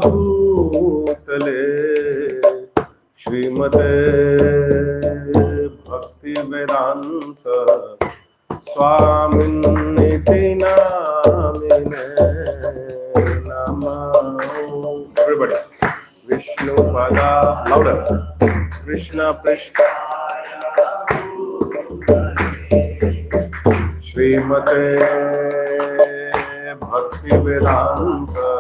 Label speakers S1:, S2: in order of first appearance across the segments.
S1: भूतले श्रीमते भक्ति वेदांत स्वामिन्निति नामिने नमः। Everybody, Vishnu Pada, louder. Krishna Prishna Srimate Bhakti Vedanta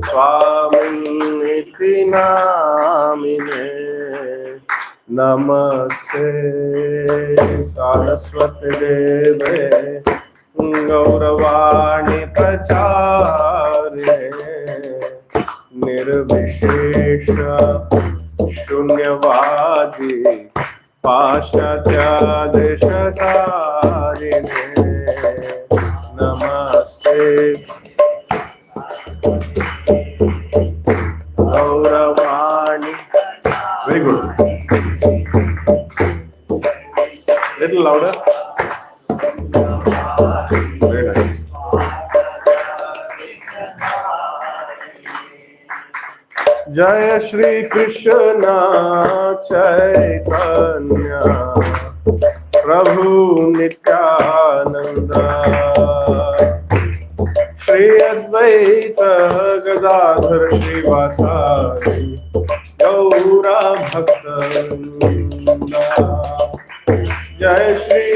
S1: Swaminiti Namine Namaste Saraswati Deve Gauravani Pracharye Nirvishesha Shunyavadi Pashatya Deshatarine Namaste Gauravani. Very good. Little louder. Very nice. Jaya Shri Krishna Chaitanya Prabhu Nityananda Shri Advaita Gadadhar Srivasadi Gaura Bhakta Vrinda. Jaya Shri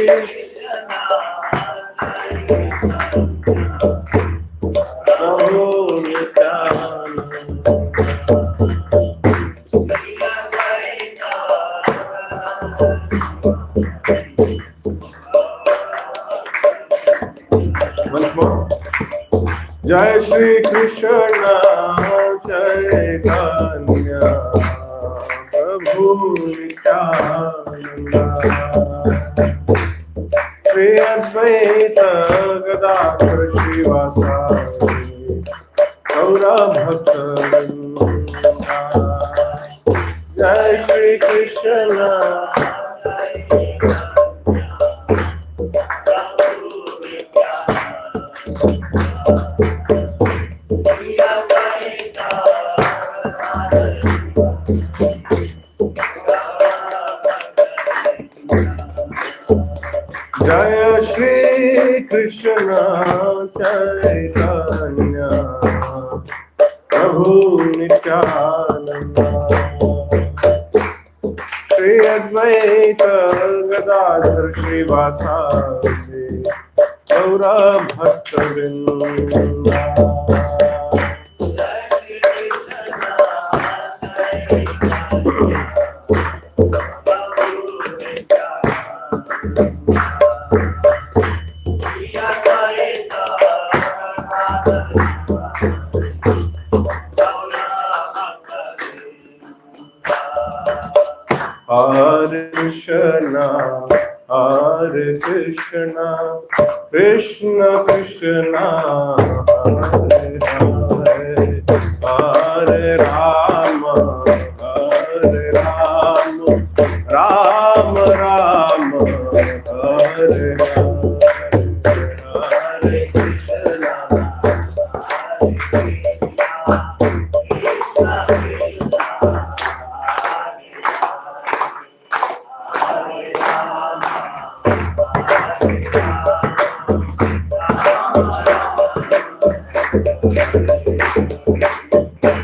S1: Prabhu Nityananda. Once more. Jai Shri Krishna Chaitanya Prabhu Nityananda Shri Advaita Gadadhar Srivasadi Gaura Bhakta Vrinda. Jai Shri Krishna Jaya Shri Krishna Chaitanya Prabhu Nityananda Shri Advaita Gadadhar Srivasadi Gaura Bhakta Vrinda. Hare Krishna, Hare Krishna, Krishna Krishna, Hare Hare, Hare Rama, Hare Rama, Rama Rama, Hare Hare, Hare Krishna.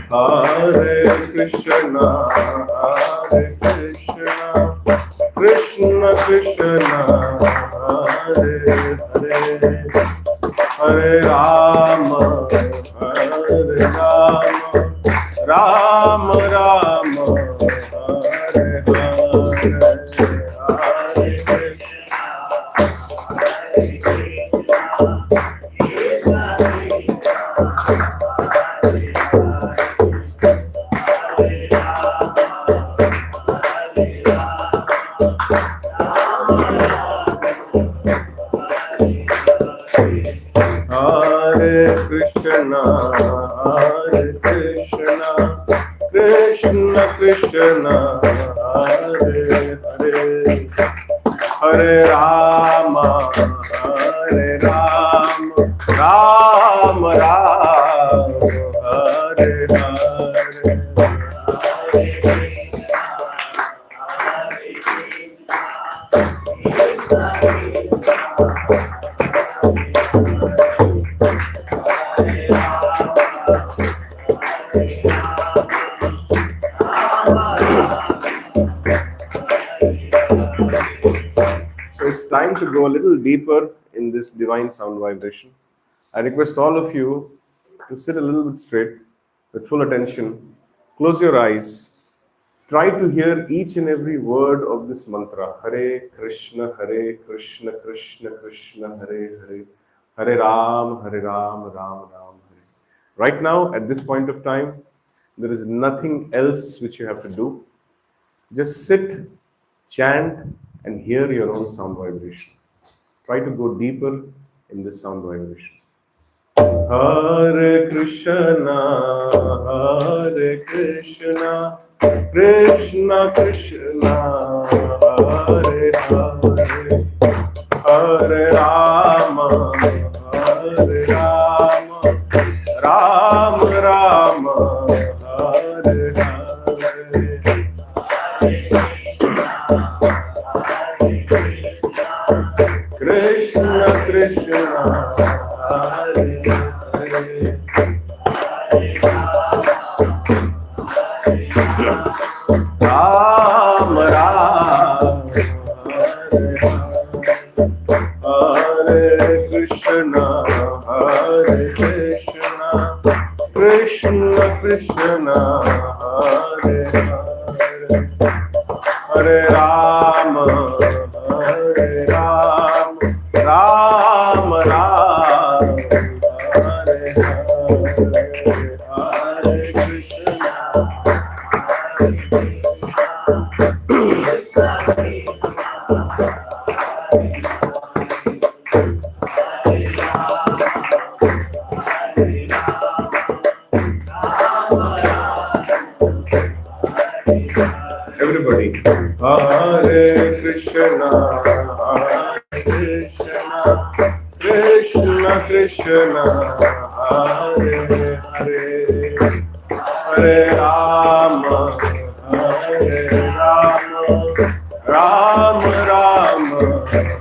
S1: Hare Krishna, Hare Krishna, Krishna Krishna, Hare Hare, Hare Rama, Hare Rama, Rama Rama, Hare Hare, Hare Krishna, Hare Krishna, Krishna Krishna, Hare Hare, Hare Rama, Hare Rama, Rama Rama, Hare So it's time to go a little deeper in this divine sound vibration. I request all of you to sit a little bit straight with full attention. Close your eyes. Try to hear each and every word of this mantra. Hare Krishna, Krishna Krishna, Hare Hare. Hare Ram, Ram Ram, Hare. Right now, at this point of time, there is nothing else which you have to do. Just sit, chant, and hear your own sound vibration. Try to go deeper in this sound vibration. Hare Krishna, Krishna Krishna, Hare Hare, Hare Rama, Rama Rama, Hare Hare. Krishna Krishna, Hare Hare, Ram Ram, Hare Krishna, Krishna Krishna, Hare Hare, Hare Rama, Ram Ram, Hare Hare, Hare Krishna. Everybody, Hare Krishna, Krishna Krishna, Hare Hare, Hare Rama, Ram Ram, Hare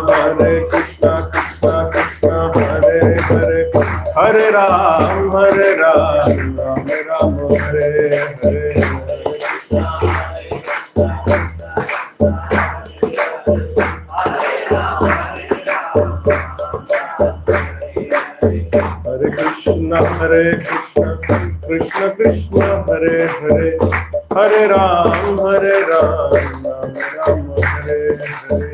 S1: Hare Krishna, Krishna Krishna, Hare Hare, Hare Ram, Ram Ram, Hare Hare. Hare Krishna, Krishna Krishna, Hare Hare, Hare Ram, Ram Ram, Hare Hare.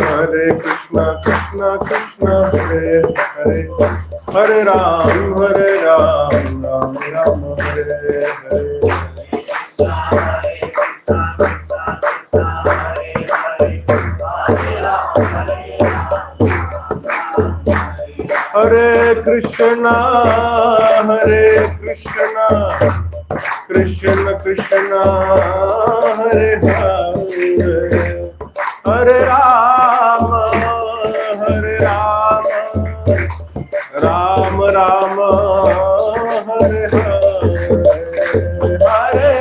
S1: Hare Krishna, Krishna Krishna, Hare Hare, Hare Ram, Ram Ram, Hare Hare. Hare Krishna, Krishna Krishna, Hare Hare, Hare Ram, Ram Ram, Hare Hare, Hare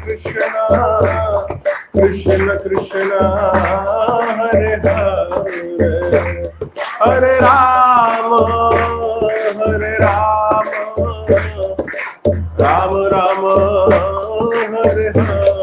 S1: Krishna, Krishna Krishna, Hare Hare, Hare Ram, Ram Ram, Hare Hare.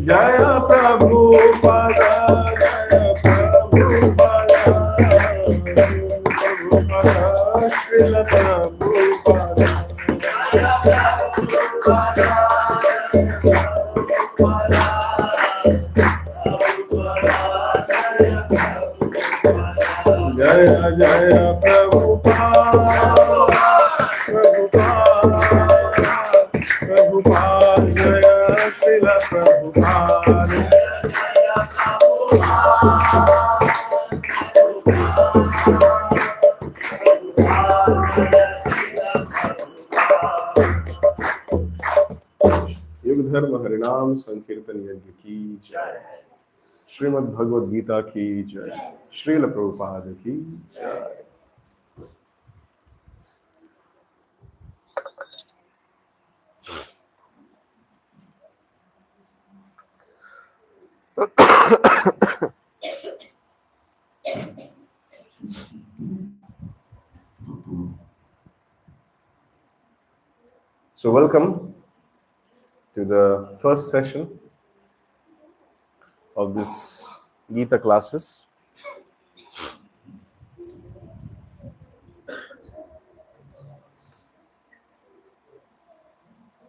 S1: Jaya Prabhupada, Jaya Prabhupada, Prabhupada, Srila Prabhupada. Jaya Jaya Prabhupada, Prabhupada, Prabhupada, Jaya Srila Prabhupada. युग धर्म हरिनाम संकीर्तन यज्ञ की जय। श्रीमद् भगवद गीता की जय। श्रील प्रभुपाद की जय। So welcome to the first session of this Gita classes.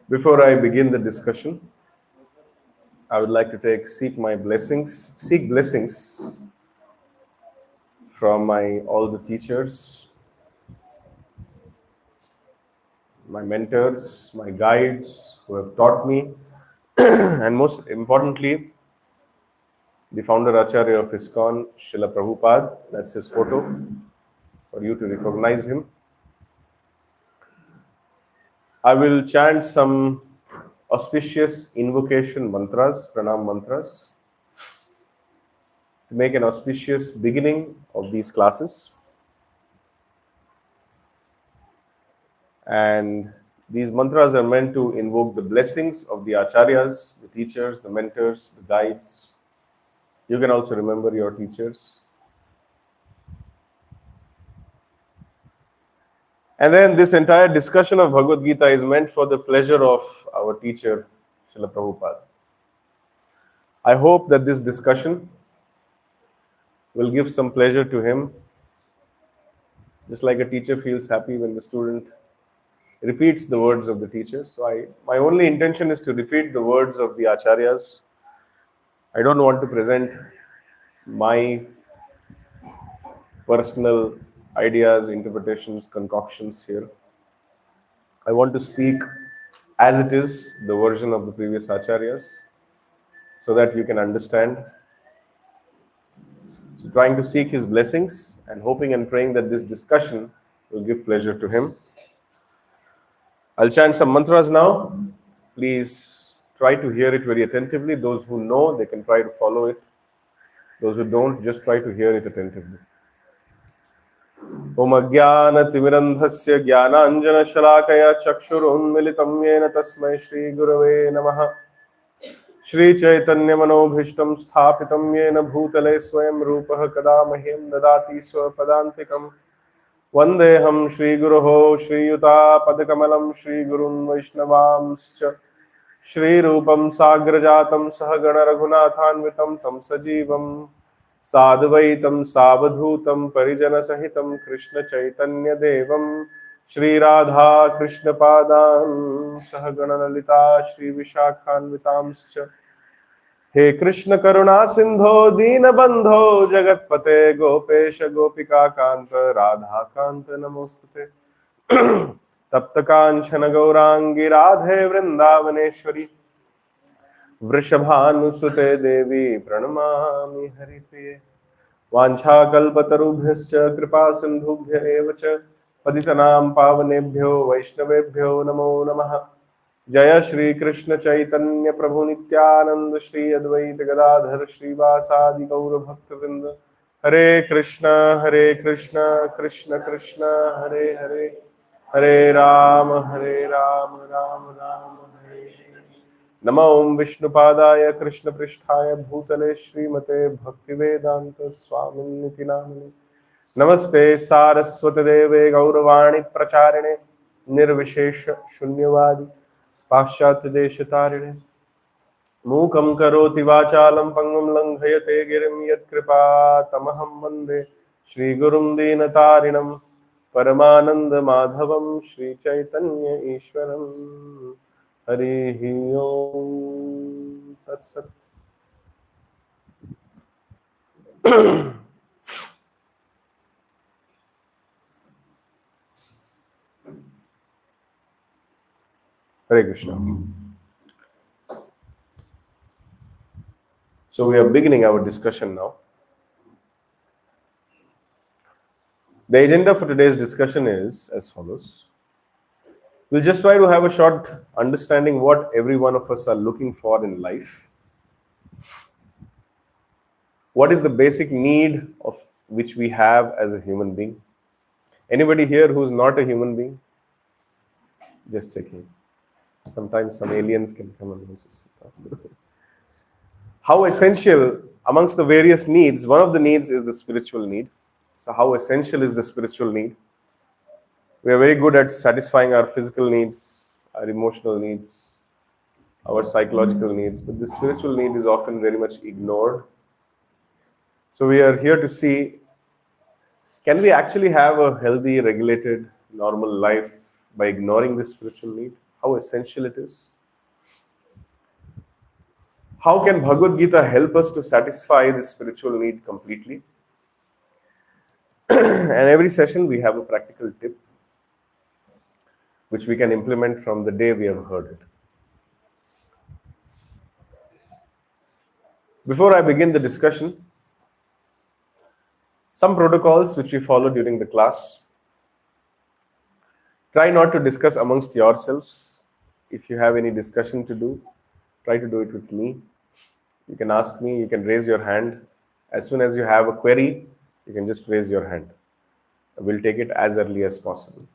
S1: Before I begin the discussion, I would like to seek blessings from all the teachers, my mentors, my guides who have taught me, and most importantly, the founder Acharya of ISKCON, Srila Prabhupada. That's his photo for you to recognize him. I will chant some auspicious invocation mantras, pranam mantras, to make an auspicious beginning of these classes. And these mantras are meant to invoke the blessings of the acharyas, the teachers, the mentors, the guides. You can also remember your teachers. And then this entire discussion of Bhagavad Gita is meant for the pleasure of our teacher, Srila Prabhupada. I hope that this discussion will give some pleasure to him, just like a teacher feels happy when the student repeats the words of the teacher. So my only intention is to repeat the words of the acharyas. I don't want to present my personal ideas, interpretations, concoctions here. I want to speak as it is, the version of the previous acharyas, so that you can understand. So trying to seek his blessings and hoping and praying that this discussion will give pleasure to him. I'll chant some mantras now. Please try to hear it very attentively. Those who know, they can try to follow it. Those who don't, just try to hear it attentively. Om Ajnana-timirandhasya Jnana-anjana-shalakaya Chakshurunmilitam Yena Tasmai Shri Gurave Namaha. Shri Chaitanya-manobhishtam sthapitam Yena Bhutale Swayam Rupaha Kada Mahyam Dadati Swapadantikam. Vandeham Shri Guruho Shri Yuta Padakamalam Shri Gurun Vaishnavamscha Shri Rupam Sagrajatam Sahagana Raghunathanvitam Tam Sajivam Sadvaitam Savadhutam Parijana Sahitam Krishna Chaitanya Devam Shri Radha Krishna Padam Sahagana Lalita Shri Vishakhanvitamscha. He Krishna Karuna Sindho Dina Bandho Jagatpate Gopesha Gopika Kanta Radha Kanta Namostute. Tapta Kanchana Gaurangi Radhe Vrindavaneshwari Vrishabhanusute Devi Pranamami Haripriye. Vancha kalpatarubhyascha kripa sindhubhya evacha paditanam pavanebhyo vaishnavebhyo namo namaha. Jaya Shri Krishna Chaitanya Prabhu Nityananda Shri Advaita Gadadhar Shri Vasadi Gaura Bhakta Vrinda. Hare Krishna, Krishna Krishna, Hare Hare, Hare Ram, Ram Ram, Hare Hare. Namo Om Vishnupadaya Krishna Pristhaya Bhutale Srimate Bhaktivedanta Swaminiti Namane. Namaste Saraswati Deve Gauravani Pracharine Nirvishesha Shunyavadi Paschat Deshatarine Mukam Karoti Vachalam Pangam Langhayate Girim Yat Kripa Tamaham Vande Shri Gurum Dinatarinam Paramananda Madhavam Shri Chaitanya Ishwaram Harihi Om Tat Sat. Hare Krishna. So we are beginning our discussion now. The agenda for today's discussion is as follows. We'll just try to have a short understanding what every one of us are looking for in life. What is the basic need of which we have as a human being? Anybody here who's not a human being? Just checking. Sometimes some aliens can come and also sit. How essential amongst the various needs, one of the needs is the spiritual need. So how essential is the spiritual need? We are very good at satisfying our physical needs, our emotional needs, our psychological needs, but the spiritual need is often very much ignored. So we are here to see, can we actually have a healthy, regulated, normal life by ignoring this spiritual need? How essential it is? How can Bhagavad Gita help us to satisfy this spiritual need completely? And every session we have a practical tip which we can implement from the day we have heard it. Before I begin the discussion, some protocols which we follow during the class. Try not to discuss amongst yourselves. If you have any discussion to do, try to do it with me. You can ask me, you can raise your hand. As soon as you have a query, you can just raise your hand. We'll take it as early as possible.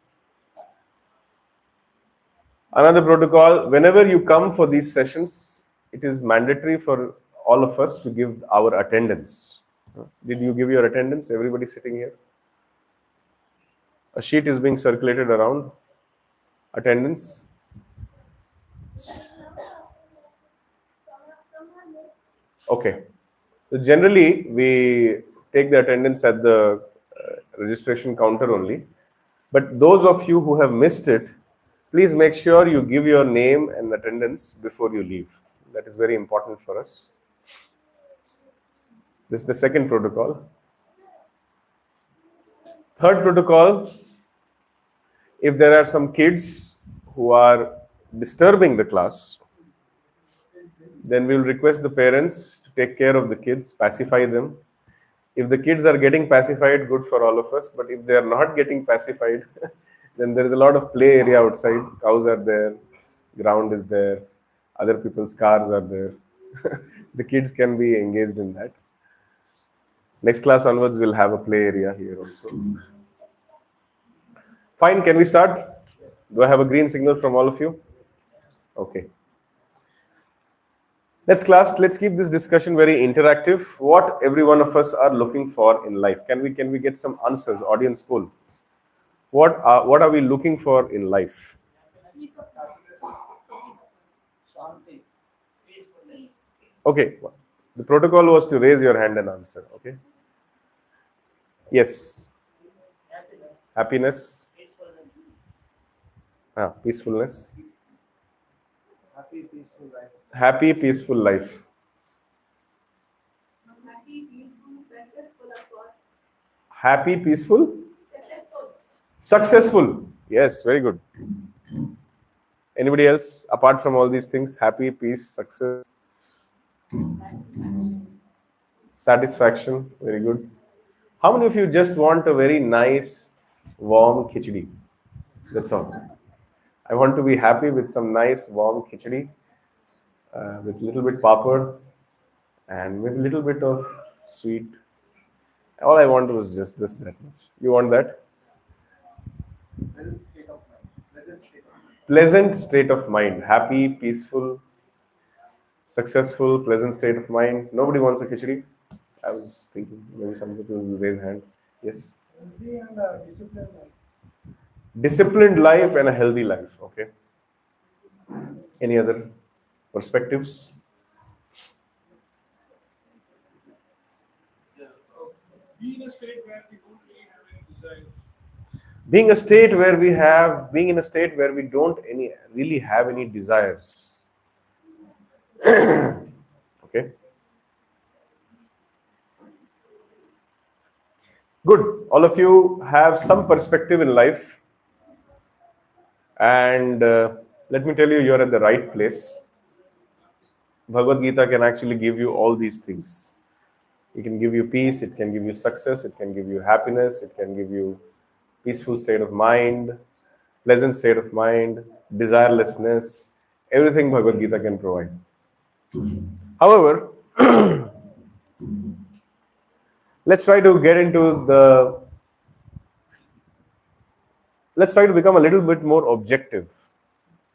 S1: Another protocol, whenever you come for these sessions, it is mandatory for all of us to give our attendance. Did you give your attendance? Everybody sitting here? A sheet is being circulated around. Attendance. Okay. So generally, we take the attendance at the registration counter only. But those of you who have missed it, please make sure you give your name and attendance before you leave. That is very important for us. This is the second protocol. Third protocol, if there are some kids who are disturbing the class, then we will request the parents to take care of the kids, pacify them. If the kids are getting pacified, good for all of us. But if they are not getting pacified, then there is a lot of play area outside. Cows are there, ground is there, other people's cars are there. The kids can be engaged in that. Next class onwards, we'll have a play area here also. Fine, can we start? Do I have a green signal from all of you? Okay. Let's keep this discussion very interactive. What every one of us are looking for in life? Can we get some answers? Audience poll. What are we looking for in life? Okay. The protocol was to raise your hand and answer. Okay. Yes. Happiness. Peacefulness.
S2: Happy, peaceful life.
S1: Happy, peaceful life.
S3: Happy, peaceful, successful, of course.
S1: Happy, peaceful,
S3: Successful.
S1: successful. Yes, very good. Anybody else apart from all these things? Happy, peace, success, satisfaction. Very good. How many of you just want a very nice, warm khichdi? That's all. I want to be happy with some nice, warm khichdi with a little bit papad and with a little bit of sweet All I want was just this, that much. You want that?
S2: Present state of mind. Present state of mind.
S1: Pleasant state of mind. Happy, peaceful, successful, pleasant state of mind. Nobody wants a khichdi? I was thinking maybe some people will raise hand. Yes.
S2: Healthy and disciplined life.
S1: Disciplined life and a healthy life. Okay. Any other perspectives?
S4: Be in a state where we don't really have any desires.
S1: Being in a state where we don't really have any desires. Okay. Good. All of you have some perspective in life. And let me tell you, you're at the right place. Bhagavad Gita can actually give you all these things. It can give you peace, it can give you success, it can give you happiness, it can give you peaceful state of mind, pleasant state of mind, desirelessness, everything Bhagavad Gita can provide. However, let's try to become a little bit more objective.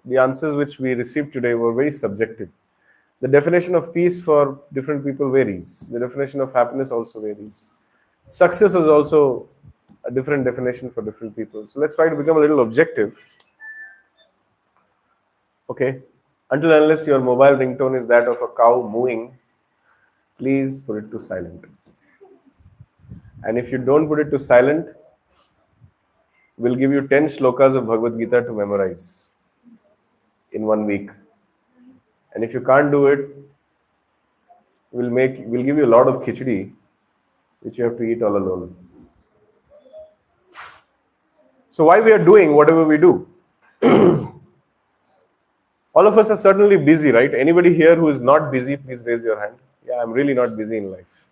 S1: The answers which we received today were very subjective. The definition of peace for different people varies. The definition of happiness also varies. Success is also a different definition for different people. So let's try to become a little objective. Okay. Until and unless your mobile ringtone is that of a cow mooing, please put it to silent. And if you don't put it to silent, we'll give you 10 shlokas of Bhagavad Gita to memorize in 1 week. And if you can't do it, we'll give you a lot of khichdi, which you have to eat all alone. So why we are doing whatever we do? All of us are certainly busy, right? Anybody here who is not busy, please raise your hand. Yeah, I'm really not busy in life.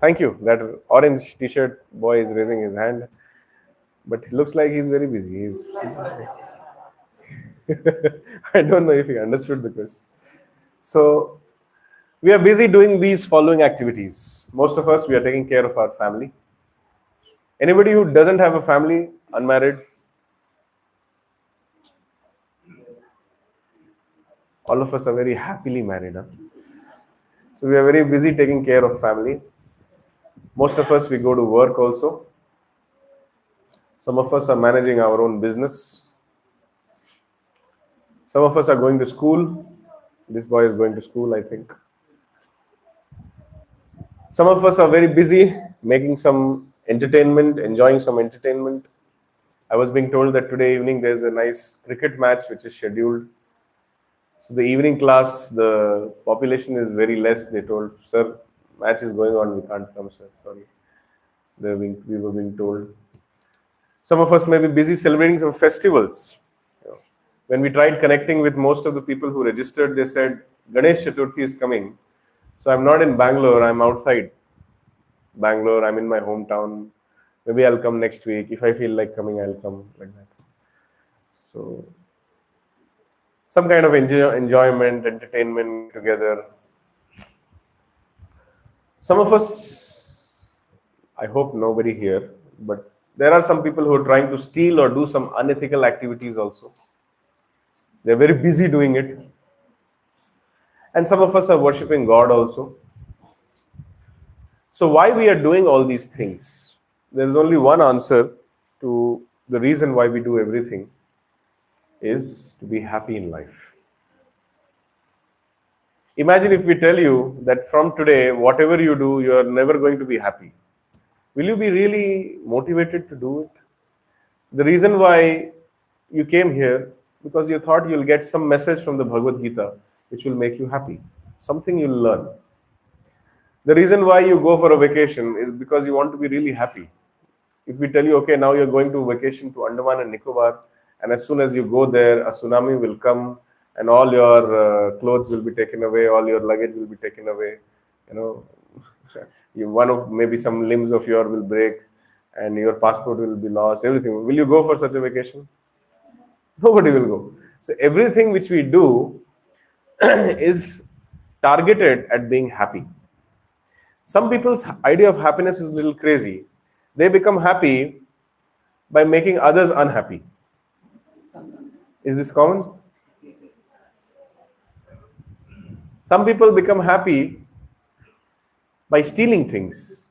S1: Thank you. That orange t-shirt boy is raising his hand. But it looks like he's very busy. I don't know if he understood the question. So, we are busy doing these following activities. Most of us, we are taking care of our family. Anybody who doesn't have a family, unmarried? All of us are very happily married. Huh? So, we are very busy taking care of family. Most of us, we go to work also. Some of us are managing our own business. Some of us are going to school. This boy is going to school, I think. Some of us are very busy making some entertainment, enjoying some entertainment. I was being told that today evening there's a nice cricket match which is scheduled. So the evening class, the population is very less. They told, sir, match is going on, we can't come, sir. Sorry. We were being told. Some of us may be busy celebrating some festivals. When we tried connecting with most of the people who registered, they said, Ganesh Chaturthi is coming. So I'm not in Bangalore, I'm outside Bangalore, I'm in my hometown. Maybe I'll come next week. If I feel like coming, I'll come, like that. So, some kind of enjoyment, entertainment together. Some of us, I hope nobody here, but there are some people who are trying to steal or do some unethical activities also. They're very busy doing it. And some of us are worshipping God also. So why we are doing all these things? There is only one answer to the reason why we do everything is to be happy in life. Imagine if we tell you that from today, whatever you do, you are never going to be happy. Will you be really motivated to do it? The reason why you came here, because you thought you'll get some message from the Bhagavad Gita, which will make you happy. Something you'll learn. The reason why you go for a vacation is because you want to be really happy. If we tell you, okay, now you're going to vacation to Andaman and Nicobar, and as soon as you go there, a tsunami will come, and all your clothes will be taken away, all your luggage will be taken away. Maybe some limbs of yours will break, and your passport will be lost. Everything. Will you go for such a vacation? Nobody will go. So everything which we do is targeted at being happy. Some people's idea of happiness is a little crazy. They become happy by making others unhappy. Is this common? Some people become happy by stealing things.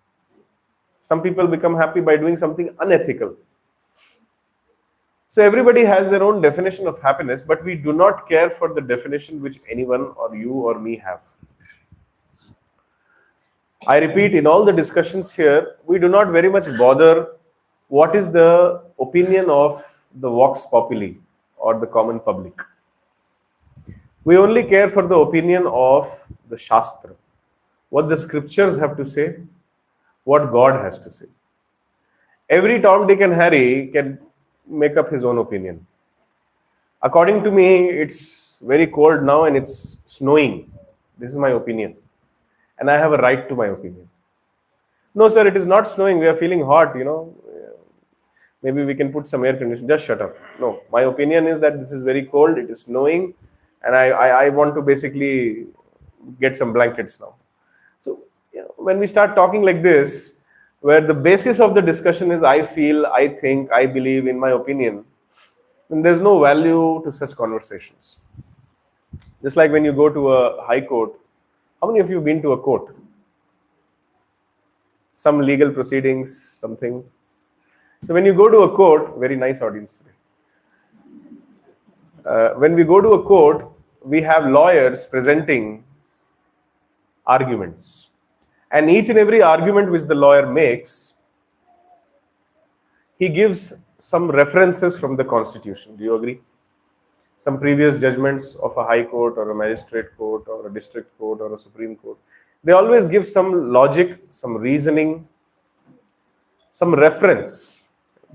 S1: Some people become happy by doing something unethical. So everybody has their own definition of happiness, but we do not care for the definition which anyone or you or me have. I repeat, in all the discussions here, we do not very much bother what is the opinion of the vox populi or the common public. We only care for the opinion of the Shastra, what the scriptures have to say, what God has to say. Every Tom, Dick, and Harry can make up his own opinion. According to me, it's very cold now and it's snowing. This is my opinion. And I have a right to my opinion. No, sir, it is not snowing. We are feeling hot, Maybe we can put some air conditioning. Just shut up. No, my opinion is that this is very cold. It is snowing. And I want to basically get some blankets now. So when we start talking like this, where the basis of the discussion is I feel, I think, I believe, in my opinion, then there's no value to such conversations. Just like when you go to a high court, how many of you have been to a court? Some legal proceedings, something. So when you go to a court, very nice audience today. When we go to a court, we have lawyers presenting arguments. And each and every argument which the lawyer makes, he gives some references from the Constitution. Do you agree? Some previous judgments of a high court or a magistrate court or a district court or a Supreme Court. They always give some logic, some reasoning, some reference.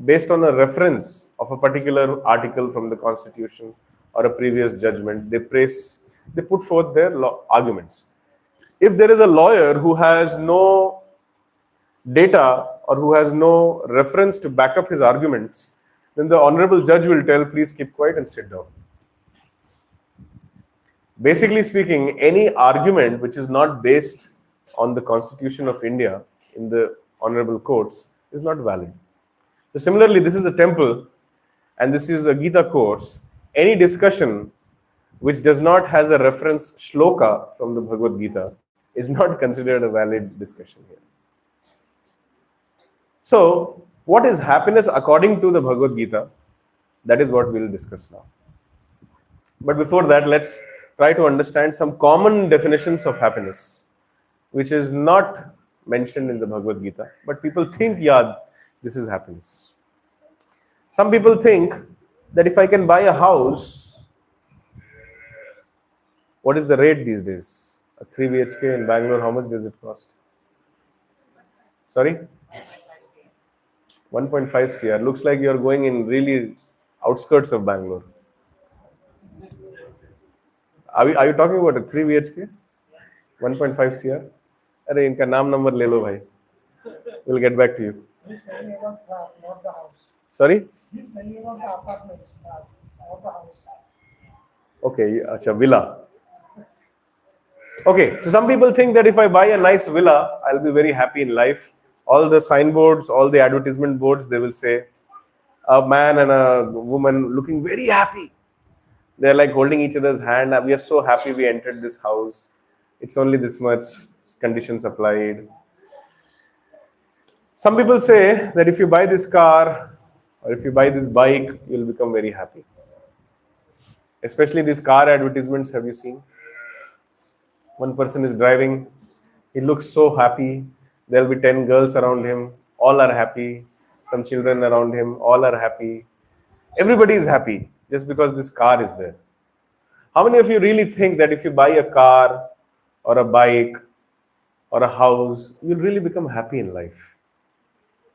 S1: Based on a reference of a particular article from the Constitution or a previous judgment, they put forth their arguments. If there is a lawyer who has no data or who has no reference to back up his arguments, then the honorable judge will tell, please keep quiet and sit down. Basically speaking, any argument which is not based on the Constitution of India in the honorable courts is not valid. So similarly, this is a temple and this is a Gita course. Any discussion which does not has a reference shloka from the Bhagavad Gita is not considered a valid discussion here. So, what is happiness according to the Bhagavad Gita? That is what we will discuss now. But before that, let's try to understand some common definitions of happiness, which is not mentioned in the Bhagavad Gita. But people think, yeah, this is happiness. Some people think that if I can buy a house, what is the rate these days? A 3 BHK in Bangalore, how much does it cost? Sorry? 1.5 CR. Looks like you're going in really outskirts of Bangalore. Are you talking about a 3 BHK? 1.5 CR? Arey, inka naam number le lo bhai. We'll get back to you.
S2: He's saying about not the house.
S1: Sorry?
S2: He's saying about the apartments, not the house.
S1: Okay, acha, villa. Okay, so some people think that if I buy a nice villa, I'll be very happy in life. All the signboards, all the advertisement boards, they will say, a man and a woman looking very happy. They're like holding each other's hand. We are so happy we entered this house. It's only this much, conditions applied. Some people say that if you buy this car or if you buy this bike, you'll become very happy. Especially these car advertisements, have you seen? One person is driving, he looks so happy. There'll be 10 girls around him, all are happy. Some children around him, all are happy. Everybody is happy just because this car is there. How many of you really think that if you buy a car or a bike or a house, you'll really become happy in life?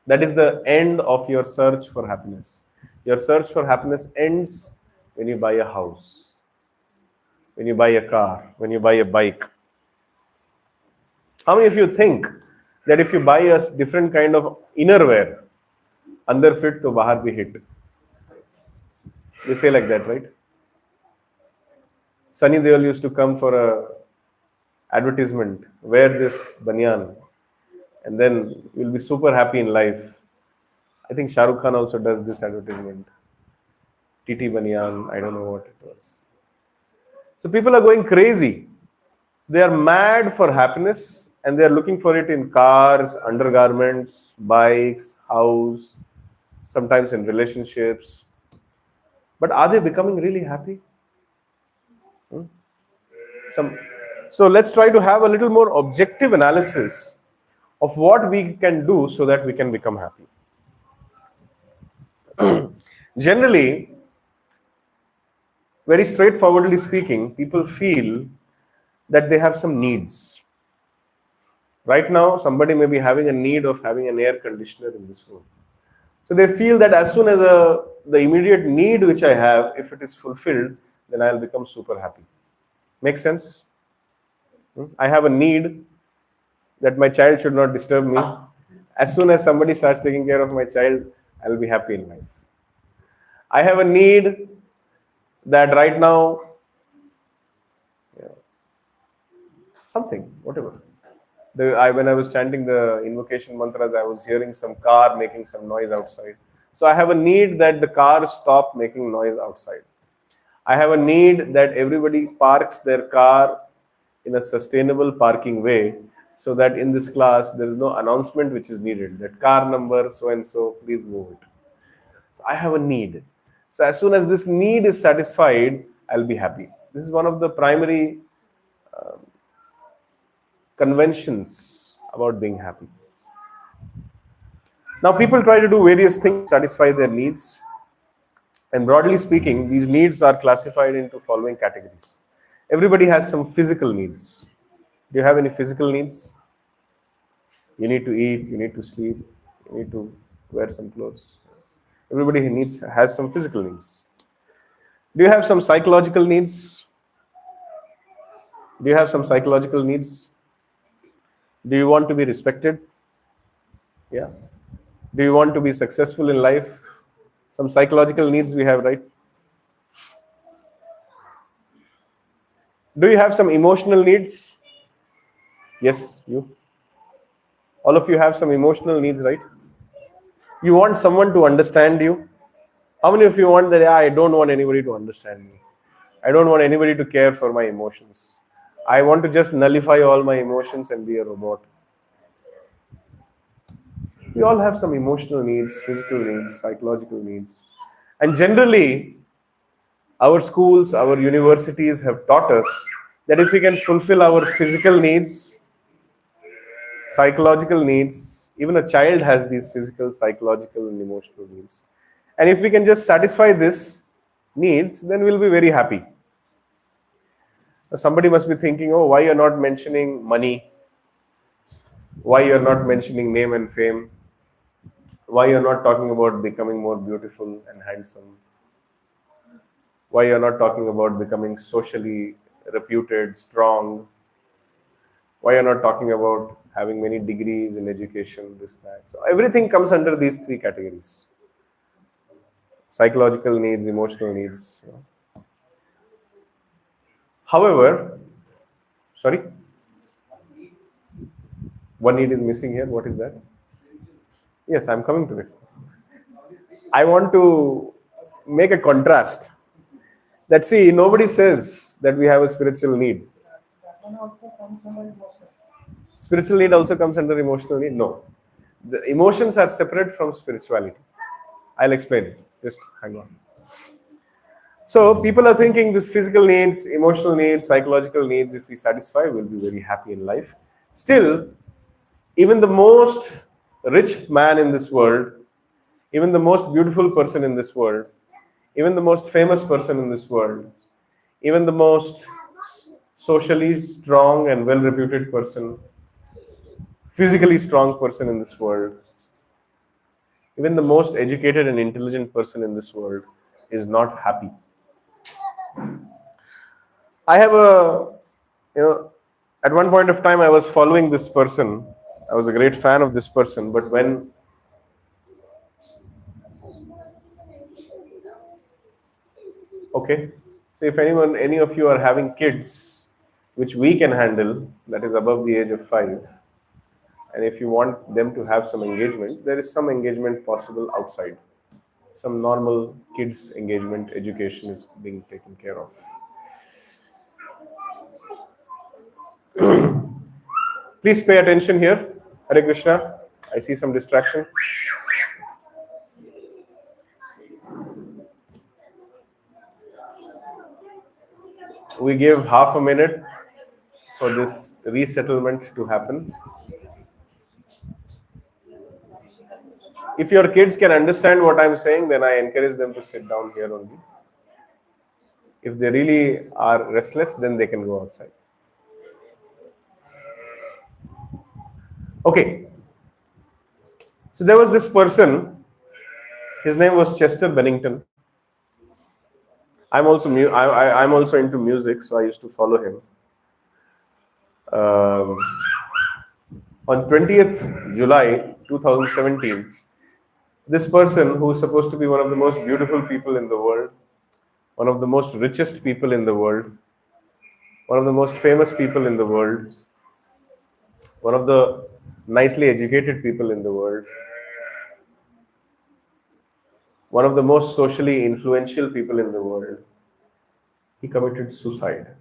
S1: That is the end of your search for happiness. Your search for happiness ends when you buy a house, when you buy a car, when you buy a bike. How many of you think that if you buy a different kind of innerwear, andar fit to bahar bhi hit? They say like that, right? Sunny Deol used to come for a advertisement, wear this banyan and then you'll be super happy in life. I think Shah Rukh Khan also does this advertisement. TT Banyan, I don't know what it was. So people are going crazy. They are mad for happiness and they are looking for it in cars, undergarments, bikes, house, sometimes in relationships. But are they becoming really happy? Some, so let's try to have a little more objective analysis of what we can do so that we can become happy. Generally, very straightforwardly speaking, people feel that they have some needs. Right now, somebody may be having a need of having an air conditioner in this room. So they feel that as soon as the immediate need which I have, if it is fulfilled, then I'll become super happy. Makes sense? I have a need that my child should not disturb me. As soon as somebody starts taking care of my child, I'll be happy in life. I have a need that right now, something, whatever. When I was chanting the invocation mantras, I was hearing some car making some noise outside. So I have a need that the car stop making noise outside. I have a need that everybody parks their car in a sustainable parking way so that in this class there is no announcement which is needed. That car number so and so, please move it. So I have a need. So as soon as this need is satisfied, I'll be happy. This is one of the primary conventions about being happy. Now people try to do various things to satisfy their needs. And broadly speaking, these needs are classified into following categories. Everybody has some physical needs. Do you have any physical needs? You need to eat, you need to sleep, you need to wear some clothes. Everybody has some physical needs. Do you have some psychological needs? Do you have some psychological needs? Do you want to be respected? Yeah. Do you want to be successful in life? Some psychological needs we have, right? Do you have some emotional needs? Yes, you. All of you have some emotional needs, right? You want someone to understand you. How many of you want that? Yeah, I don't want anybody to understand me. I don't want anybody to care for my emotions. I want to just nullify all my emotions and be a robot. We all have some emotional needs, physical needs, psychological needs. And generally, our schools, our universities have taught us that if we can fulfill our physical needs, psychological needs, even a child has these physical, psychological, and emotional needs. And if we can just satisfy these needs, then we'll be very happy. Somebody must be thinking, oh, why you're not mentioning money? Why you're not mentioning name and fame? Why you're not talking about becoming more beautiful and handsome? Why you're not talking about becoming socially reputed, strong? Why you're not talking about having many degrees in education, this, that? So everything comes under these three categories. Psychological needs, emotional needs. However, sorry? One need is missing here. What is that? Yes, I'm coming to it. I want to make a contrast. That see, nobody says that we have a spiritual need.
S2: That one also comes under emotional.
S1: Spiritual need also comes under emotional need? No. The emotions are separate from spirituality. I'll explain it. Just hang on. So people are thinking this physical needs, emotional needs, psychological needs, if we satisfy, we'll be very happy in life. Still, even the most rich man in this world, even the most beautiful person in this world, even the most famous person in this world, even the most socially strong and well-reputed person, physically strong person in this world, even the most educated and intelligent person in this world is not happy. I have at one point of time I was following this person. I was a great fan of this person, but when okay, so if any of you are having kids which we can handle, that is above the age of 5, And if you want them to have some engagement, there is some engagement possible outside. Some normal kids' engagement education is being taken care of. Please pay attention here. Hare Krishna. I see some distraction. We give half a minute for this resettlement to happen. If your kids can understand what I'm saying, then I encourage them to sit down here only. If they really are restless, then they can go outside. Okay. So there was this person. His name was Chester Bennington. I'm also into music, so I used to follow him. On 20th July 2017, this person, who is supposed to be one of the most beautiful people in the world, one of the most richest people in the world, one of the most famous people in the world, one of the nicely educated people in the world, one of the most socially influential people in the world, he committed suicide.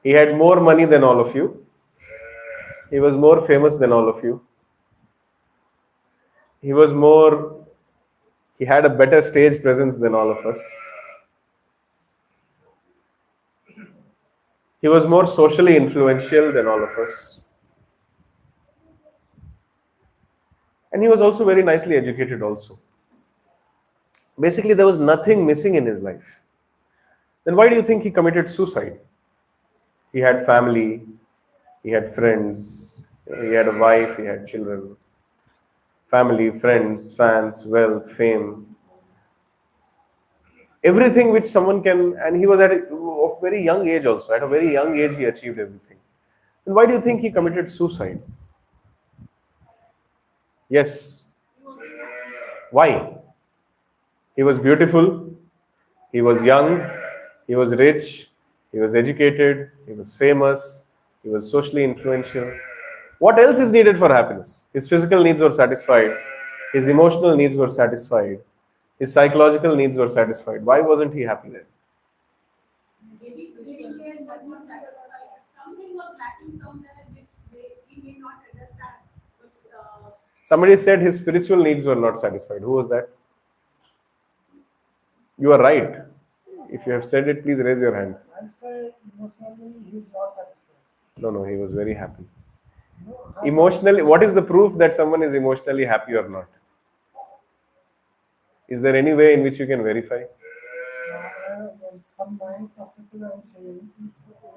S1: He had more money than all of you. He was more famous than all of you. He had a better stage presence than all of us. He was more socially influential than all of us. And he was also very nicely educated also. Basically, there was nothing missing in his life. Then why do you think he committed suicide? He had family, he had friends, he had a wife, he had children. Family, friends, fans, wealth, fame. Everything which someone can, and he was at a very young age also. At a very young age, he achieved everything. And why do you think he committed suicide? Yes. Why? He was beautiful, he was young, he was rich, he was educated, he was famous, he was socially influential. What else is needed for happiness? His physical needs were satisfied, his emotional needs were satisfied, his psychological needs were satisfied. Why wasn't he happy then?
S3: Maybe spiritually and was not satisfied. Something was lacking somewhere which we may not understand. But,
S1: Somebody said his spiritual needs were not satisfied. Who was that? You are right. If you have said it, please raise your hand.
S2: I'd say emotionally he's not satisfied.
S1: No, he was very happy.
S2: No,
S1: Emotionally, what is the proof that someone is emotionally happy or not? Is there any way in which you can verify?
S2: from my perspective, I'm saying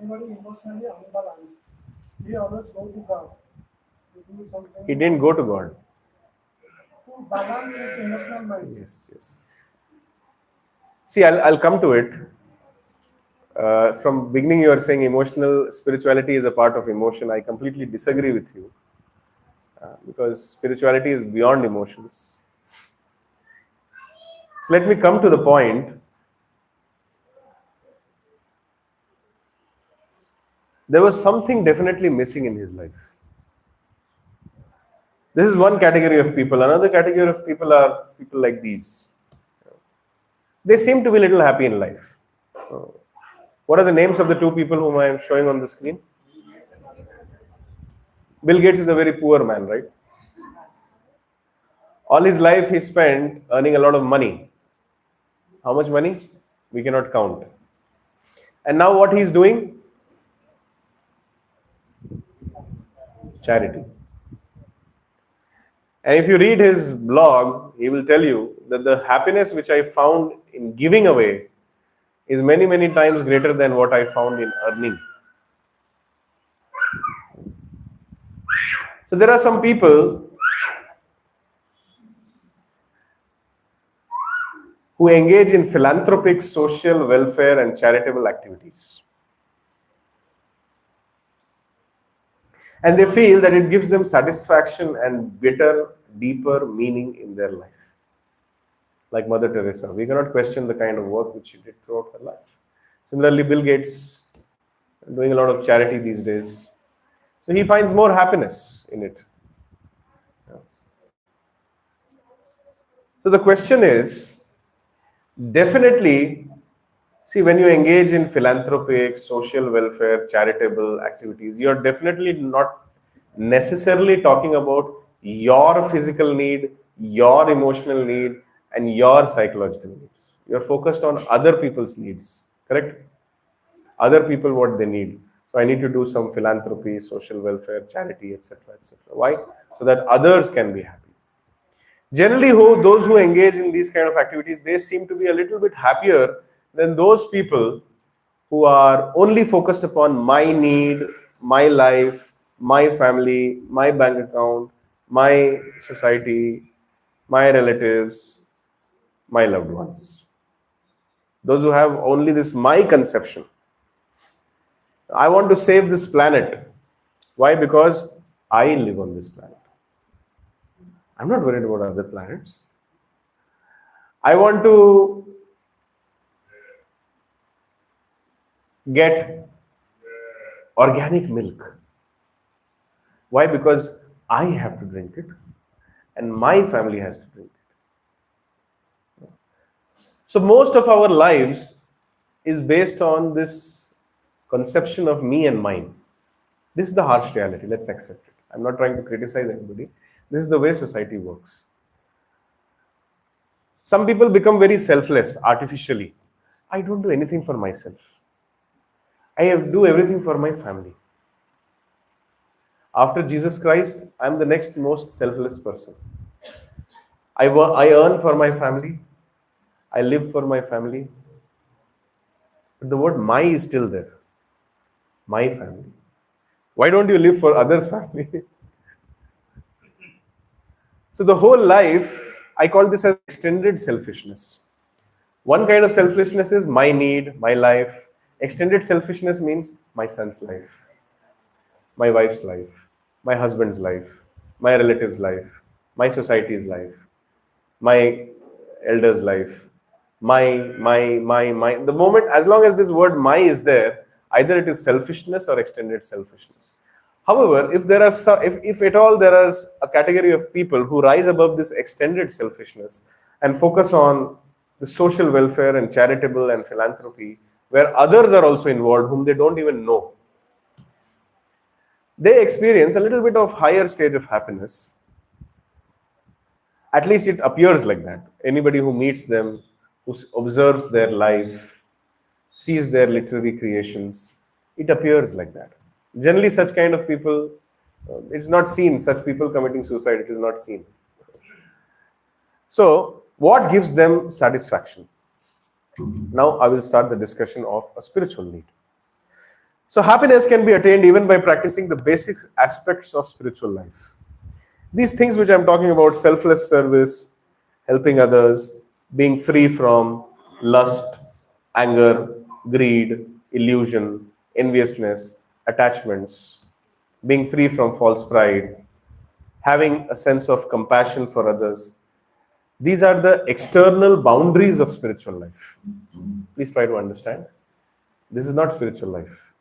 S2: anybody emotionally unbalanced, he always go to God to do something.
S1: He didn't go to God.
S2: To balance his emotional mind.
S1: Yes. See, I'll come to it. From beginning, you are saying emotional spirituality is a part of emotion. I completely disagree with you because spirituality is beyond emotions. So let me come to the point. There was something definitely missing in his life. This is one category of people. Another category of people are people like these. They seem to be a little happy in life. What are the names of the two people whom I am showing on the screen? Bill Gates is a very poor man, right? All his life he spent earning a lot of money. How much money? We cannot count. And now what he is doing? Charity. And if you read his blog, he will tell you that the happiness which I found in giving away is many, many times greater than what I found in earning. So there are some people who engage in philanthropic, social, welfare, and charitable activities. And they feel that it gives them satisfaction and better, deeper meaning in their life. Like Mother Teresa. We cannot question the kind of work which she did throughout her life. Similarly, Bill Gates doing a lot of charity these days. So he finds more happiness in it. So the question is, definitely, see, when you engage in philanthropic, social welfare, charitable activities, you're definitely not necessarily talking about your physical need, your emotional need, and your psychological needs. You're focused on other people's needs, correct? Other people, what they need. So I need to do some philanthropy, social welfare, charity, etc., etc. Why? So that others can be happy. Generally, those who engage in these kind of activities, they seem to be a little bit happier than those people who are only focused upon my need, my life, my family, my bank account, my society, my relatives, my loved ones. Those who have only this my conception. I want to save this planet. Why? Because I live on this planet. I'm not worried about other planets. I want to get organic milk. Why? Because I have to drink it and my family has to drink it. So most of our lives is based on this conception of me and mine. This is the harsh reality. Let's accept it. I'm not trying to criticize anybody. This is the way society works. Some people become very selfless artificially. I don't do anything for myself. I do everything for my family. After Jesus Christ, I'm the next most selfless person. I earn for my family. I live for my family. But the word my is still there. My family. Why don't you live for others' family? So the whole life, I call this as extended selfishness. One kind of selfishness is my need, my life. Extended selfishness means my son's life, my wife's life, my husband's life, my relative's life, my society's life, my elder's life, my. The moment, as long as this word my is there, either it is selfishness or extended selfishness. However, if there are if at all there is a category of people who rise above this extended selfishness and focus on the social welfare and charitable and philanthropy, where others are also involved whom they don't even know, they experience a little bit of higher stage of happiness. At least it appears like that. Anybody who meets them, who observes their life, sees their literary creations, it appears like that. Generally, such kind of people, it's not seen. Such people committing suicide, it is not seen. So, what gives them satisfaction? Now, I will start the discussion of a spiritual need. So, happiness can be attained even by practicing the basic aspects of spiritual life. These things which I'm talking about, selfless service, helping others, being free from lust, anger, greed, illusion, enviousness, attachments, being free from false pride, having a sense of compassion for others. These are the external boundaries of spiritual life. Please try to understand. This is not spiritual life.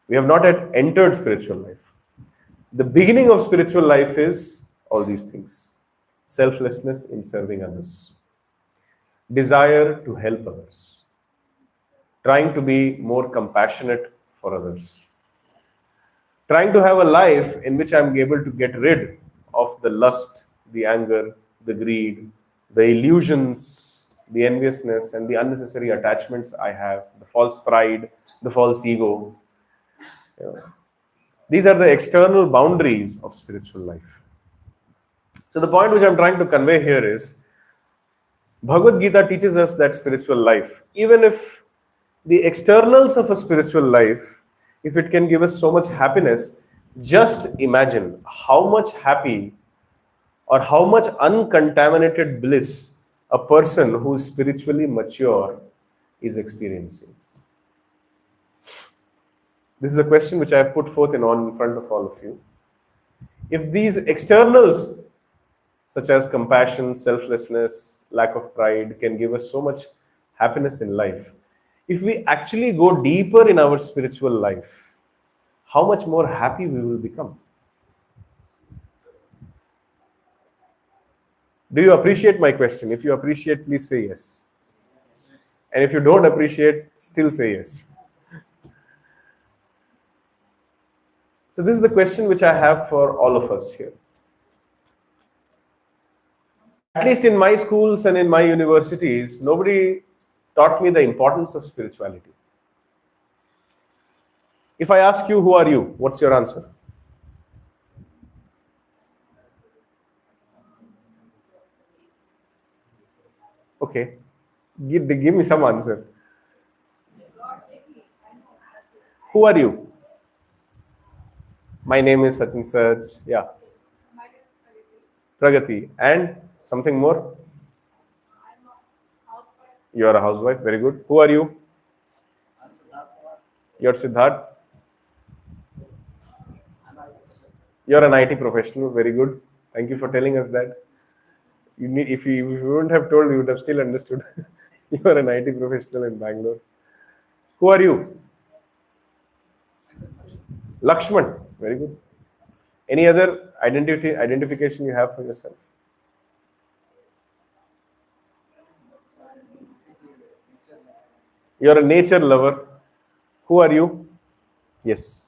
S1: We have not yet entered spiritual life. The beginning of spiritual life is all these things. Selflessness in serving others. Desire to help others. Trying to be more compassionate for others. Trying to have a life in which I'm able to get rid of the lust, the anger, the greed, the illusions, the enviousness, and the unnecessary attachments I have, the false pride, the false ego. These are the external boundaries of spiritual life. So the point which I'm trying to convey here is, Bhagavad Gita teaches us that spiritual life, even if the externals of a spiritual life, if it can give us so much happiness, just imagine how much happy or how much uncontaminated bliss a person who is spiritually mature is experiencing. This is a question which I have put forth in front of all of you. If these externals, such as compassion, selflessness, lack of pride, can give us so much happiness in life, if we actually go deeper in our spiritual life, how much more happy we will become. Do you appreciate my question? If you appreciate, please say yes. And if you don't appreciate, still say yes. So this is the question which I have for all of us here. At least in my schools and in my universities, nobody taught me the importance of spirituality. If I ask you, who are you? What's your answer? Okay. Give me some answer. Who are you? My name is such and such. Yeah. Pragati. And something more? You are a housewife. Very good. Who are you? You're Siddharth. You're an IT professional. Very good. Thank you for telling us that. You need, if you wouldn't have told, you would have still understood. You are an IT professional in Bangalore. Who are you? Lakshman. Very good. Any other identification you have for yourself? You're a nature lover. Who are you? Yes.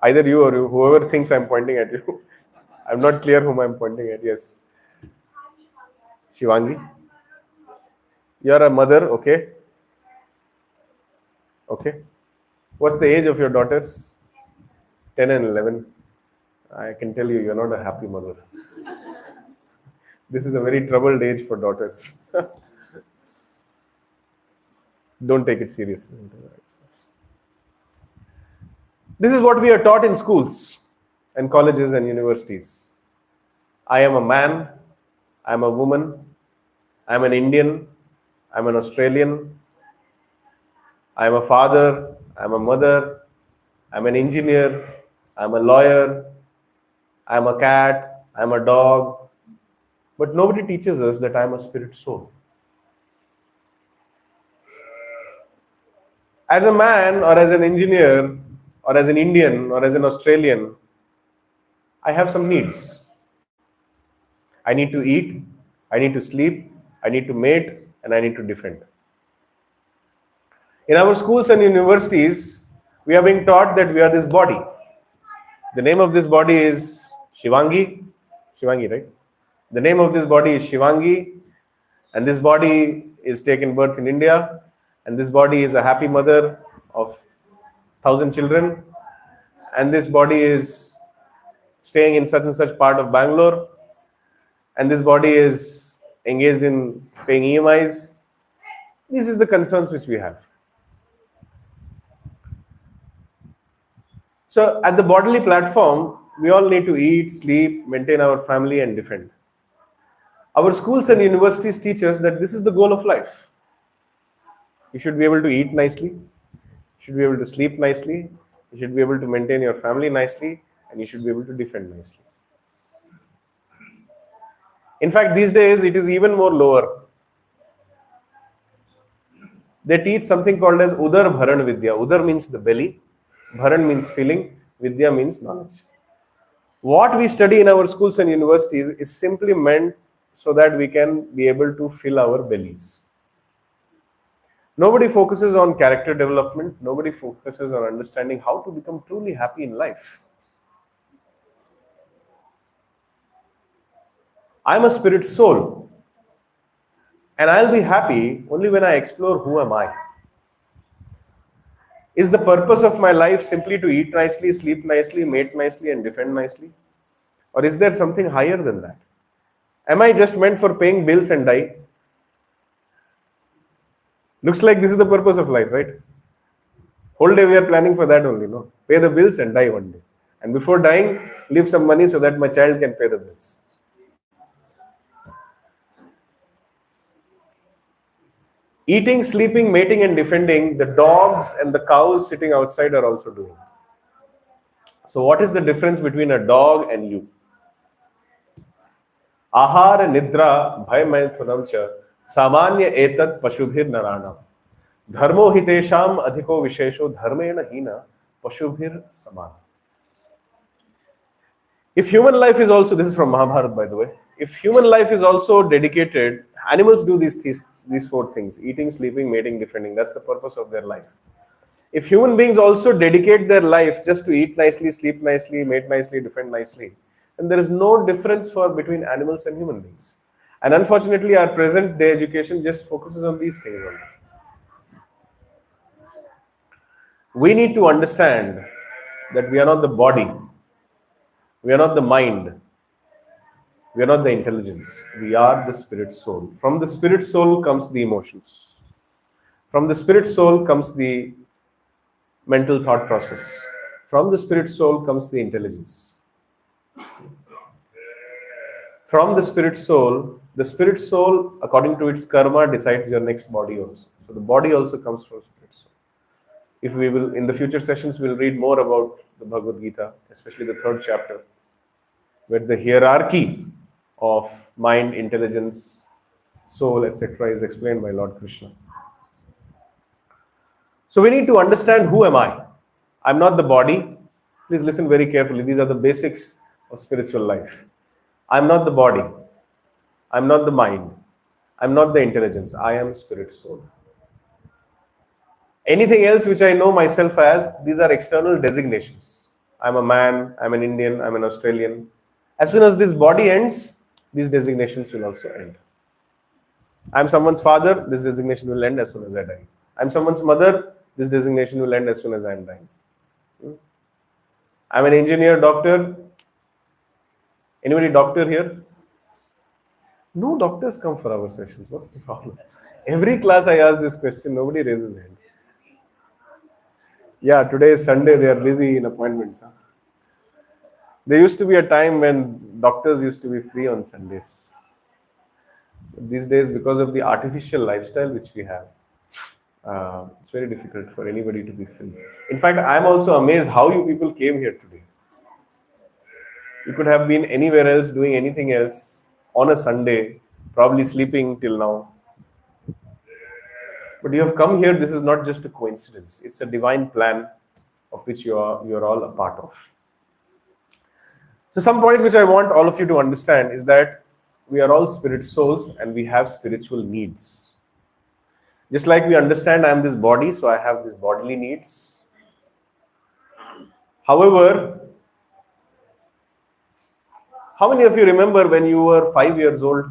S1: Either you or you, whoever thinks I'm pointing at you. I'm not clear whom I'm pointing at. Yes. Shivangi. You're a mother, okay. Okay. What's the age of your daughters? 10 and 11. I can tell you, you're not a happy mother. This is a very troubled age for daughters. Don't take it seriously. This is what we are taught in schools and colleges and universities. I am a man, I am a woman, I am an Indian, I am an Australian, I am a father, I am a mother, I am an engineer, I am a lawyer, I am a cat, I am a dog. But nobody teaches us that I am a spirit soul. As a man or as an engineer or as an Indian or as an Australian, I have some needs. I need to eat, I need to sleep, I need to mate, and I need to defend. In our schools and universities, we are being taught that we are this body. The name of this body is Shivangi. Shivangi, right? The name of this body is Shivangi, and this body is taken birth in India, and this body is a happy mother of 1,000 children, and this body is staying in such and such part of Bangalore, and this body is engaged in paying EMIs. This is the concerns which we have. So at the bodily platform, we all need to eat, sleep, maintain our family, and defend. Our schools and universities teach us that this is the goal of life. You should be able to eat nicely, you should be able to sleep nicely, you should be able to maintain your family nicely, and you should be able to defend nicely. In fact, these days it is even more lower. They teach something called as Udar Bharan Vidya. Udar means the belly, Bharan means filling, Vidya means knowledge. What we study in our schools and universities is simply meant so that we can be able to fill our bellies. Nobody focuses on character development. Nobody focuses on understanding how to become truly happy in life. I'm a spirit soul, and I'll be happy only when I explore who am I. Is the purpose of my life simply to eat nicely, sleep nicely, mate nicely, and defend nicely? Or is there something higher than that? Am I just meant for paying bills and die? Looks like this is the purpose of life, right? Whole day we are planning for that only, no? Pay the bills and die one day. And before dying, leave some money so that my child can pay the bills. Eating, sleeping, mating, and defending, the dogs and the cows sitting outside are also doing. So what is the difference between a dog and you? Ahara nidra bhai maithunam cha samanya etat pashubhir narana dharmo hitesham adhiko vishesho dharmena hina Pashubhir saman. If human life is also, this is from Mahabharata by the way, if human life is also dedicated, animals do these four things: eating, sleeping, mating, defending. That's the purpose of their life. If human beings also dedicate their life just to eat nicely, sleep nicely, mate nicely, defend nicely, then there is no difference between animals and human beings. And unfortunately, our present day education just focuses on these things only. We need to understand that we are not the body, we are not the mind, we are not the intelligence, we are the spirit soul. From the spirit soul comes the emotions. From the spirit soul comes the mental thought process. From the spirit soul comes the intelligence. From the spirit soul, according to its karma, decides your next body also. So the body also comes from spirit soul. If we will, in the future sessions, we'll read more about the Bhagavad Gita, especially the 3rd chapter, where the hierarchy of mind, intelligence, soul, etc. is explained by Lord Krishna. So we need to understand, who am I? I'm not the body. Please listen very carefully. These are the basics of spiritual life. I'm not the body. I'm not the mind. I'm not the intelligence. I am spirit soul. Anything else which I know myself as, these are external designations. I'm a man, I'm an Indian, I'm an Australian. As soon as this body ends, these designations will also end. I'm someone's father, this designation will end as soon as I die. I'm someone's mother, this designation will end as soon as I'm dying. I'm an engineer, doctor. Anybody doctor here? No doctors come for our sessions. What's the problem? Every class I ask this question, nobody raises hand. Yeah, today is Sunday, they are busy in appointments. Huh? There used to be a time when doctors used to be free on Sundays. These days, because of the artificial lifestyle which we have, it's very difficult for anybody to be free. In fact, I'm also amazed how you people came here today. You could have been anywhere else doing anything else on a Sunday, probably sleeping till now. But you have come here, this is not just a coincidence. It's a divine plan of which you are all a part of. So some points which I want all of you to understand is that we are all spirit souls and we have spiritual needs. Just like we understand I am this body, so I have these bodily needs. However, how many of you remember when you were 5 years old,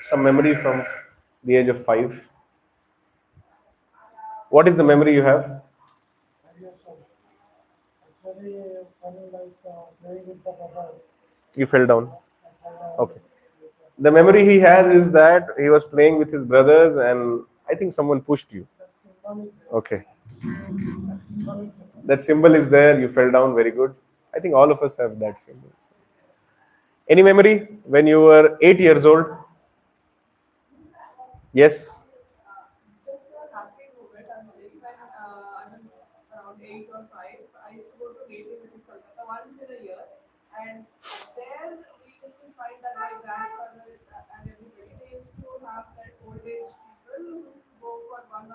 S1: some memory from the age of 5? What is the memory you have?
S2: Actually, when playing with the brothers,
S1: You fell down. Okay. The memory he has is that he was playing with his brothers and I think someone pushed you.
S2: that symbol is
S1: Okay.
S2: that symbol is
S1: That symbol is there. You fell down. Very good. I think all of us have that symbol. Any memory when you were 8 years old? Yes.
S3: Just a happy moment, I'm saying, when I was around 8 or 5, I used to go to native in Kolkata once in a year, and there we used to find that my grandfather and everybody, they used to have that old age people who used to go for one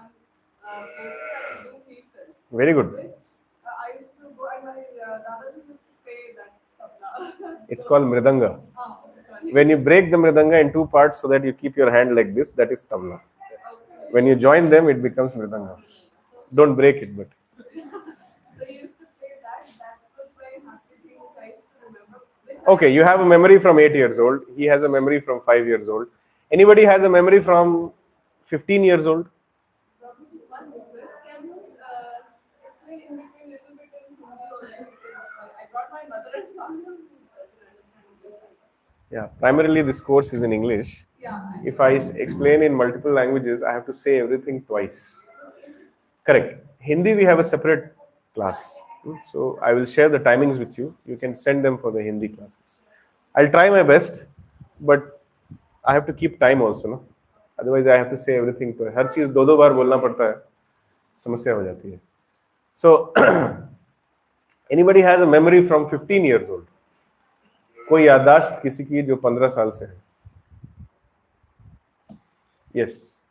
S3: places and do kirtan.
S1: Very good.
S3: Which I used to go, and my dada used to play that tabla.
S1: It's called mridanga.
S3: Okay, sorry.
S1: When you break the mridanga in 2 parts so that you keep your hand like this, that is tabla.
S3: Okay.
S1: When you join them, it becomes mridanga. Don't break it, but.
S3: So he used to play that. That was my happy thing which I used to remember.
S1: Okay, you have a memory from 8 years old. He has a memory from 5 years old. Anybody has a memory from 15 years old?
S3: Prabhu, one request. Can you explain in between little bit in Hindi also? Because I brought my mother and father who doesn't understand.
S1: Yeah, primarily this course is in English.
S3: Yeah.
S1: If I explain in multiple languages, I have to say everything twice. Correct. Hindi, we have a separate class. So I will share the timings with you. You can send them for the Hindi classes. I'll try my best, but I have to keep time also, no? Otherwise, I have to say everything. हर चीज दो बार बोलना पड़ता है, समस्या हो जाती है. So, anybody has a memory from 15 years old? कोई याददाश्त किसी की जो 15 साल से है? Yes.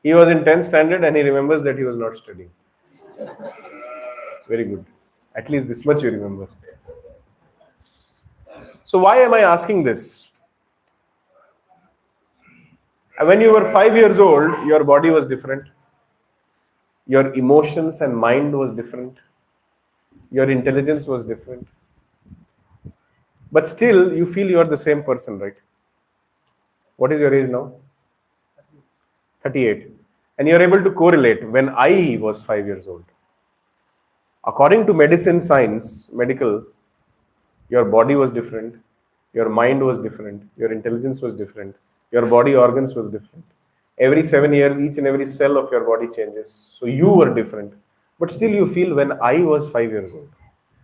S1: He was in 10th standard and he remembers that he was not studying. Very good. At least this much you remember. So why am I asking this? When you were 5 years old, your body was different. Your emotions and mind was different. Your intelligence was different. But still, you feel you are the same person, right? What is your age now? 38. And you are able to correlate when I was 5 years old. According to medicine, science, medical, your body was different, your mind was different, your intelligence was different, your body organs was different. Every 7 years, each and every cell of your body changes. So you were different. But still you feel when I was 5 years old.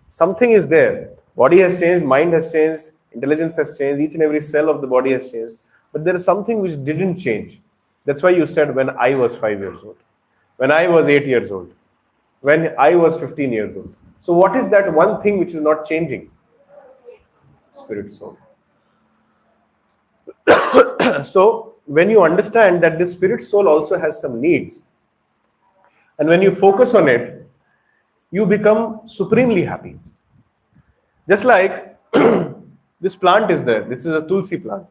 S1: Something is there. Body has changed, mind has changed, intelligence has changed, each and every cell of the body has changed. But there is something which didn't change. That's why you said when I was 5 years old, when I was 8 years old, when I was 15 years old. So what is that one thing which is not changing? Spirit soul. So when you understand that this spirit soul also has some needs, and when you focus on it, you become supremely happy. Just like this plant is there. This is a tulsi plant.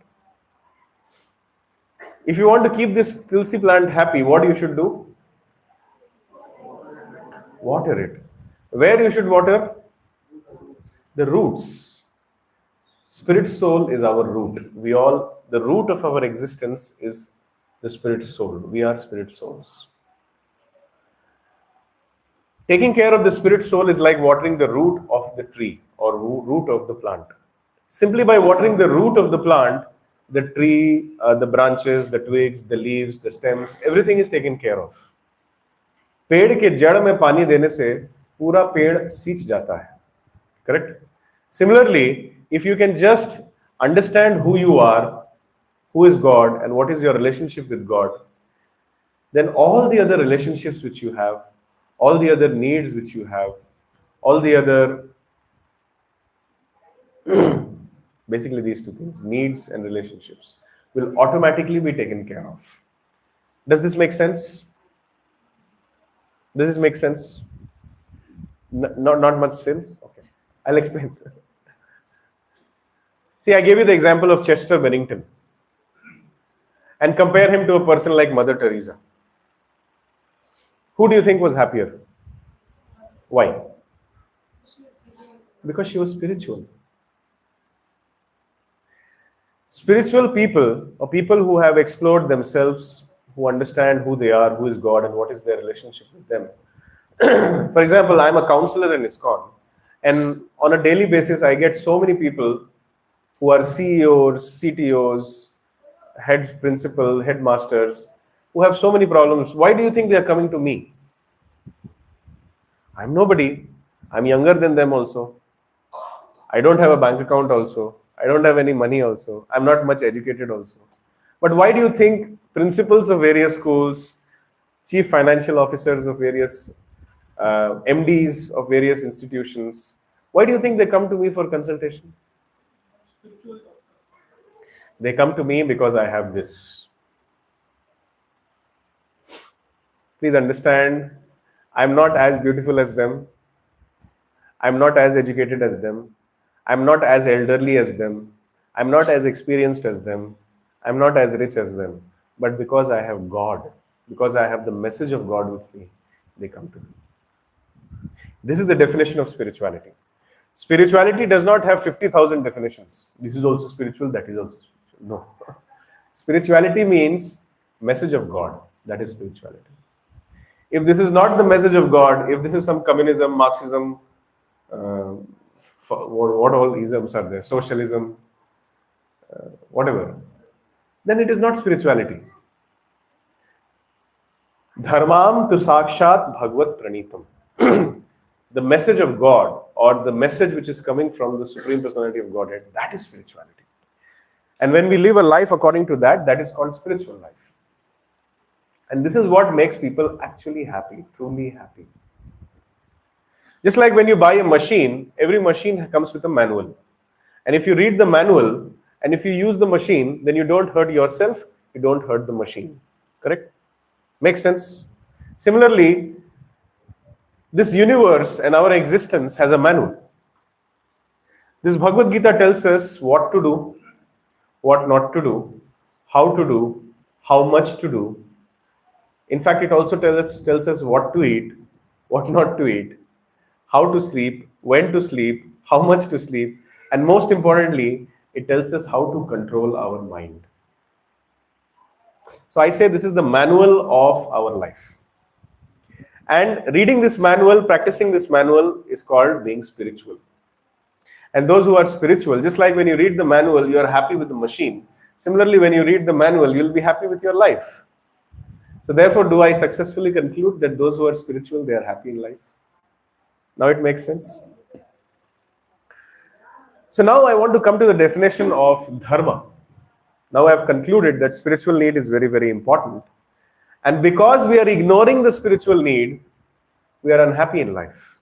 S1: If you want to keep this tulsi plant happy, what you should do? Water it. Where you should water? The roots. Spirit soul is our root. The root of our existence is the spirit soul. We are spirit souls. Taking care of the spirit soul is like watering the root of the tree or root of the plant. Simply by watering the root of the plant, the tree, the branches, the twigs, the leaves, the stems, everything is taken care of. पेड़ के जड़ में पानी देने से पूरा पेड़ सींच जाता है. Correct? Similarly, if you can just understand who you are, who is God, and what is your relationship with God, then all the other relationships which you have, all the other needs which you have, all the other, basically these two things, needs and relationships, will automatically be taken care of. Does this make sense? Does this make sense? Not much sense? Okay. I'll explain. See, I gave you the example of Chester Bennington and compare him to a person like Mother Teresa. Who do you think was happier? Why? Because she was spiritual. Spiritual people, or people who have explored themselves, who understand who they are, who is God, and what is their relationship with them. For example, I'm a counselor in ISKCON, and on a daily basis, I get so many people who are CEOs, CTOs, heads, principal, headmasters, who have so many problems. Why do you think they are coming to me? I'm nobody. I'm younger than them also. I don't have a bank account also. I don't have any money also. I'm not much educated also. But why do you think principals of various schools, chief financial officers of various MDs of various institutions, why do you think they come to me for consultation? They come to me because I have this. Please understand, I'm not as beautiful as them. I'm not as educated as them. I'm not as elderly as them. I'm not as experienced as them. I'm not as rich as them. But because I have God, because I have the message of God with me, they come to me. This is the definition of spirituality. Spirituality does not have 50,000 definitions. This is also spiritual, that is also spiritual. No. Spirituality means message of God. That is spirituality. If this is not the message of God, if this is some communism, Marxism, what all isms are there, socialism, whatever, then it is not spirituality. Dharmam tu sakshat bhagavad pranitam. The message of God, or the message which is coming from the Supreme Personality of Godhead, that is spirituality. And when we live a life according to that, that is called spiritual life. And this is what makes people actually happy, truly happy. Just like when you buy a machine, every machine comes with a manual. And if you read the manual, and if you use the machine, then you don't hurt yourself, you don't hurt the machine. Correct? Makes sense? Similarly, this universe and our existence has a manual. This Bhagavad Gita tells us what to do, what not to do, how to do, how much to do. In fact, it also tells us what to eat, what not to eat, how to sleep, when to sleep, how much to sleep, and most importantly, it tells us how to control our mind. So I say this is the manual of our life. And reading this manual, practicing this manual is called being spiritual. And those who are spiritual, just like when you read the manual, you are happy with the machine. Similarly, when you read the manual, you'll be happy with your life. So therefore, do I successfully conclude that those who are spiritual, they are happy in life? Now it makes sense. So now I want to come to the definition of dharma. Now I have concluded that spiritual need is very, very important. And because we are ignoring the spiritual need, we are unhappy in life.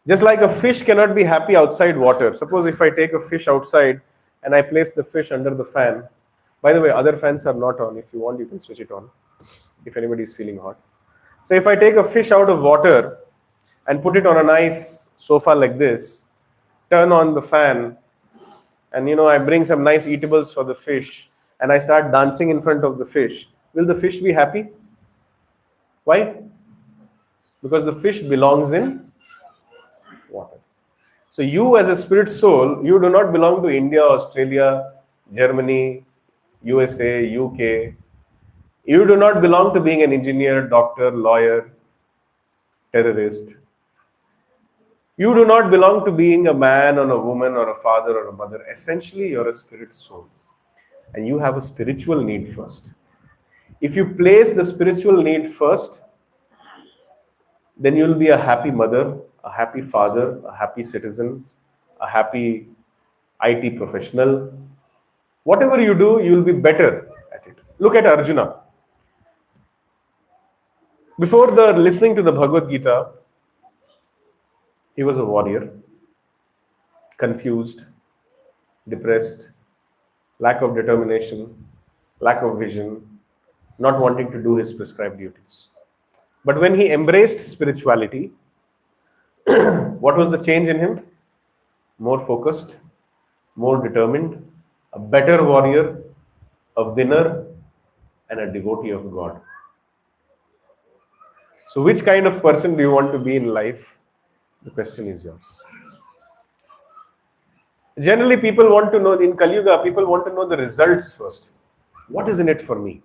S1: Just like a fish cannot be happy outside water. Suppose if I take a fish outside and I place the fish under the fan. By the way, other fans are not on. If you want, you can switch it on if anybody is feeling hot. So if I take a fish out of water and put it on a nice sofa like this, turn on the fan, and I bring some nice eatables for the fish, and I start dancing in front of the fish, will the fish be happy? Why? Because the fish belongs in water. So you as a spirit soul, you do not belong to India, Australia, Germany, USA, UK. You do not belong to being an engineer, doctor, lawyer, terrorist. You do not belong to being a man or a woman or a father or a mother. Essentially, you're a spirit soul. And you have a spiritual need first. If you place the spiritual need first, then you'll be a happy mother, a happy father, a happy citizen, a happy IT professional. Whatever you do, you'll be better at it. Look at Arjuna. Before listening to the Bhagavad Gita, he was a warrior, confused, depressed, lack of determination, lack of vision, not wanting to do his prescribed duties. But when he embraced spirituality, what was the change in him? More focused, more determined, a better warrior, a winner, and a devotee of God. So which kind of person do you want to be in life? The question is yours. Generally, people want to know, in Kali Yuga, people want to know the results first. What is in it for me?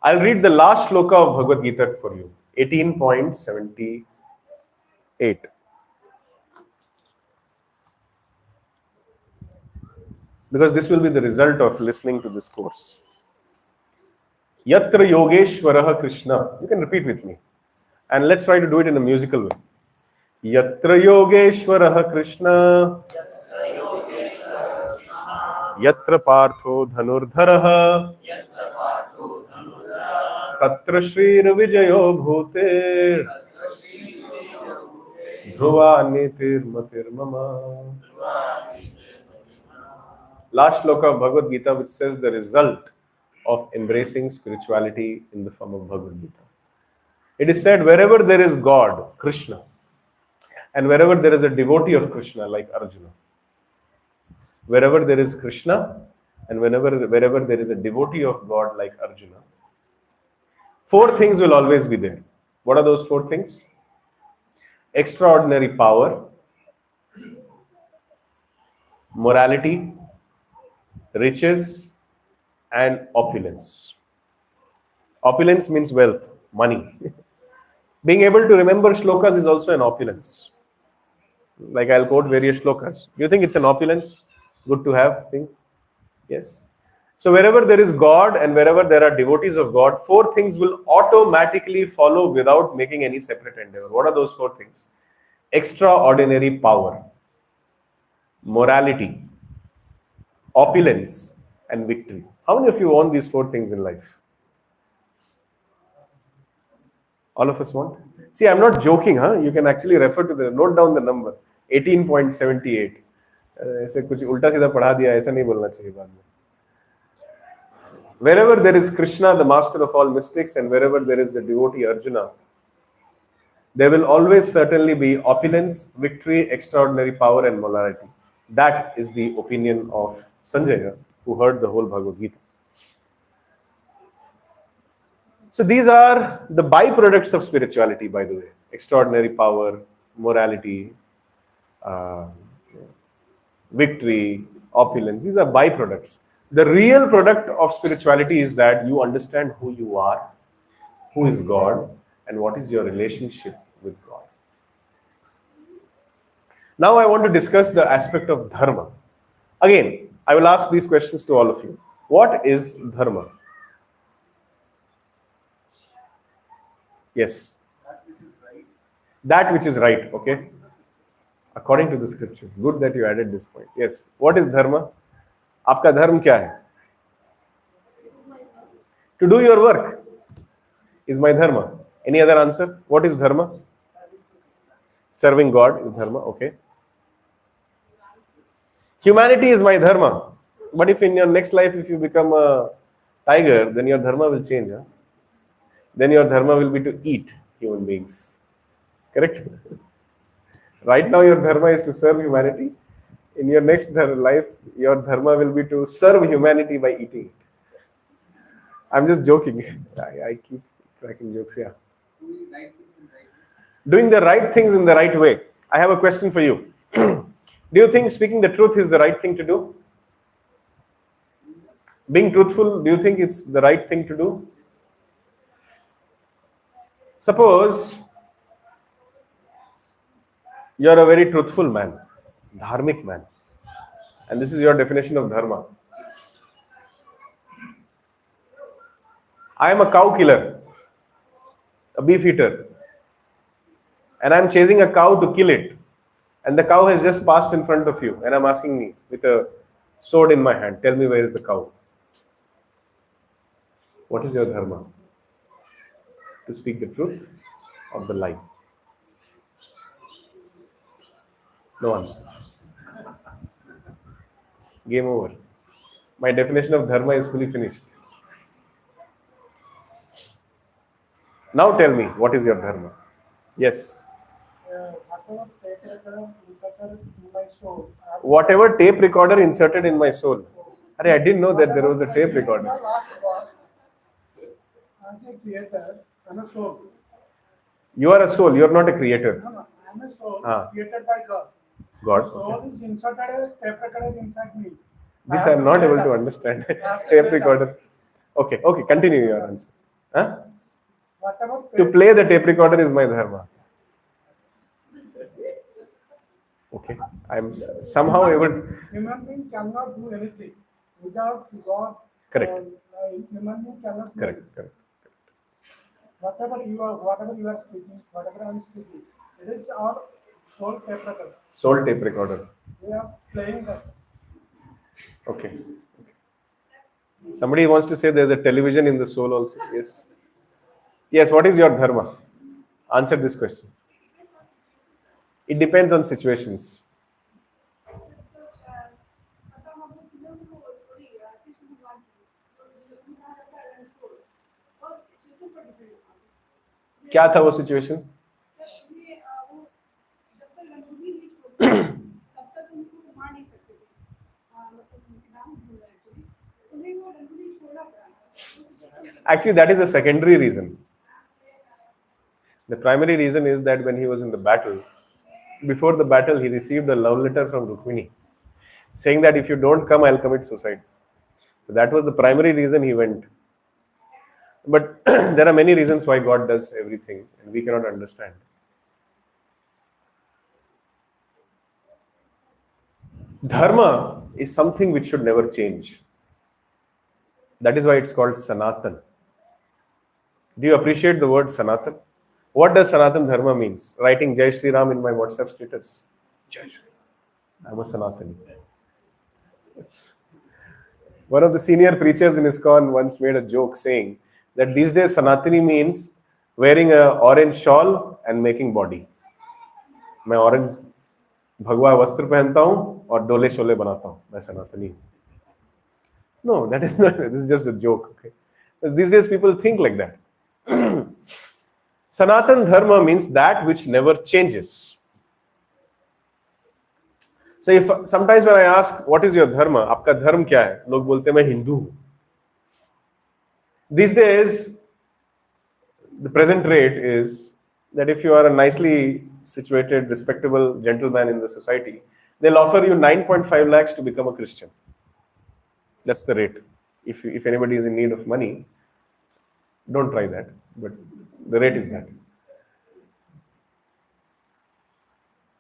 S1: I'll read the last shloka of Bhagavad Gita for you, 18.78. Because this will be the result of listening to this course. Yatra Yogeshwaraha Krishna. You can repeat with me. And let's try to do it in a musical way. Yatra Yogeshwaraha Krishna. Yatra Partho Dhanurdharaha. Tatra Shrir Vijayo Bhuter. Dhruva Nitir Matir Mama. Last shloka of Bhagavad Gita, which says the result of embracing spirituality in the form of Bhagavad Gita. It is said wherever there is God, Krishna, and wherever there is a devotee of Krishna like Arjuna, wherever there is Krishna and wherever there is a devotee of God like Arjuna, four things will always be there. What are those four things? Extraordinary power, morality, riches, and opulence. Opulence means wealth, money. Being able to remember shlokas is also an opulence. Like I'll quote various shlokas. Do you think it's an opulence? Good to have thing? Yes. So wherever there is God and wherever there are devotees of God, four things will automatically follow without making any separate endeavor. What are those four things? Extraordinary power, morality, opulence, and victory. How many of you want these four things in life? All of us want? See, I'm not joking, huh? You can actually refer to note down the number, 18.78. ऐसे कुछ उल्टा सीधा पढ़ा दिया, ऐसा नहीं बोलना चाहिए बाद में. Wherever there is Krishna, the master of all mystics, and wherever there is the devotee Arjuna, there will always certainly be opulence, victory, extraordinary power, and morality. That is the opinion of Sanjaya, who heard the whole Bhagavad Gita. So these are the byproducts of spirituality, by the way: extraordinary power, morality, uh, victory, opulence. These are byproducts. The real product of spirituality is that you understand who you are, who is God, and what is your relationship with God. Now I want to discuss the aspect of dharma. Again, I will ask these questions to all of you. What is dharma? Yes. That which is right, okay? According to the scriptures. Good that you added this point. Yes. What is dharma? आपका धर्म क्या है? To do your work is my dharma. Any other answer? What is dharma? Serving God is dharma, okay. Humanity is my dharma. But if in your next life, if you become a tiger, then your dharma will change. Huh? Then your dharma will be to eat human beings. Correct? Right now, your dharma is to serve humanity. In your next life, your dharma will be to serve humanity by eating it. I'm just joking. I keep cracking jokes, yeah. Doing the right things in the right way. I have a question for you. Do you think speaking the truth is the right thing to do? Being truthful, do you think it's the right thing to do? Suppose you're a very truthful man, dharmic man, and this is your definition of dharma. I am a cow killer, a beef eater, and I'm chasing a cow to kill it. And the cow has just passed in front of you, and I'm asking me with a sword in my hand, tell me where is the cow? What is your dharma? To speak the truth or the lie? No answer. Game over. My definition of dharma is fully finished. Now tell me, what is your dharma? Yes.
S2: Whatever tape recorder inserted in my soul,
S1: Whatever tape recorder inserted in my soul. I didn't know that there was a tape recorder.
S2: I'm a creator, I'm a soul.
S1: You are a soul, you are not a creator.
S2: No, I'm a soul
S1: Ah.
S2: created by God.
S1: God.
S2: Soul is inserted a tape recorder inside me.
S1: This I am not able to understand. Tape recorder. Okay, continue your answer. Huh?
S2: Whatever
S1: To play the tape recorder is my dharma. Okay, I am somehow able.
S2: Human being cannot do anything without God.
S1: Correct.
S2: Human being cannot do
S1: Correct,
S2: it.
S1: correct.
S2: Whatever you are speaking, whatever I am speaking, it is our soul tape recorder.
S1: Soul tape recorder.
S2: We are playing that.
S1: Okay. Somebody wants to say there's a television in the soul also. Yes. Yes, what is your dharma? Answer this question. It depends on situations. क्या था वो situation? Actually, that is a secondary reason. The primary reason is that when he was in the battle, before the battle, he received a love letter from Rukmini saying that if you don't come, I'll commit suicide. So that was the primary reason he went. But there are many reasons why God does everything, and we cannot understand. Dharma is something which should never change. That is why it's called Sanatan. Do you appreciate the word Sanatan? What does Sanatan Dharma means? Writing Jai Shri Ram in my WhatsApp status. Jai Shri Ram. I'm a Sanatani. One of the senior preachers in ISKCON once made a joke saying that these days Sanatani means wearing an orange shawl and making body. मैं orange भगवा वस्त्र पहनता हूँ और डोले शोले बनाता हूँ. मैं सनातनी हूँ. No, that is not. This is just a joke. Okay, because these days people think like that. Sanatan Dharma means that which never changes. So if sometimes when I ask, what is your dharma? आपका धर्म क्या है? लोग बोलते हैं मैं हिंदू हूँ. These days, the present rate is that if you are a nicely situated, respectable gentleman in the society, they'll offer you 9.5 lakhs to become a Christian. That's the rate. If anybody is in need of money, don't try that. But the rate is that.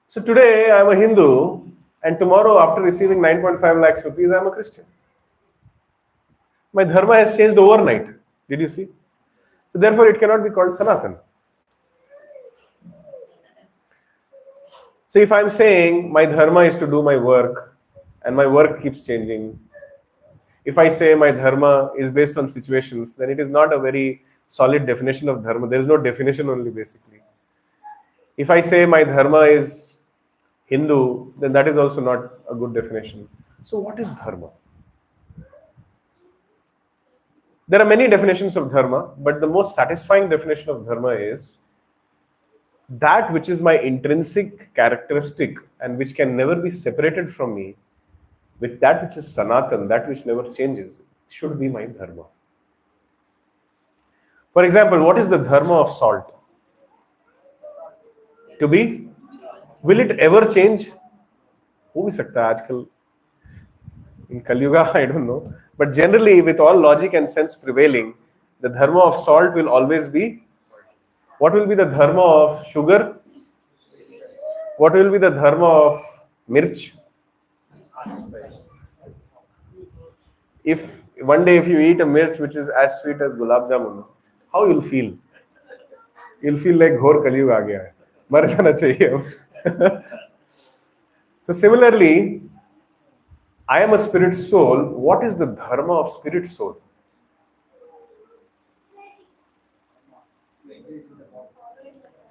S1: So today I'm a Hindu, and tomorrow after receiving 9.5 lakhs rupees, I'm a Christian. My dharma has changed overnight. Did you see? So therefore, it cannot be called Sanatan. So if I'm saying my dharma is to do my work, and my work keeps changing, if I say my dharma is based on situations, then it is not a very solid definition of dharma. There is no definition only, basically. If I say my dharma is Hindu, then that is also not a good definition. So what is dharma? There are many definitions of dharma, but the most satisfying definition of dharma is that which is my intrinsic characteristic and which can never be separated from me, with that which is sanatan, that which never changes, should be my dharma. For example, what is the dharma of salt? To be? Will it ever change? हो भी सकता है आजकल in Kali-yuga, I don't know. But generally, with all logic and sense prevailing, the dharma of salt will always be. What will be the dharma of sugar? What will be the dharma of mirch? If one day if you eat a mirch which is as sweet as gulab jamun, how you'll feel? You'll feel like ghor Kali-yuga aa gaya hai. Mar jana chahiye. So similarly, I am a spirit soul. What is the dharma of spirit soul?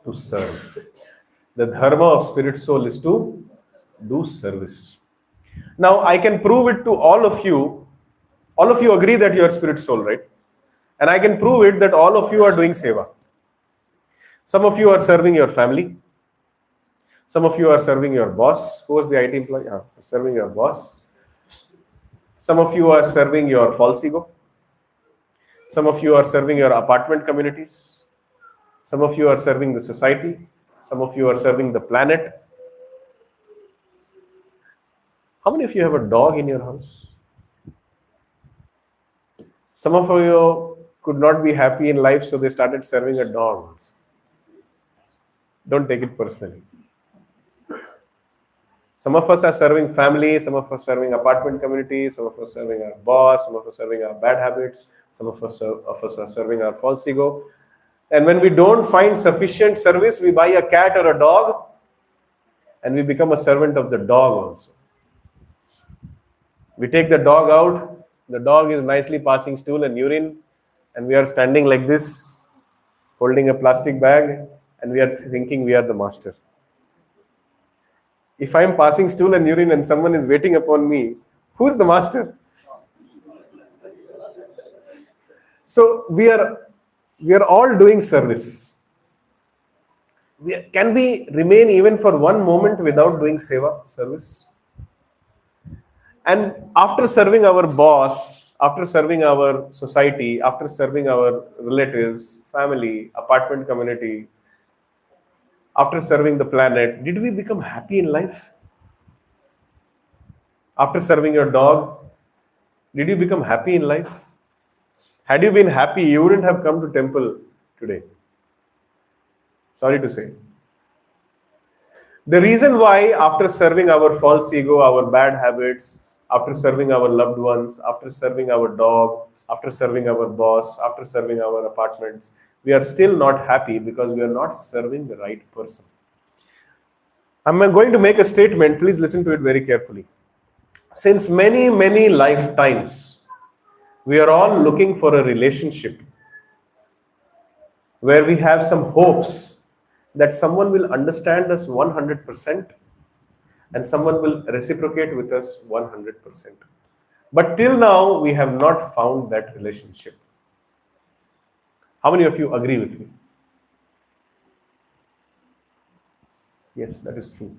S1: To serve. The dharma of spirit soul is to do service. Now, I can prove it to all of you. All of you agree that you are spirit soul, right? And I can prove it that all of you are doing seva. Some of you are serving your family. Some of you are serving your boss. Who was the IT employee? Serving your boss. Some of you are serving your false ego. Some of you are serving your apartment communities. Some of you are serving the society. Some of you are serving the planet. How many of you have a dog in your house? Some of you could not be happy in life, so they started serving a dog. Don't take it personally. Some of us are serving family, some of us serving apartment communities, some of us serving our boss, some of us serving our bad habits, some of us are serving our false ego. And when we don't find sufficient service, we buy a cat or a dog and we become a servant of the dog also. We take the dog out, the dog is nicely passing stool and urine, and we are standing like this, holding a plastic bag, and we are thinking we are the master. If I am passing stool and urine and someone is waiting upon me, who's the master? So we are all doing service. Can we remain even for one moment without doing seva, service? And after serving our boss, after serving our society, after serving our relatives, family, apartment community, after serving the planet, did we become happy in life? After serving your dog, did you become happy in life? Had you been happy, you wouldn't have come to temple today. Sorry to say. The reason why after serving our false ego, our bad habits, after serving our loved ones, after serving our dog, after serving our boss, after serving our apartments, we are still not happy because we are not serving the right person. I'm going to make a statement. Please listen to it very carefully. Since many, many lifetimes, we are all looking for a relationship where we have some hopes that someone will understand us 100% and someone will reciprocate with us 100%. But till now, we have not found that relationship. How many of you agree with me? Yes, that is true.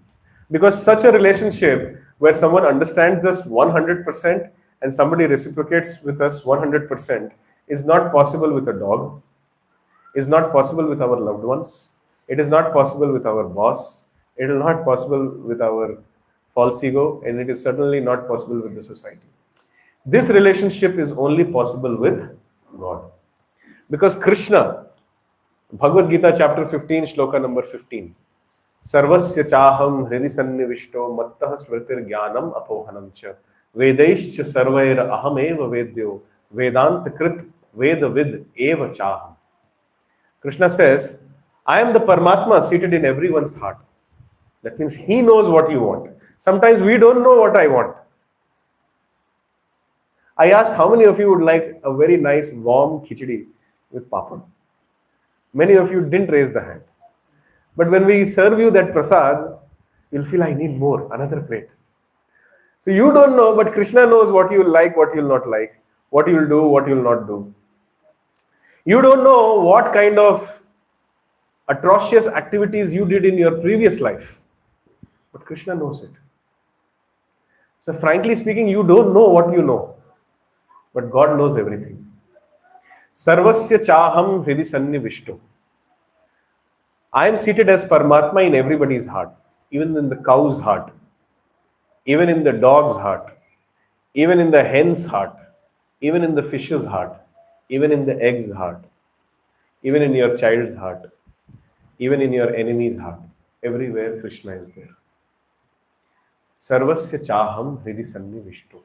S1: Because such a relationship where someone understands us 100% and somebody reciprocates with us 100% is not possible with a dog, is not possible with our loved ones, it is not possible with our boss, it is not possible with our false ego, and it is certainly not possible with the society. This relationship is only possible with God. Because Krishna, Bhagavad Gita chapter 15, shloka number 15. सर्वस्य चाहम हृदि सन्निविष्टो मत्तः स्मृतिर ज्ञानम अपोहनम च वेदैश्च सर्वैर अहमेव वेद्यो वेदांत कृत वेदविद एव चाहम. Krishna says, I am the Paramatma seated in everyone's heart. That means he knows what you want. Sometimes we don't know what I want. I asked how many of you would like a very nice warm khichdi with papad. Many of you didn't raise the hand. But when we serve you that prasad, you'll feel I need more, another plate. So you don't know, but Krishna knows what you'll like, what you'll not like, what you'll do, what you'll not do. You don't know what kind of atrocious activities you did in your previous life, but Krishna knows it. So frankly speaking, you don't know what you know, but God knows everything. Sarvasya chaham hridi sannivishto. I am seated as Paramatma in everybody's heart, even in the cow's heart, even in the dog's heart, even in the hen's heart, even in the fish's heart, even in the egg's heart, even in your child's heart, even in your enemy's heart. Everywhere Krishna is there. Sarvasya chaham hridi sannivishto.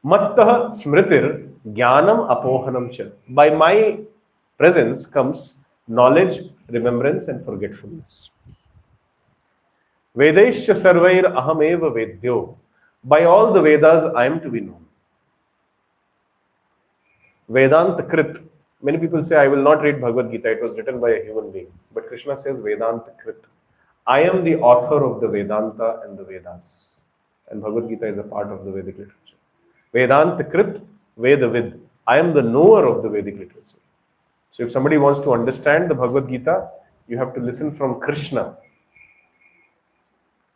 S1: Mattah smritir jnanam apohanam cha. By my presence comes knowledge, remembrance, and forgetfulness. Vedaischa sarvair ahameva vedyo. By all the Vedas, I am to be known. Vedanta krit. Many people say, I will not read Bhagavad Gita. It was written by a human being. But Krishna says, Vedanta krit. I am the author of the Vedanta and the Vedas. And Bhagavad Gita is a part of the Vedic literature. Vedanta krit, Vedavid. I am the knower of the Vedic literature. So if somebody wants to understand the Bhagavad Gita, you have to listen from Krishna.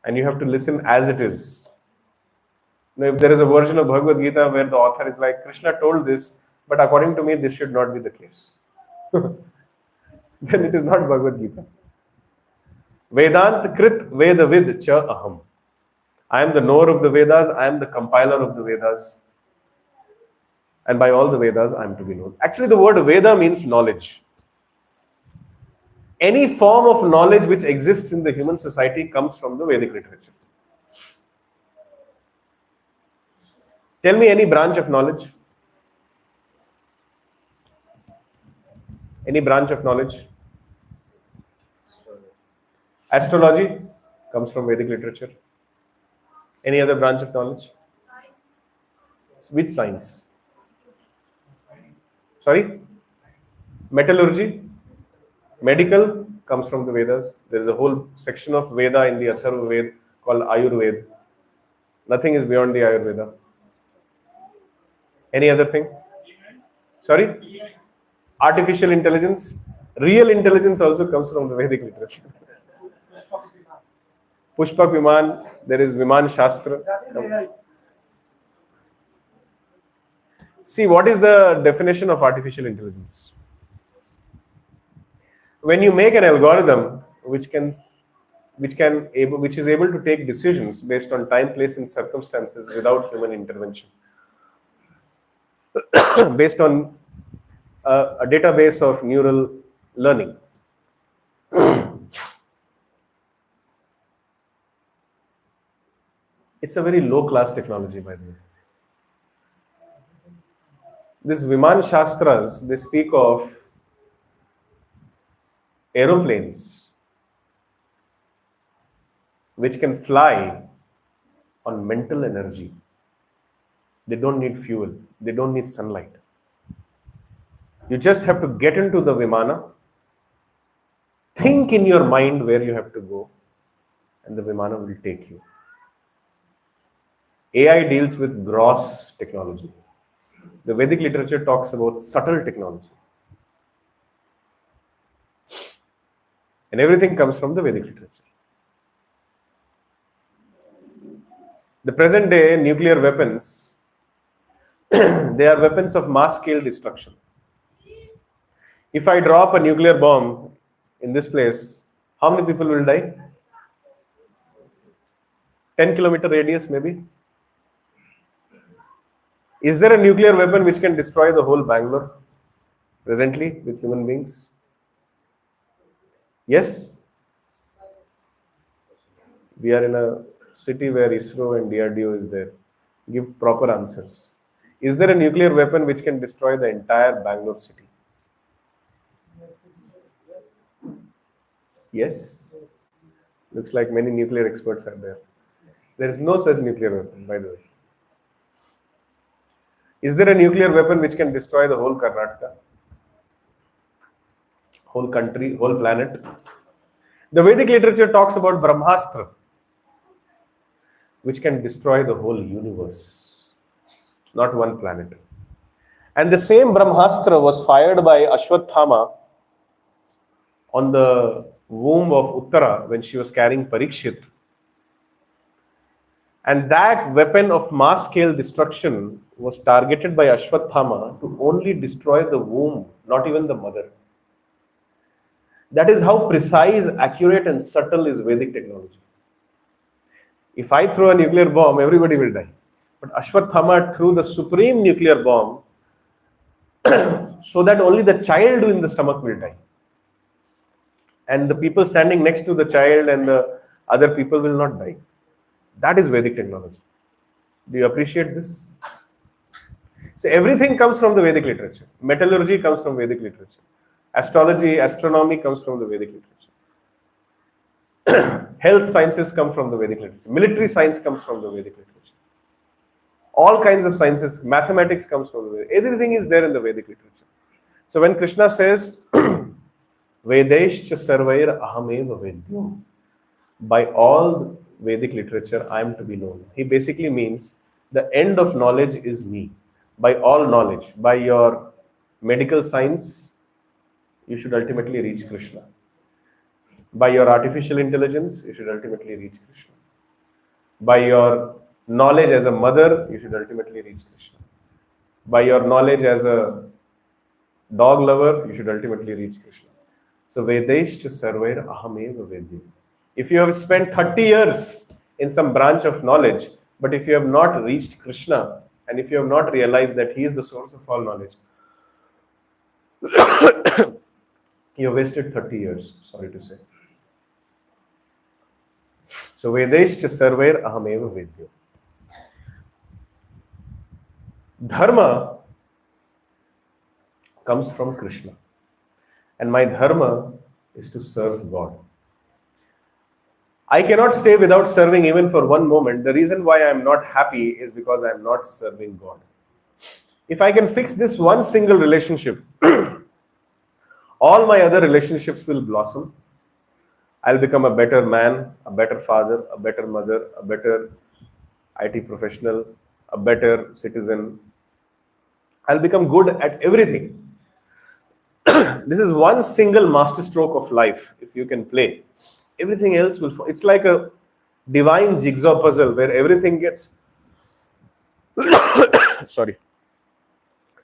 S1: And you have to listen as it is. Now, if there is a version of Bhagavad Gita where the author is like, Krishna told this, but according to me, this should not be the case. Then it is not Bhagavad Gita. Vedant krit vedavid cha aham. I am the knower of the Vedas, I am the compiler of the Vedas. And by all the Vedas, I am to be known. Actually, the word Veda means knowledge. Any form of knowledge which exists in the human society comes from the Vedic literature. Tell me any branch of knowledge. Any branch of knowledge? Astrology comes from Vedic literature. Any other branch of knowledge? Which science? Sorry? Metallurgy? Medical comes from the Vedas. There is a whole section of Veda in the Atharva Ved called Ayurveda. Nothing is beyond the Ayurveda. Any other thing? Sorry? Artificial intelligence. Real intelligence also comes from the Vedic literature. Pushpak Viman, there is Viman Shastra.
S2: That is AI.
S1: See, what is the definition of artificial intelligence? When you make an algorithm which is able to take decisions based on time, place, and circumstances without human intervention, based on a database of neural learning. It's a very low-class technology, by the way. This Viman Shastras, they speak of aeroplanes which can fly on mental energy. They don't need fuel. They don't need sunlight. You just have to get into the Vimana, think in your mind where you have to go, and the Vimana will take you. AI deals with gross technology. The Vedic literature talks about subtle technology. And everything comes from the Vedic literature. The present day nuclear weapons, they are weapons of mass scale destruction. If I drop a nuclear bomb in this place, how many people will die? 10-kilometer radius, maybe? Is there a nuclear weapon which can destroy the whole Bangalore presently with human beings? Yes? We are in a city where ISRO and DRDO is there. Give proper answers. Is there a nuclear weapon which can destroy the entire Bangalore city? Yes? Looks like many nuclear experts are there. There is no such nuclear weapon, by the way. Is there a nuclear weapon which can destroy the whole Karnataka? Whole country, whole planet? The Vedic literature talks about Brahmastra, which can destroy the whole universe, not one planet. And the same Brahmastra was fired by Ashwathama on the womb of Uttara when she was carrying Parikshit. And that weapon of mass scale destruction was targeted by Ashwathama to only destroy the womb, not even the mother. That is how precise, accurate, and subtle is Vedic technology. If I throw a nuclear bomb, everybody will die. But Ashwathama threw the supreme nuclear bomb so that only the child in the stomach will die. And the people standing next to the child and the other people will not die. That is Vedic technology. Do you appreciate this? So everything comes from the Vedic literature. Metallurgy comes from Vedic literature. Astrology, astronomy comes from the Vedic literature. Health sciences come from the Vedic literature. Military science comes from the Vedic literature. All kinds of sciences, mathematics comes from the Vedic. Everything is there in the Vedic literature. So when Krishna says, Vedaishcha sarvair ahameva vedyam, by all Vedic literature I am to be known, he basically means the end of knowledge is me. By all knowledge, by your medical science, you should ultimately reach Krishna. By your artificial intelligence, you should ultimately reach Krishna. By your knowledge as a mother, you should ultimately reach Krishna. By your knowledge as a dog lover, you should ultimately reach Krishna. So Vedaishcha sarvair ahameva vedyam. If you have spent 30 years in some branch of knowledge, but if you have not reached Krishna, and if you have not realized that he is the source of all knowledge, you have wasted 30 years, sorry to say. So Vedaishcha sarvair ahameva vedyam. Dharma comes from Krishna. And my dharma is to serve God. I cannot stay without serving even for one moment. The reason why I am not happy is because I am not serving God. If I can fix this one single relationship, all my other relationships will blossom. I'll become a better man, a better father, a better mother, a better IT professional, a better citizen. I'll become good at everything. This is one single masterstroke of life. If you can play, everything else will fall. It's like a divine jigsaw puzzle where everything gets sorry,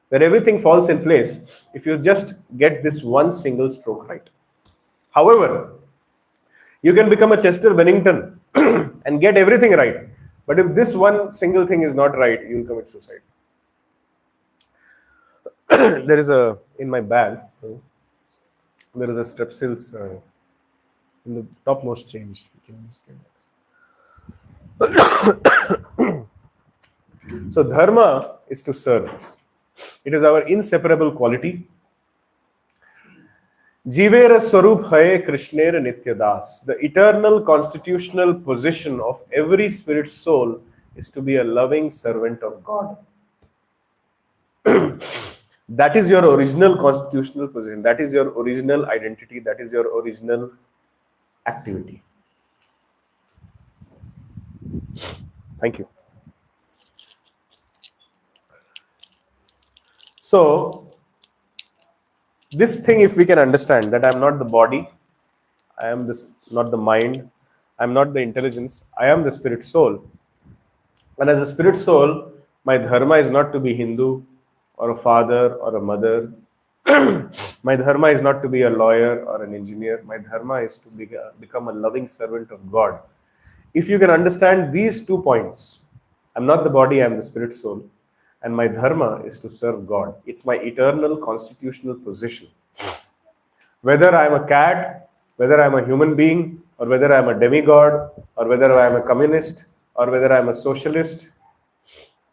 S1: where everything falls in place if you just get this one single stroke right. However, you can become a Chester Bennington and get everything right, but if this one single thing is not right, you will commit suicide. There is a, in my bag, there is a Strepsils in the topmost change. So dharma is to serve. It is our inseparable quality. Jivera Swarup Haye Krishnera Nityadas. The eternal constitutional position of every spirit soul is to be a loving servant of God. That is your original constitutional position. That is your original identity. That is your original activity. Thank you. So, this thing, if we can understand that I am not the body, I am this, not the mind, I am not the intelligence, I am the spirit soul. And as a spirit soul, my dharma is not to be Hindu or a father or a mother. My dharma is not to be a lawyer or an engineer. My dharma is to become a loving servant of God. If you can understand these 2 points, I'm not the body, I'm the spirit soul, and my dharma is to serve God. It's my eternal constitutional position. Whether I'm a cat, whether I'm a human being, or whether I'm a demigod, or whether I'm a communist, or whether I'm a socialist,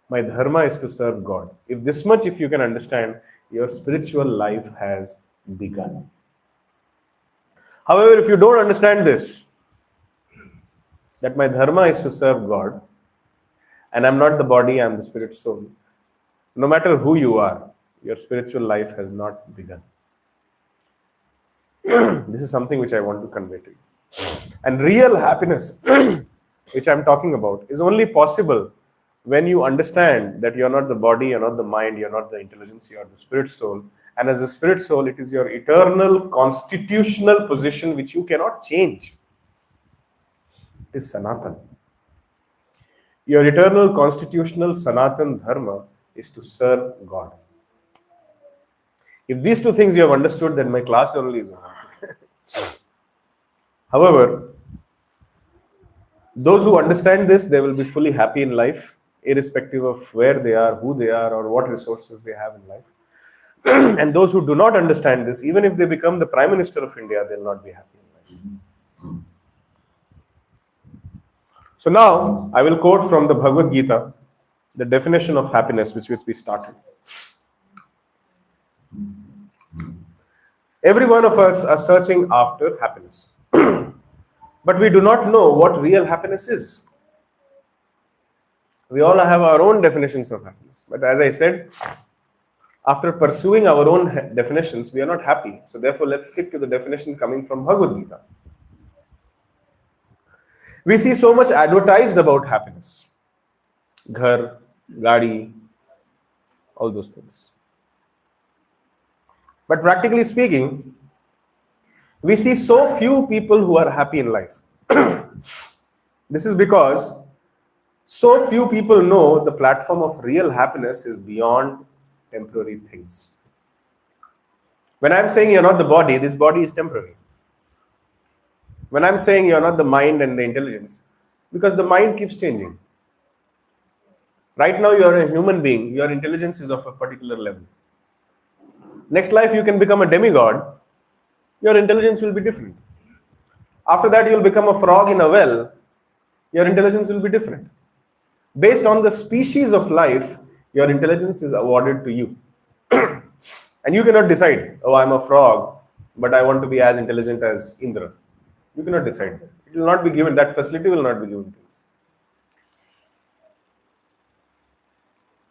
S1: my dharma is to serve God. If this much, if you can understand, your spiritual life has begun. However, if you don't understand this, that my dharma is to serve God, and I'm not the body, I'm the spirit soul, no matter who you are, your spiritual life has not begun. This is something which I want to convey to you. And real happiness, which I'm talking about, is only possible when you understand that you're not the body, you're not the mind, you're not the intelligence, you're the spirit soul. And as a spirit soul, it is your eternal constitutional position which you cannot change. It is Sanatan. Your eternal constitutional Sanatan Dharma is to serve God. If these 2 things you have understood, then my class only is over. However, those who understand this, they will be fully happy in life, irrespective of where they are, who they are, or what resources they have in life. And those who do not understand this, even if they become the Prime Minister of India, they'll not be happy in life. So now, I will quote from the Bhagavad Gita, the definition of happiness, which we started. Every one of us are searching after happiness. But we do not know what real happiness is. We all have our own definitions of happiness. But as I said, after pursuing our own definitions, we are not happy. So therefore, let's stick to the definition coming from Bhagavad Gita. We see so much advertised about happiness. Ghar, gadi, all those things. But practically speaking, we see so few people who are happy in life. This is because so few people know the platform of real happiness is beyond temporary things. When I'm saying you're not the body, this body is temporary. When I'm saying you're not the mind and the intelligence, because the mind keeps changing. Right now you're a human being, your intelligence is of a particular level. Next life you can become a demigod, your intelligence will be different. After that you'll become a frog in a well, your intelligence will be different. Based on the species of life, your intelligence is awarded to you. And you cannot decide, oh, I'm a frog, but I want to be as intelligent as Indra. You cannot decide that. It will not be given, that facility will not be given to you.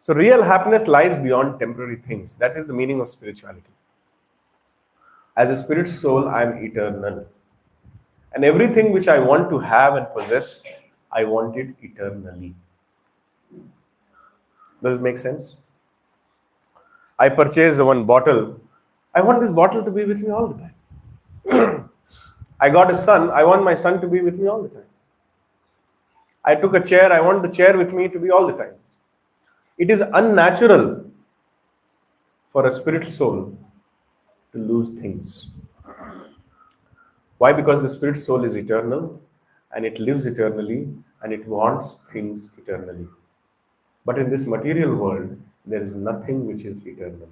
S1: So real happiness lies beyond temporary things. That is the meaning of spirituality. As a spirit soul, I am eternal. And everything which I want to have and possess, I want it eternally. Does it make sense? I purchase one bottle. I want this bottle to be with me all the time. I got a son. I want my son to be with me all the time. I took a chair. I want the chair with me to be all the time. It is unnatural for a spirit soul to lose things. Why? Because the spirit soul is eternal and it lives eternally and it wants things eternally. But in this material world, there is nothing which is eternal.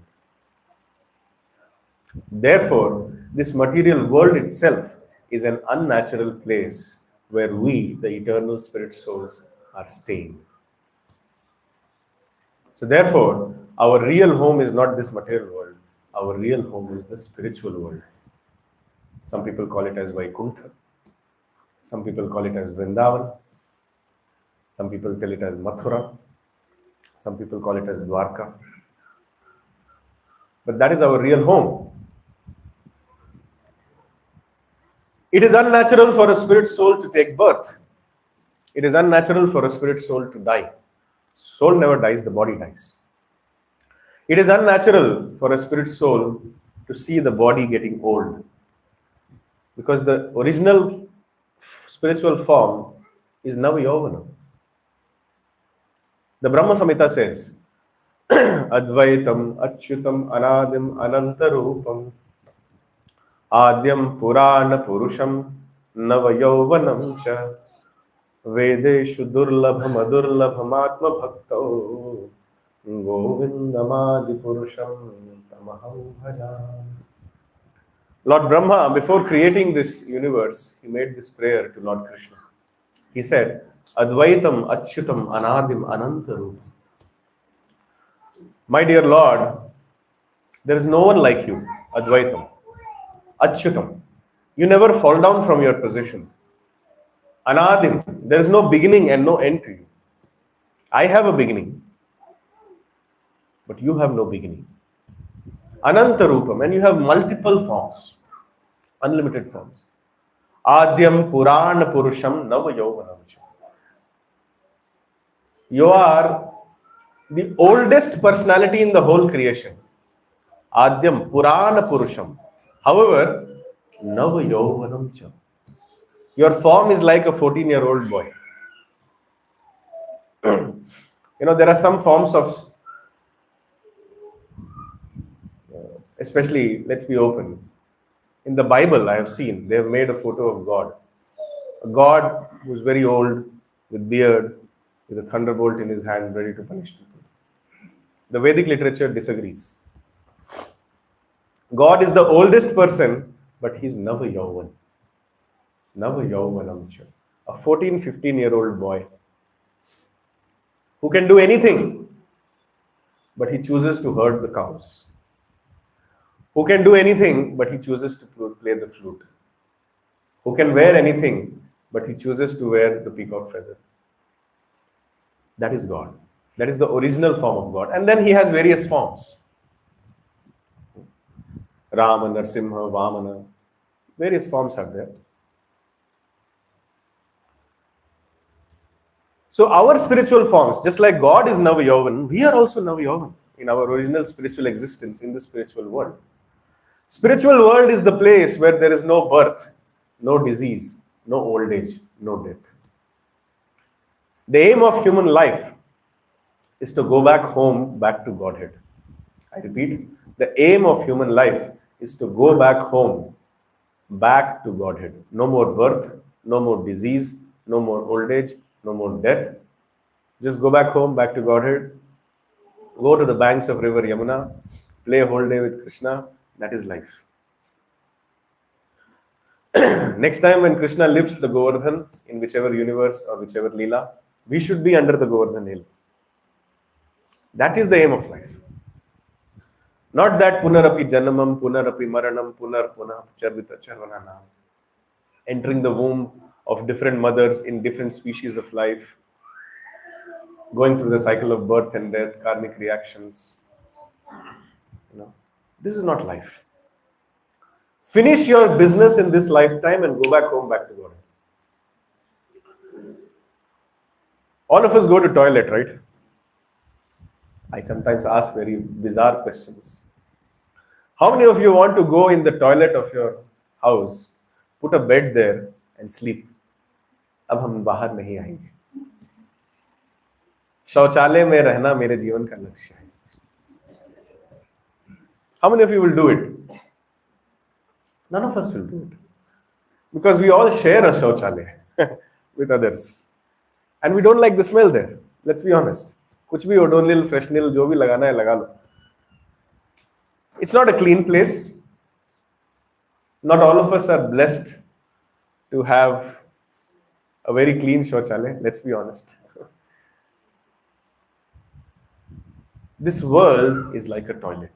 S1: Therefore, this material world itself is an unnatural place where we, the eternal spirit souls, are staying. So therefore, our real home is not this material world. Our real home is the spiritual world. Some people call it as Vaikuntha. Some people call it as Vrindavan. Some people tell it as Mathura. Some people call it as Dwarka. But that is our real home. It is unnatural for a spirit soul to take birth. It is unnatural for a spirit soul to die. Soul never dies, the body dies. It is unnatural for a spirit soul to see the body getting old because the original spiritual form is Navayovana. The Brahma Samhita says, Advaitam, Achyutam, Anadim, Anantarupam, Adyam, Purana, Purusham, Navayovanam cha, Vedeshu Durlabham, Adurlabham, Atma Bhakto, Govindamadi Purusham, Tamaham Bhajan. Lord Brahma, before creating this universe, he made this prayer to Lord Krishna. He said, Advaitam, Achyutam, Anadim, Anantarupam. My dear Lord, there is no one like you, Advaitam, Achyutam. You never fall down from your position. Anadim, there is no beginning and no end to you. I have a beginning, but you have no beginning. Anantarupam, and you have multiple forms, unlimited forms. Adyam Purana Purusham Nava Yovanam. You are the oldest personality in the whole creation. Adyam Purana Purusham. However, Nava Yovanam cha. Your form is like a 14-year-old boy. There are some forms of, especially, let's be open. In the Bible, I have seen, they have made a photo of God. A God who's very old, with beard, with a thunderbolt in his hand, ready to punish people. The Vedic literature disagrees. God is the oldest person, but he's Nava Yauvan. Nava Yauvanamcha. A 14, 15-year-old boy who can do anything, but he chooses to herd the cows. Who can do anything, but he chooses to play the flute. Who can wear anything, but he chooses to wear the peacock feather. That is God. That is the original form of God. And then he has various forms. Rama, Narsimha, Vamana. Various forms are there. So our spiritual forms, just like God is Navayovan, we are also Navayovan in our original spiritual existence in the spiritual world. Spiritual world is the place where there is no birth, no disease, no old age, no death. The aim of human life is to go back home, back to Godhead. I repeat, the aim of human life is to go back home, back to Godhead. No more birth, no more disease, no more old age, no more death. Just go back home, back to Godhead. Go to the banks of river Yamuna, play a whole day with Krishna. That is life. Next time when Krishna lifts the Govardhan in whichever universe or whichever Leela, we should be under the Govardhan hill. That is the aim of life. Not that punarapi janamam, punarapi maranam, punar punah charvita charvanana. Entering the womb of different mothers in different species of life, going through the cycle of birth and death, karmic reactions. This is not life. Finish your business in this lifetime and go back home, back to God. All of us go to toilet, right? I sometimes ask very bizarre questions. How many of you want to go in the toilet of your house, put a bed there and sleep? अब हम बाहर नहीं आएंगे. शौचालय में रहना मेरे जीवन का लक्ष्य है. How many of you will do it? None of us will do it. Because we all share a shauchalaya with others. And we don't like the smell there. Let's be honest. कुछ भी Odonil, Freshnil, जो भी लगाना है लगा लो. It's not a clean place. Not all of us are blessed to have a very clean shauchalaya. Let's be honest. This world is like a toilet.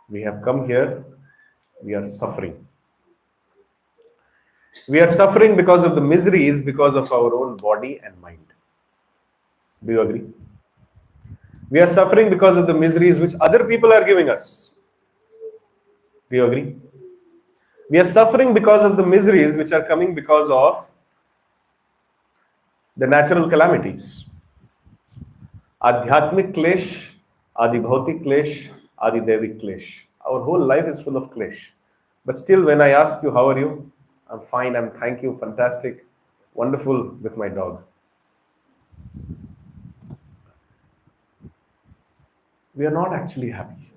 S1: We have come here, we are suffering. We are suffering because of the miseries, because of our own body and mind. Do you agree? We are suffering because of the miseries which other people are giving us. Do you agree? We are suffering because of the miseries which are coming because of the natural calamities. Adhyatmik klesh Adi Bhautik Klesh, Adi Devik Klesh. Our whole life is full of Klesh. But still, when I ask you, how are you? I'm fine, thank you, fantastic, wonderful with my dog. We are not actually happy here.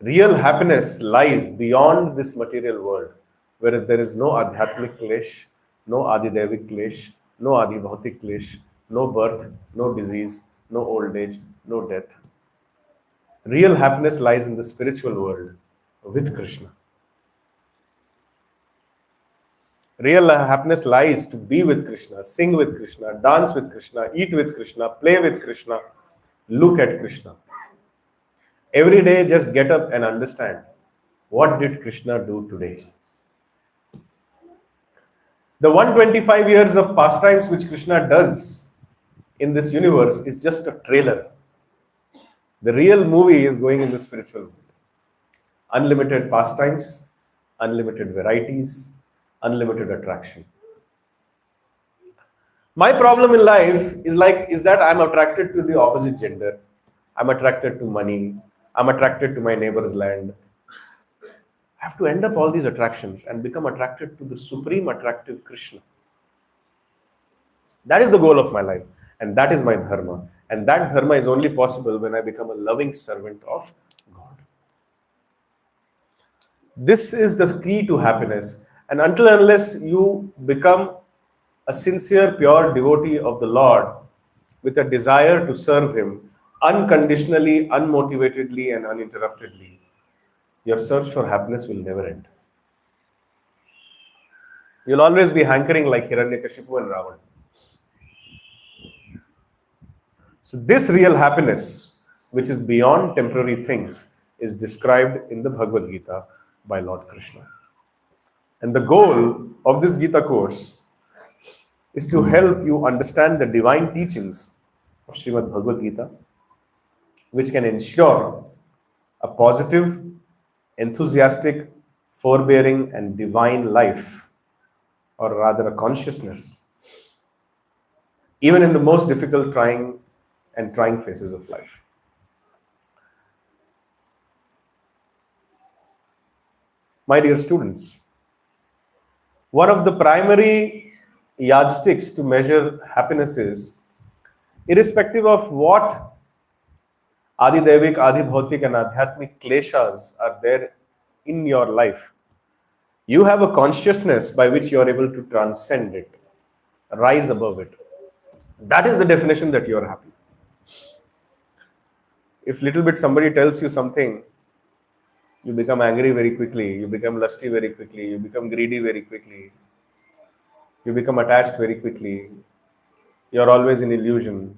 S1: Real happiness lies beyond this material world, whereas there is no Adhyatmic Klesh, no Adidevik Klesh, no Adi Bhautik Klesh, no birth, no disease, no old age, no death. Real happiness lies in the spiritual world with Krishna. Real happiness lies to be with Krishna, sing with Krishna, dance with Krishna, eat with Krishna, play with Krishna, look at Krishna. Every day, just get up and understand, what did Krishna do today? The 125 years of pastimes which Krishna does in this universe is just a trailer. The real movie is going in the spiritual world. Unlimited pastimes, unlimited varieties, unlimited attraction. My problem in life is that I'm attracted to the opposite gender. I'm attracted to money. I'm attracted to my neighbor's land. I have to end up all these attractions and become attracted to the supreme attractive Krishna. That is the goal of my life, and that is my dharma. And that dharma is only possible when I become a loving servant of God. This is the key to happiness. And until and unless you become a sincere, pure devotee of the Lord with a desire to serve Him unconditionally, unmotivatedly, and uninterruptedly, your search for happiness will never end. You'll always be hankering like Hiranyakashipu and Ravan. So this real happiness, which is beyond temporary things, is described in the Bhagavad Gita by Lord Krishna. And the goal of this Gita course is to help you understand the divine teachings of Srimad Bhagavad Gita, which can ensure a positive, enthusiastic, forbearing, and divine life, or rather a consciousness, even in the most difficult, trying phases of life. My dear students, one of the primary yardsticks to measure happiness is, irrespective of what Adidevik, Adibhautik, and Adhyatmic kleshas are there in your life, you have a consciousness by which you are able to transcend it, rise above it. That is the definition that you are happy. If little bit somebody tells you something, you become angry very quickly, you become lusty very quickly, you become greedy very quickly, you become attached very quickly, you're always in illusion,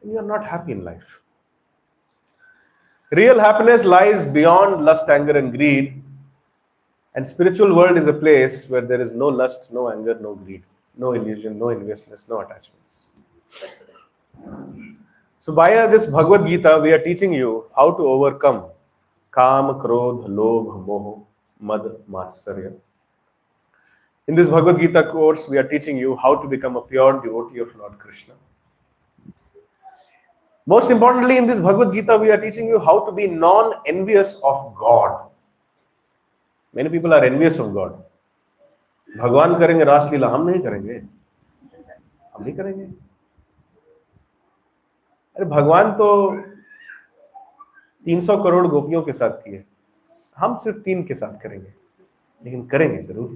S1: and you're not happy in life. Real happiness lies beyond lust, anger, and greed, and spiritual world is a place where there is no lust, no anger, no greed, no illusion, no enviousness, no attachments. So via this Bhagavad Gita, we are teaching you how to overcome Kam, Krodh, Lobh, Moh, Mad, Matsarya. In this Bhagavad Gita course, we are teaching you how to become a pure devotee of Lord Krishna. Most importantly, in this Bhagavad Gita, we are teaching you how to be non-envious of God. Many people are envious of God. भगवान करेंगे रास लीला, हम नहीं करेंगे, हम नहीं करेंगे. अरे भगवान तो 300 करोड़ गोपियों के साथ किए, हम सिर्फ 3 के साथ करेंगे, लेकिन करेंगे जरूर.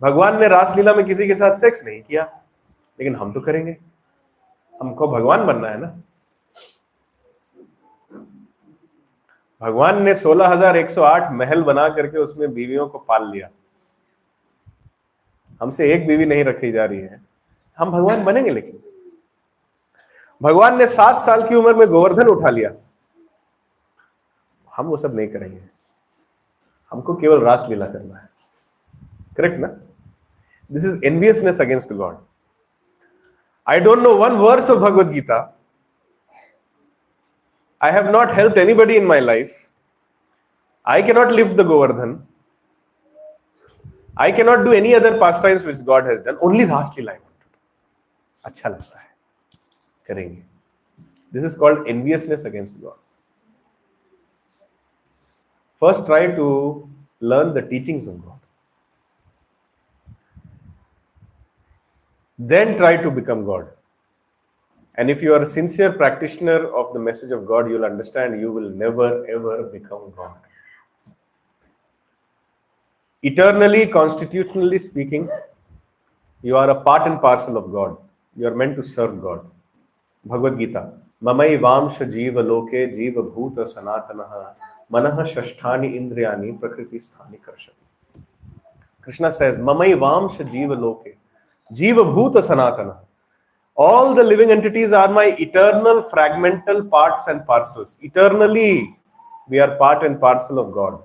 S1: भगवान ने रासलीला में किसी के साथ सेक्स नहीं किया, लेकिन हम तो करेंगे. हमको भगवान बनना है ना. भगवान ने 16,108 महल बना करके उसमें बीवियों को पाल लिया. हमसे एक बीवी नहीं रखी जा रही है. हम भगवान बनेंगे, लेकिन भगवान ने 7 साल की उम्र में गोवर्धन उठा लिया. हम वो सब नहीं करेंगे. हमको केवल रासलीला करना है. करेक्ट ना? This is enviousness against God. I don't know one verse of Bhagavad Gita. I have not helped anybody in my life. I cannot lift the Govardhan. I cannot do any other pastimes which God has done. Only Ras Leela I want to do. अच्छा लगता है. करेंगे. This is called enviousness against God. First, try to learn the teachings of God. Then try to become God. And if you are a sincere practitioner of the message of God, you'll understand you will never ever become God. Eternally, constitutionally speaking, you are a part and parcel of God. You are meant to serve God. Bhagavad Gita. Mamai vamsha jiva loke jiva bhuta sanatanaha manaha shashthani indriyani prakriti sthani karshati. Krishna says, Mamai vamsha jiva loke jiva bhuta sanatanaha. All the living entities are my eternal fragmental parts and parcels. Eternally, we are part and parcel of God.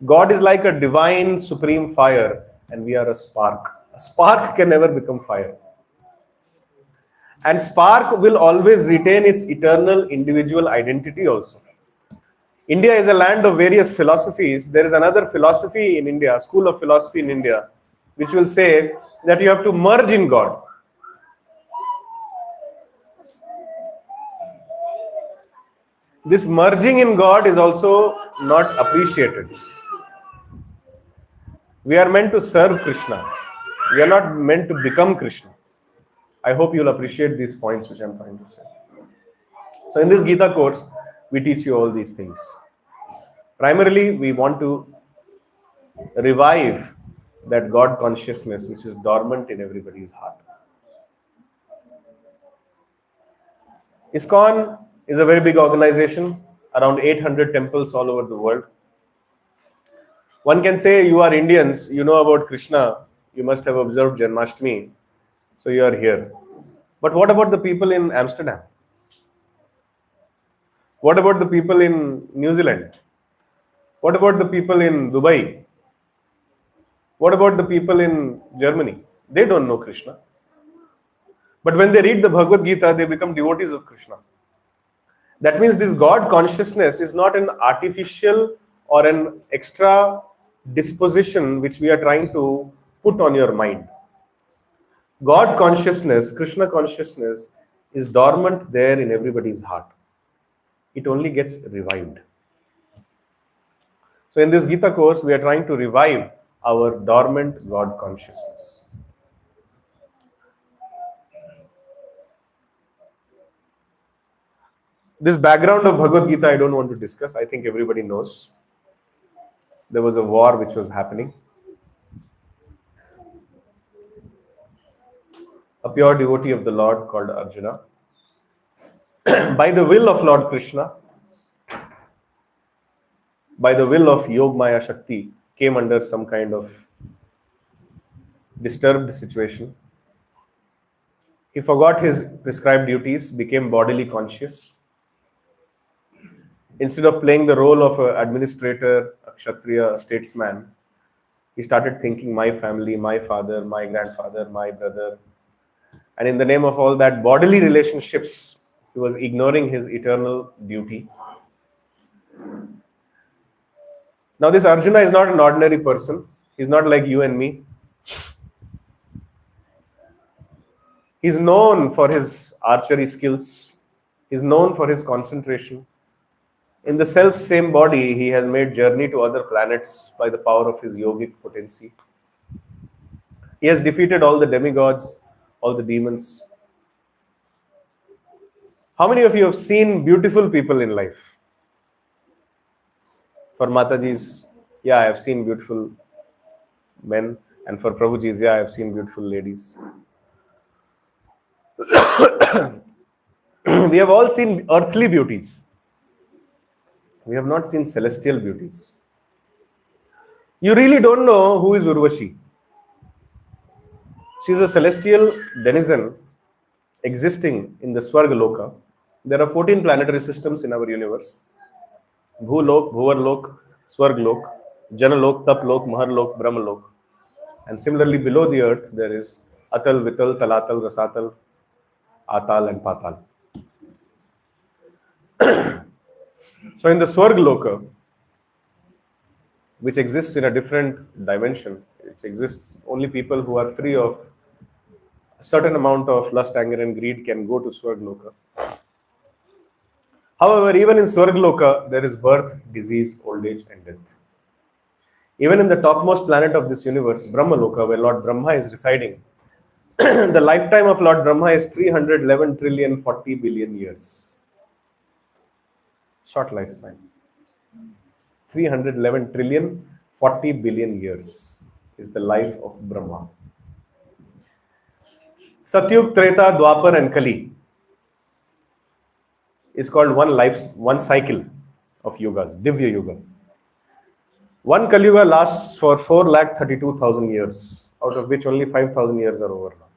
S1: God is like a divine supreme fire and we are a spark. A spark can never become fire. And spark will always retain its eternal individual identity also. India is a land of various philosophies. There is another philosophy in India, school of philosophy in India, which will say that you have to merge in God. This merging in God is also not appreciated. We are meant to serve Krishna. We are not meant to become Krishna. I hope you'll appreciate these points which I'm trying to say. So in this Gita course, we teach you all these things. Primarily, we want to revive that God consciousness which is dormant in everybody's heart. ISKCON is a very big organization, around 800 temples all over the world. One can say you are Indians, you know about Krishna, you must have observed Janmashtami, so you are here. But what about the people in Amsterdam? What about the people in New Zealand? What about the people in Dubai? What about the people in Germany? They don't know Krishna. But when they read the Bhagavad Gita, they become devotees of Krishna. That means this God consciousness is not an artificial or an extra disposition which we are trying to put on your mind. God consciousness, Krishna consciousness is dormant there in everybody's heart. It only gets revived. So in this Gita course, we are trying to revive our dormant God consciousness. This background of Bhagavad Gita I don't want to discuss. I think everybody knows. There was a war which was happening. A pure devotee of the Lord called Arjuna, by the will of Lord Krishna, by the will of Yog Maya Shakti, came under some kind of disturbed situation. He forgot his prescribed duties, became bodily conscious. Instead of playing the role of an administrator, a Kshatriya, a statesman, he started thinking my family, my father, my grandfather, my brother. And in the name of all that bodily relationships, he was ignoring his eternal duty. Now this Arjuna is not an ordinary person. He's not like you and me. He's known for his archery skills. He's known for his concentration. In the self-same body, he has made journey to other planets by the power of his yogic potency. He has defeated all the demigods, all the demons. How many of you have seen beautiful people in life? For Mataji's, yeah, I have seen beautiful men. And for Prabhuji's, yeah, I have seen beautiful ladies. We have all seen earthly beauties. We have not seen celestial beauties. You really don't know who is Urvashi. She is a celestial denizen existing in the Swarga Loka. There are 14 planetary systems in our universe. Bhulok, Bhuvarlok, Swarglok, Janalok, Taplok, Maharlok, Brahmalok. And similarly below the earth there is Atal, Vital, Talatal, Rasatal, Atal and Patal. So in the Swargaloka, which exists in a different dimension, it exists only people who are free of a certain amount of lust, anger, and greed can go to Swargloka. However, even in Swargloka, there is birth, disease, old age, and death. Even in the topmost planet of this universe, Brahmaloka, where Lord Brahma is residing, the lifetime of Lord Brahma is 311 trillion 40 billion years. Short lifespan. 311 trillion 40 billion years is the life of Brahma. Satyug, Treta, Dwapar, and Kali is called one cycle of yugas, Divya Yuga. One Kali Yuga lasts for 4,32,000 years, out of which only 5,000 years are over now.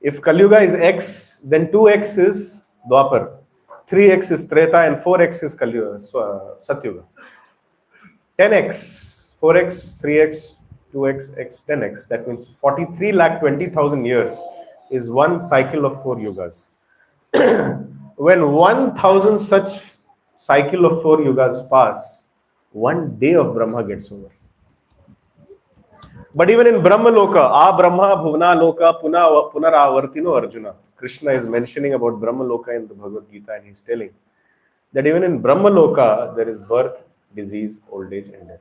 S1: If Kali Yuga is X, then 2X is Dwapar, 3X is Treta, and 4X is Kali Yuga, Satyuga. 10X, 4X, 3X, 2X, X, 10X. That means 43,20,000 years is one cycle of 4 yugas. When 1,000 such cycle of 4 yugas pass, one day of Brahma gets over. But even in Brahmaloka, A Brahma Bhuvana Loka Punaravartino Arjuna, Krishna is mentioning about Brahmaloka in the Bhagavad Gita, and he's telling that even in Brahmaloka there is birth, disease, old age, and death.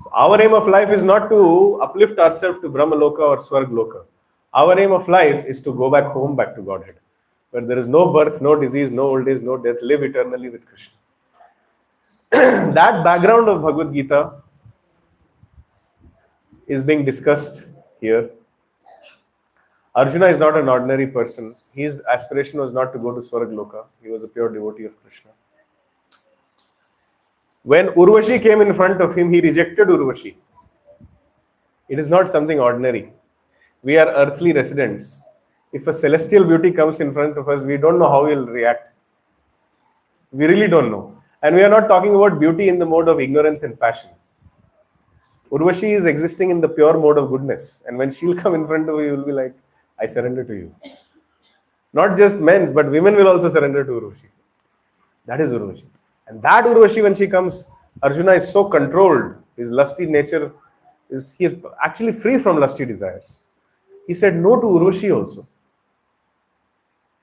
S1: So our aim of life is not to uplift ourselves to Brahmaloka or Swargloka. Our aim of life is to go back home, back to Godhead, where there is no birth, no disease, no old age, no death, live eternally with Krishna. That background of Bhagavad Gita is being discussed here. Arjuna is not an ordinary person. His aspiration was not to go to Swargloka. He was a pure devotee of Krishna. When Urvashi came in front of him, he rejected Urvashi. It is not something ordinary. We are earthly residents. If a celestial beauty comes in front of us, we don't know how we will react. We really don't know. And we are not talking about beauty in the mode of ignorance and passion. Urvashi is existing in the pure mode of goodness. And when she'll come in front of you, you will be like, I surrender to you. Not just men, but women will also surrender to Urvashi. That is Urvashi. And that Urvashi, when she comes, Arjuna is so controlled. His lusty nature he is actually free from lusty desires. He said no to Urvashi also.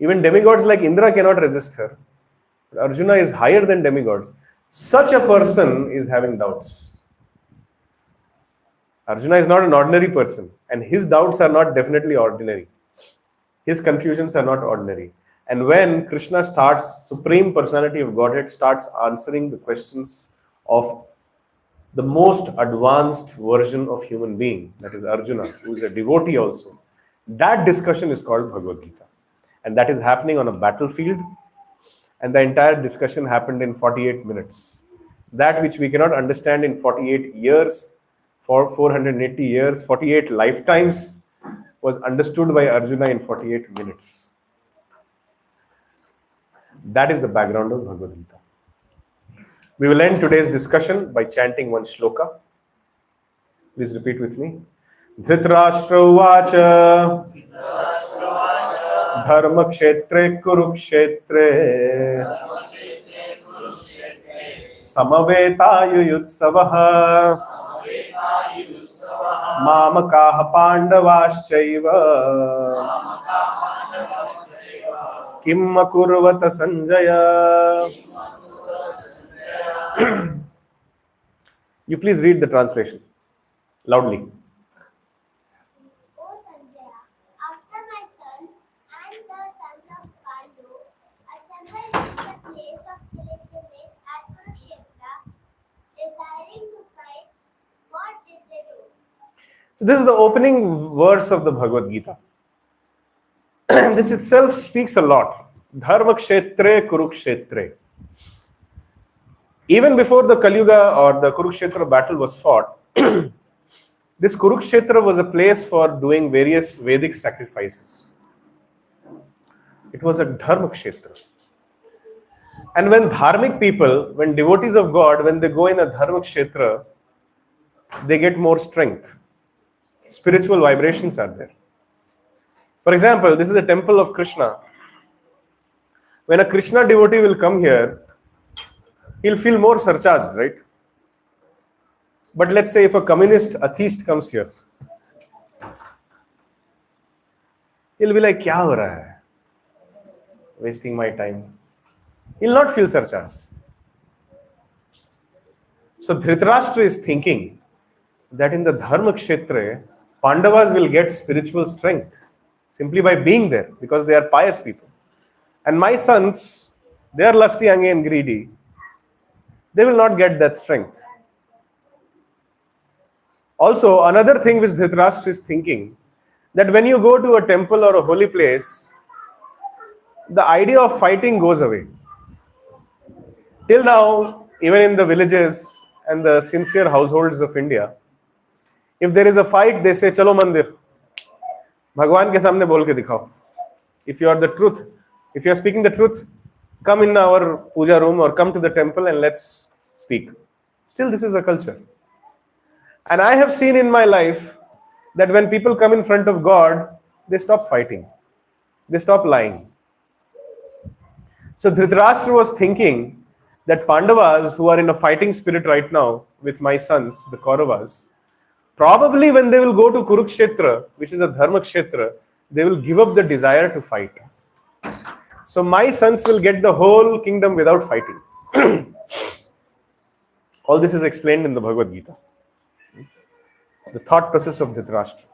S1: Even demigods like Indra cannot resist her. But Arjuna is higher than demigods. Such a person is having doubts. Arjuna is not an ordinary person, and his doubts are not definitely ordinary. His confusions are not ordinary. And when Krishna starts, Supreme Personality of Godhead starts answering the questions of the most advanced version of human being, that is Arjuna, who is a devotee also, that discussion is called Bhagavad Gita. And that is happening on a battlefield, and the entire discussion happened in 48 minutes. That which we cannot understand in 48 years, for 480 years, 48 lifetimes, was understood by Arjuna in 48 minutes. That is the background of Bhagavad Gita. We will end today's discussion by chanting one shloka. Please repeat with me. Dhritarashtra uvacha dharma kshetre kurukshetre samaveta mamakaha pandavaschaiva kim akurvata sanjaya. You please read the translation loudly.
S5: O Sanjaya, after my sons and the sons of Pandu assembled in the place of pilgrimage at Kurukshetra, desiring to fight, what did they do?
S1: So this is the opening verse of the Bhagavad Gita. This itself speaks a lot. Dharma kshetre kurukshetre. Even before the Kali Yuga or the Kurukshetra battle was fought, this Kurukshetra was a place for doing various Vedic sacrifices. It was a Dharma Kshetra. And when dharmic people, when devotees of God, when they go in a Dharma Kshetra, they get more strength. Spiritual vibrations are there. For example, this is a temple of Krishna. When a Krishna devotee will come here, he'll feel more surcharged, right? But let's say if a communist atheist comes here, He'll be like, "Kya ho raha hai? Wasting my time." He'll not feel surcharged. So Dhritarashtra is thinking that in the Dharma Kshetra, Pandavas will get spiritual strength simply by being there because they are pious people. And my sons, they are lusty, angry, and greedy. They will not get that strength. Also, another thing which Dhritarashtra is thinking, that when you go to a temple or a holy place, the idea of fighting goes away. Till now, even in the villages and the sincere households of India, if there is a fight, they say, "Chalo mandir. Bhagwan ke samne bol ke dikhao. If you are the truth, if you are speaking the truth, come in our puja room or come to the temple and let's speak." Still, this is a culture. And I have seen in my life that when people come in front of God, they stop fighting. They stop lying. So Dhritarashtra was thinking that Pandavas, who are in a fighting spirit right now with my sons, the Kauravas, probably when they will go to Kurukshetra, which is a Dharma Kshetra, they will give up the desire to fight. So my sons will get the whole kingdom without fighting. All this is explained in the Bhagavad Gita. The thought process of Dhritarashtra.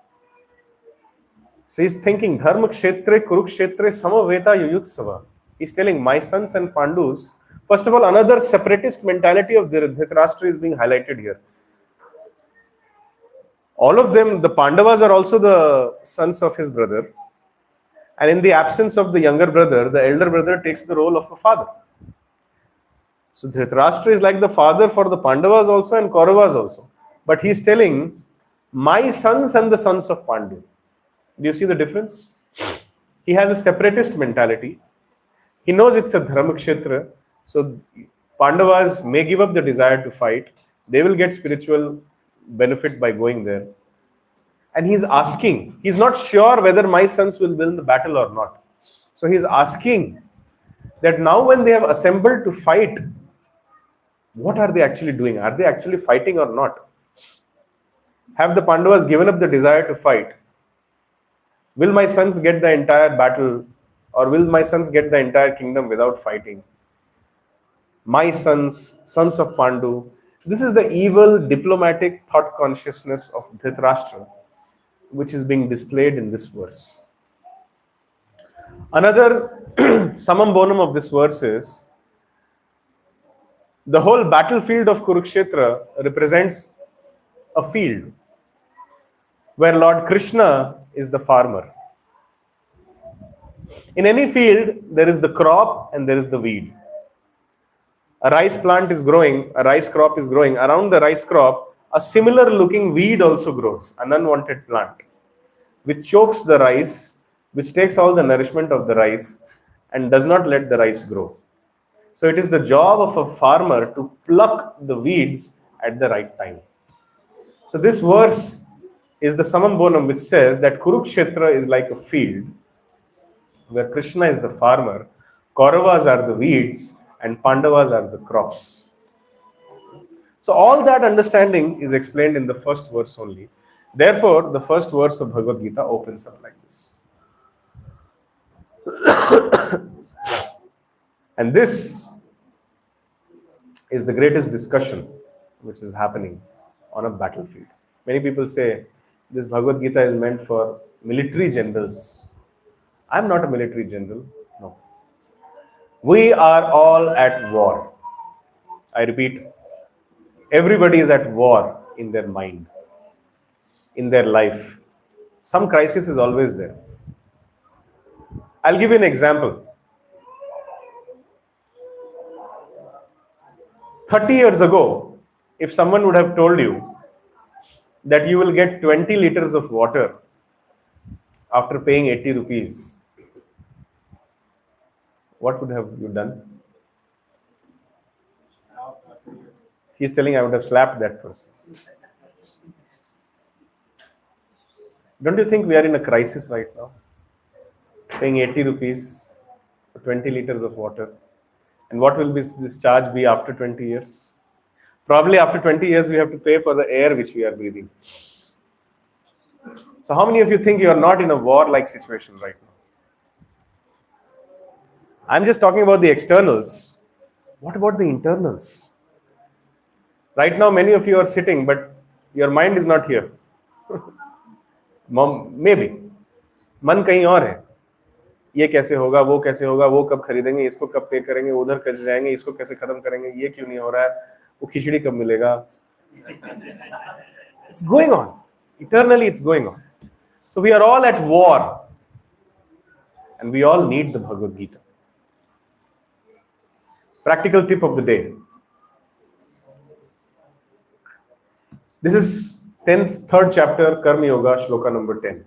S1: So he's thinking, Dharma Kshetre, Kurukshetre, Samaveta Yuyutsava. He's telling my sons and Pandus, first of all, another separatist mentality of Dhritarashtra is being highlighted here. All of them, the Pandavas are also the sons of his brother. And in the absence of the younger brother, the elder brother takes the role of a father. So Dhritarashtra is like the father for the Pandavas also and Kauravas also. But he's telling, my sons and the sons of Pandu. Do you see the difference? He has a separatist mentality. He knows it's a Dharma Kshetra. So Pandavas may give up the desire to fight. They will get spiritual benefit by going there. And he's asking, he's not sure whether my sons will win the battle or not. So he's asking that now when they have assembled to fight, what are they actually doing? Are they actually fighting or not? Have the Pandavas given up the desire to fight? Will my sons get the entire battle, or will my sons get the entire kingdom without fighting? My sons, sons of Pandu. This is the evil diplomatic thought consciousness of Dhritarashtra, which is being displayed in this verse. Another summum bonum of this verse is the whole battlefield of Kurukshetra represents a field where Lord Krishna is the farmer. In any field, there is the crop and there is the weed. A rice plant is growing, a rice crop is growing. Around the rice crop, a similar looking weed also grows, an unwanted plant, which chokes the rice, which takes all the nourishment of the rice and does not let the rice grow. So it is the job of a farmer to pluck the weeds at the right time. So this verse is the summum bonum, which says that Kurukshetra is like a field where Krishna is the farmer, Kauravas are the weeds, and Pandavas are the crops. So all that understanding is explained in the first verse only. Therefore, the first verse of Bhagavad Gita opens up like this. And this is the greatest discussion which is happening on a battlefield. Many people say this Bhagavad Gita is meant for military generals. I am not a military general. No. We are all at war. I repeat, everybody is at war in their mind, in their life. Some crisis is always there. I'll give you an example. 30 years ago, if someone would have told you that you will get 20 liters of water after paying 80 rupees, what would have you done? He's telling I would have slapped that person. Don't you think we are in a crisis right now? Paying 80 rupees for 20 liters of water. And what will this charge be after 20 years? Probably after 20 years, we have to pay for the air which we are breathing. So how many of you think you are not in a war-like situation right now? I'm just talking about the externals. What about the internals? Right now, many of you are sitting, but your mind is not here. Maybe. मन कहीं और है. ये कैसे होगा, वो कब खरीदेंगे, इसको कब पे करेंगे, उधर कैसे जाएंगे, इसको कैसे खत्म करेंगे, ये क्यों नहीं हो रहा है, वो खिचड़ी कब मिलेगा. It's going on. Eternally it's going on. So we are all at war. And we all need the Bhagavad Gita. Practical tip of the day. This is 3rd chapter, Karma Yoga, shloka number 10.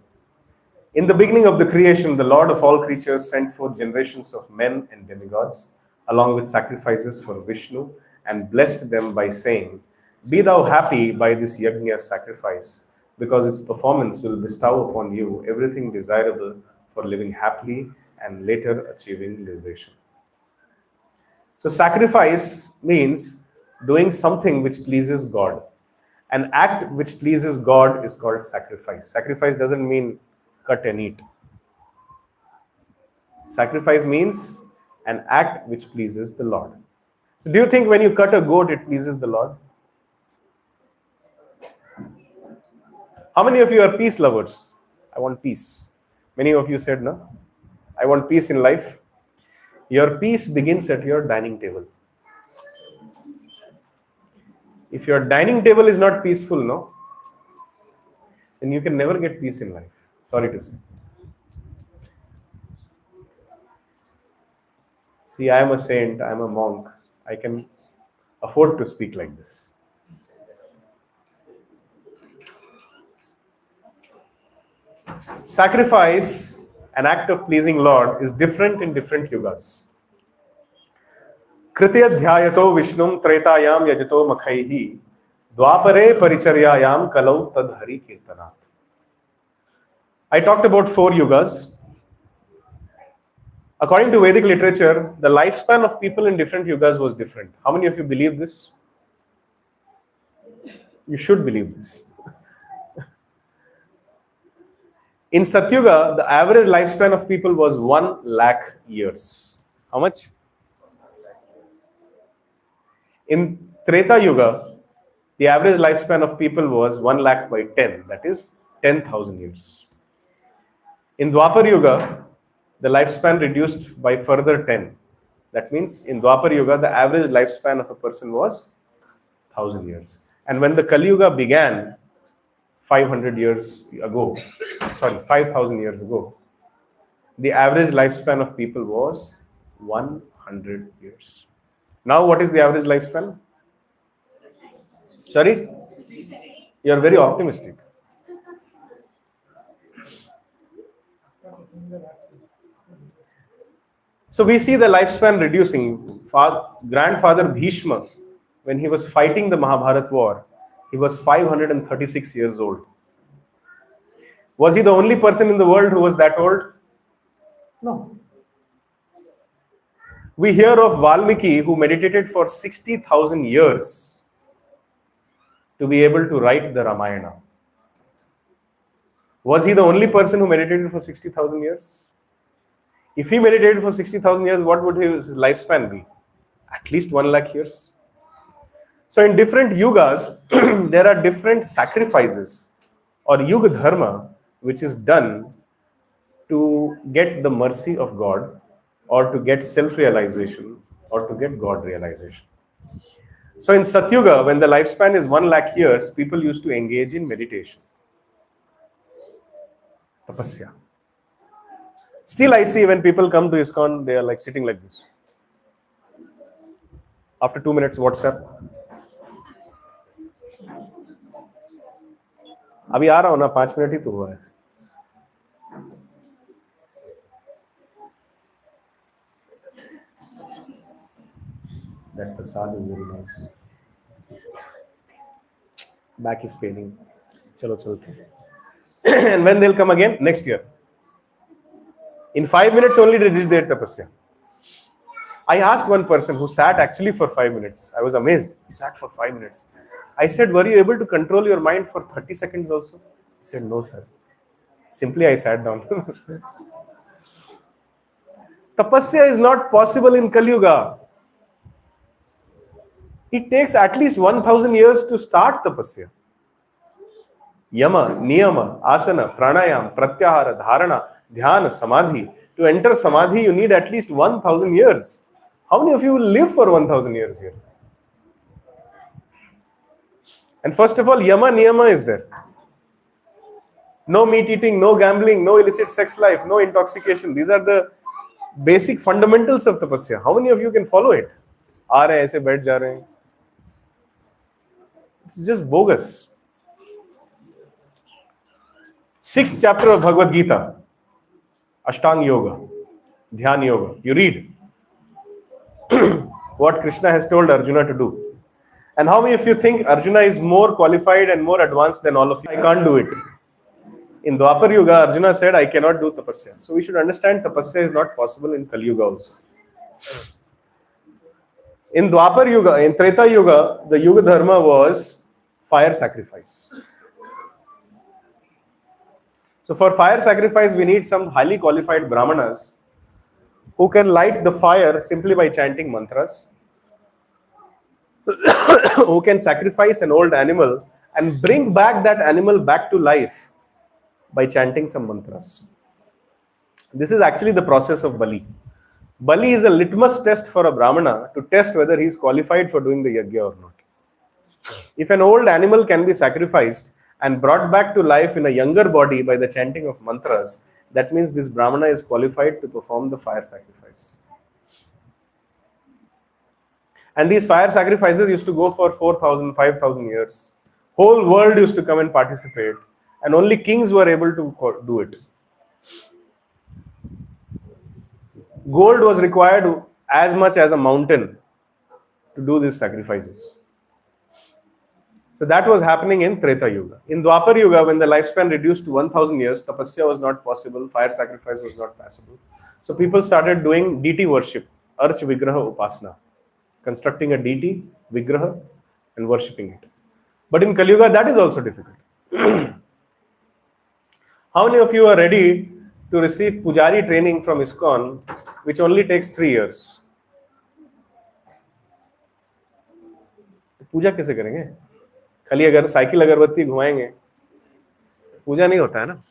S1: In the beginning of the creation, the Lord of all creatures sent forth generations of men and demigods, along with sacrifices for Vishnu, and blessed them by saying, "Be thou happy by this yajna sacrifice, because its performance will bestow upon you everything desirable for living happily and later achieving liberation." So sacrifice means doing something which pleases God. An act which pleases God is called sacrifice. Sacrifice doesn't mean cut and eat. Sacrifice means an act which pleases the Lord. So do you think when you cut a goat, it pleases the Lord? How many of you are peace lovers? I want peace. Many of you said, no, I want peace in life. Your peace begins at your dining table. If your dining table is not peaceful, no, then you can never get peace in life. Sorry to say. See, I am a saint, I am a monk. I can afford to speak like this. Sacrifice, an act of pleasing Lord, is different in different yugas. Kritya Vishnum Tretayam Yajato Makhaihi Dwapare Paricharyayam Kalau Tadhari Kirtanat. I talked about 4 yugas. According to Vedic literature, the lifespan of people in different yugas was different. How many of you believe this? You should believe this. In Satyuga, the average lifespan of people was 1 lakh years. How much? In Treta Yuga, the average lifespan of people was 1 lakh by 10, that is 10,000 years. In Dwapar Yuga, the lifespan reduced by further 10. That means in Dwapar Yuga, the average lifespan of a person was 1,000 years. And when the Kali Yuga began 500 years ago, 5,000 years ago, the average lifespan of people was 100 years. Now what is the average lifespan? Sorry? You are very optimistic. So we see the lifespan reducing. Grandfather Bhishma, when he was fighting the Mahabharat war, he was 536 years old. Was he the only person in the world who was that old? No. We hear of Valmiki, who meditated for 60,000 years to be able to write the Ramayana. Was he the only person who meditated for 60,000 years? If he meditated for 60,000 years, what would his lifespan be? At least 1 lakh years. So in different yugas, there are different sacrifices or yuga dharma, which is done to get the mercy of God, or to get self-realization, or to get God realization. So in Satyuga, when the lifespan is 1 lakh years, people used to engage in meditation. Tapasya. Still I see when people come to ISKCON, they are like sitting like this. After 2 minutes, WhatsApp. अभी आ रहा हूँ ना, 5 minute ही तो हुआ है. That prasad is very nice. Back is paining. Chalo chalte. And when they'll come again? Next year. In 5 minutes only they did their tapasya. I asked one person who sat actually for 5 minutes. I was amazed. He sat for 5 minutes. I said, were you able to control your mind for 30 seconds also? He said, no, sir. Simply, I sat down. Tapasya is not possible in Kali Yuga. It takes at least 1000 years to start tapasya. Yama, niyama, asana, pranayam, pratyahara, dharana, dhyana, samadhi. To enter samadhi, you need at least 1000 years. How many of you will live for 1000 years here? And first of all, yama, niyama is there. No meat eating, no gambling, no illicit sex life, no intoxication. These are the basic fundamentals of tapasya. How many of you can follow it? आ रहे हैं ऐसे बैठ जा रहे हैं. It's just bogus. 6th chapter of Bhagavad Gita, Ashtanga Yoga, Dhyan Yoga. You read what Krishna has told Arjuna to do. And how many of you think Arjuna is more qualified and more advanced than all of you? I can't do it. In Dwapar Yuga, Arjuna said, I cannot do tapasya. So we should understand tapasya is not possible in Kali Yuga also. In Dwapar Yuga, in Treta Yuga, the Yuga Dharma was fire sacrifice. So for fire sacrifice, we need some highly qualified Brahmanas who can light the fire simply by chanting mantras, who can sacrifice an old animal and bring back that animal back to life by chanting some mantras. This is actually the process of Bali. Bali is a litmus test for a Brahmana to test whether he is qualified for doing the yajna or not. If an old animal can be sacrificed and brought back to life in a younger body by the chanting of mantras, that means this Brahmana is qualified to perform the fire sacrifice. And these fire sacrifices used to go for 4,000, 5,000 years. Whole world used to come and participate, and only kings were able to do it. Gold was required as much as a mountain to do these sacrifices. So that was happening in Treta Yuga. In Dwapar Yuga, when the lifespan reduced to 1000 years, tapasya was not possible, fire sacrifice was not possible. So people started doing deity worship, Arch Vigraha Upasana, constructing a deity, Vigraha, and worshipping it. But in Kali Yuga, that is also difficult. How many of you are ready to receive Pujari training from ISKCON, which only takes 3 years? पूजा कैसे करेंगे? खाली अगर cycle अगरबत्ती घुमाएंगे, पूजा नहीं होता है ना.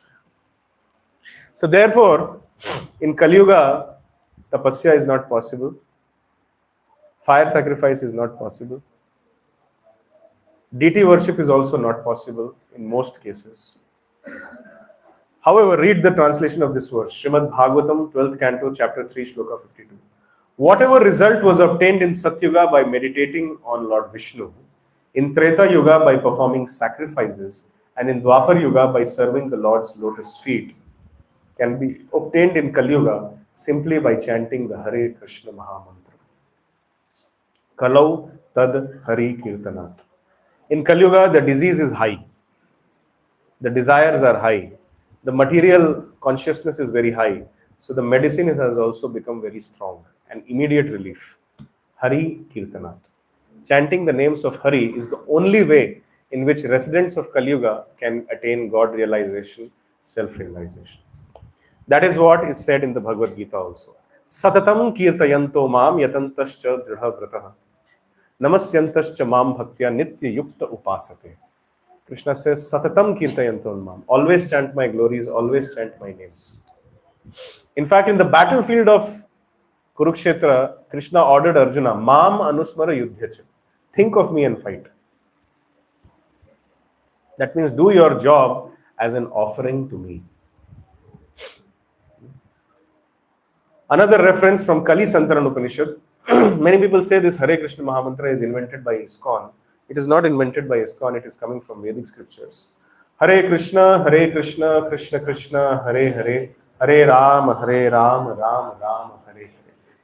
S1: So therefore, in Kali Yuga, tapasya is not possible. Fire sacrifice is not possible. Deity worship is also not possible in most cases. However, read the translation of this verse, Srimad Bhagavatam, 12th canto, chapter 3, shloka 52. Whatever result was obtained in Satyuga by meditating on Lord Vishnu, in Treta Yuga by performing sacrifices, and in Dwapar Yuga by serving the Lord's lotus feet, can be obtained in Kali Yuga simply by chanting the Hare Krishna Mahamantra. Kalau tad Hari Kirtanat. In Kali Yuga, the disease is high. The desires are high. The material consciousness is very high. So the medicine has also become very strong and immediate relief. Hari Kirtanat. Chanting the names of Hari is the only way in which residents of Kali Yuga can attain God realization, self-realization. That is what is said in the Bhagavad Gita also. Satatam kirtayanto mam yatantascha dridhavrataha namasyantascha mam bhaktya nitya yukta upasate. Krishna says, Satatam kirtayanto mam. Always chant my glories, always chant my names. In fact, in the battlefield of Kurukshetra, Krishna ordered Arjuna, Mam anusmara yudhyacha. Think of me and fight. That means do your job as an offering to me. Another reference from Kali Santaran Upanishad. Many people say this Hare Krishna Mahamantra is invented by ISKCON. It is not invented by ISKCON, it is coming from Vedic scriptures. Hare Krishna, Krishna Krishna, Hare Hare, Hare Ram, Ram Ram, Hare Hare.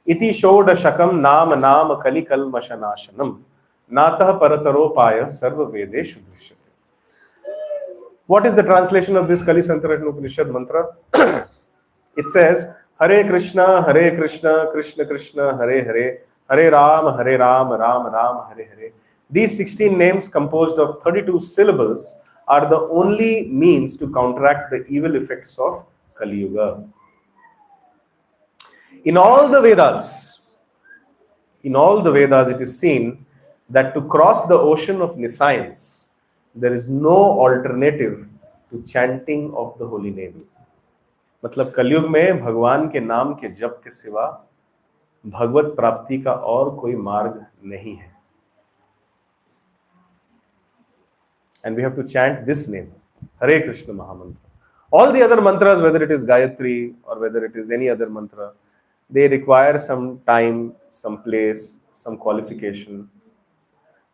S1: Iti Shoda Shakam Nama Nama Kali Kalmashanashanam Natah Parataro Paya Sarva Vedeshu Drishyate. What is the translation of this Kali Santaran Upanishad mantra? It says, Hare Krishna, Krishna Krishna, Hare Hare, Hare Ram, Ram Ram, Hare Hare. These 16 names composed of 32 syllables are the only means to counteract the evil effects of Kali Yuga. In all the Vedas, it is seen that to cross the ocean of nescience, there is no alternative to chanting of the holy name. मतलब कलयुग में भगवान के नाम के जप के सिवा भगवत प्राप्ति का और कोई मार्ग नहीं है. And we have to chant this name, Hare Krishna Mahamantra. All the other mantras, whether it is Gayatri or whether it is any other mantra, they require some time, some place, some qualification.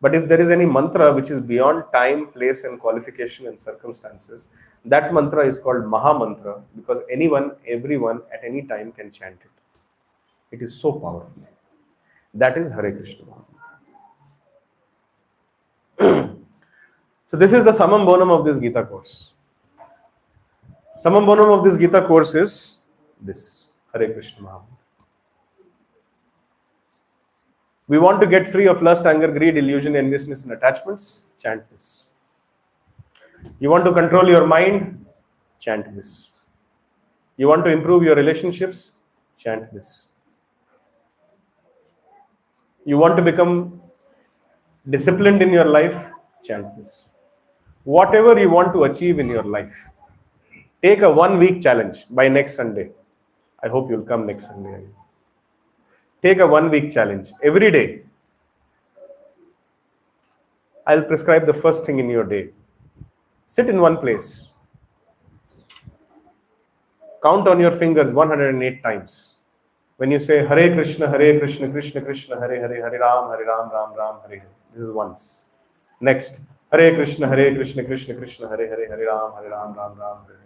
S1: But if there is any mantra which is beyond time, place, and qualification and circumstances, that mantra is called Mahamantra because anyone, everyone at any time can chant it. It is so powerful. That is Hare Krishna Mahamantra. So this is the summum bonum of this Gita course. Summum bonum of this Gita course is this, Hare Krishna Mahamantra. We want to get free of lust, anger, greed, illusion, enviousness, and attachments, chant this. You want to control your mind, chant this. You want to improve your relationships, chant this. You want to become disciplined in your life, chant this. Whatever you want to achieve in your life, take a 1 week challenge by next Sunday. I hope you'll come next Sunday. Take a 1 week challenge. Every day, I'll prescribe the first thing in your day. Sit in one place. Count on your fingers 108 times. When you say Hare Krishna, Krishna Krishna, Hare Hare, Hare Ram, Ram Ram, Hare Hare. This is once. Next, Hare Krishna, Krishna Krishna, Hare Hare, Hare Ram, Ram Ram, Hare Hare.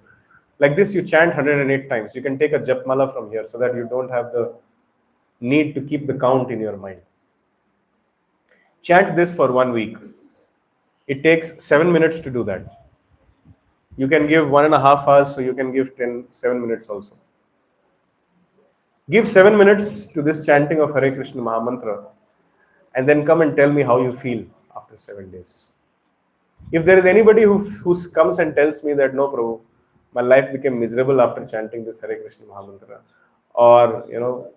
S1: Like this, you chant 108 times. You can take a japmala from here so that you don't have the need to keep the count in your mind. Chant this for 1 week. It takes 7 minutes to do that. You can give 1.5 hours, so you can give 7 minutes also. Give 7 minutes to this chanting of Hare Krishna Mahamantra and then come and tell me how you feel after 7 days. If there is anybody who comes and tells me that, no, Prabhu, my life became miserable after chanting this Hare Krishna Mahamantra, or,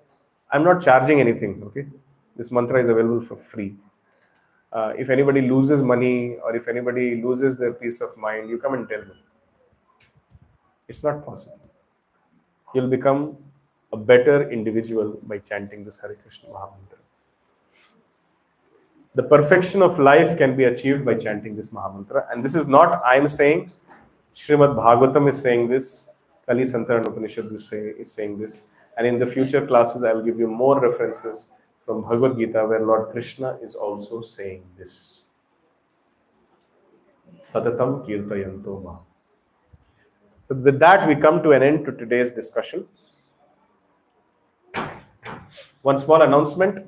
S1: I'm not charging anything, okay? This mantra is available for free. If anybody loses money or if anybody loses their peace of mind, you come and tell me. It's not possible. You'll become a better individual by chanting this Hare Krishna Mahamantra. The perfection of life can be achieved by chanting this Mahamantra. And this is not I'm saying, Srimad Bhagavatam is saying this, Kali Santaran Upanishad is saying this. And in the future classes, I will give you more references from Bhagavad Gita where Lord Krishna is also saying this. Satatam kirtayanto ma. So with that, we come to an end to today's discussion. One small announcement.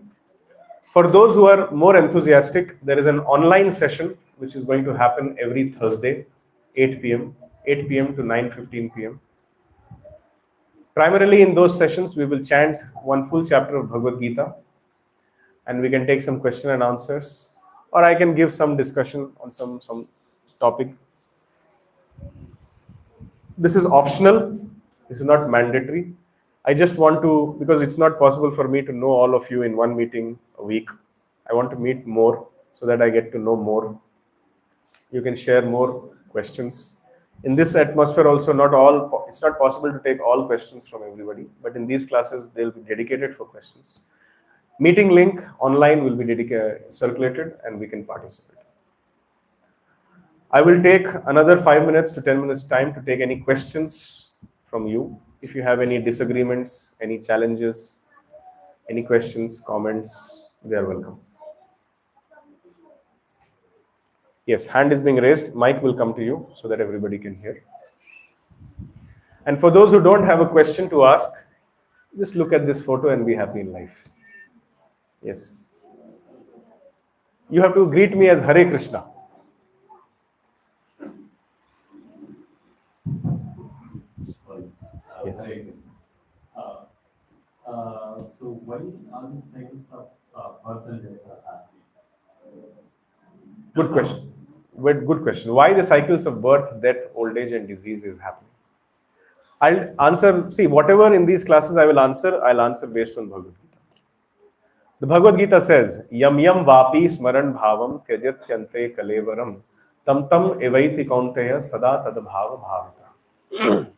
S1: For those who are more enthusiastic, there is an online session which is going to happen every Thursday, 8 p.m. to 9:15 p.m. Primarily in those sessions, we will chant one full chapter of Bhagavad Gita and we can take some question and answers, or I can give some discussion on some topic. This is optional. This is not mandatory. I just want to, because it's not possible for me to know all of you in one meeting a week. I want to meet more so that I get to know more. You can share more questions. In this atmosphere also, it's not possible to take all questions from everybody, but in these classes, they'll be dedicated for questions. Meeting link online will be circulated and we can participate. I will take another 5 minutes to 10 minutes time to take any questions from you. If you have any disagreements, any challenges, any questions, comments, they are welcome. Yes, hand is being raised. Mic will come to you so that everybody can hear. And for those who don't have a question to ask, just look at this photo and be happy in life. Yes. You have to greet me as Hare Krishna. Yes.
S6: So why are the cycles of birth and death are happening?
S1: Good question. But good question. Why the cycles of birth, death, old age, and disease is happening? I'll answer. See, whatever in these classes I'll answer based on Bhagavad Gita. The Bhagavad Gita says, Yam yam vapi smaran bhavam tyajat chante kalevaram tam tam evaiti kaunteya sada tad bhava bhavita.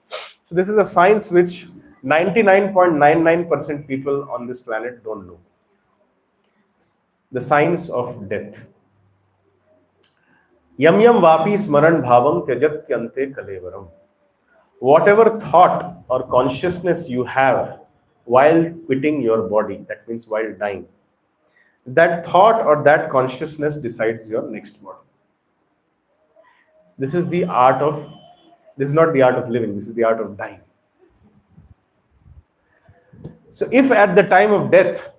S1: So this is a science which 99.99% people on this planet don't know. The science of death. Yam yam vapi smaran bhavam tyajatyante kalevaram. Whatever thought or consciousness you have while quitting your body, that means while dying, that thought or that consciousness decides your next body. This is the art of, this is not the art of living, this is the art of dying. So if at the time of death,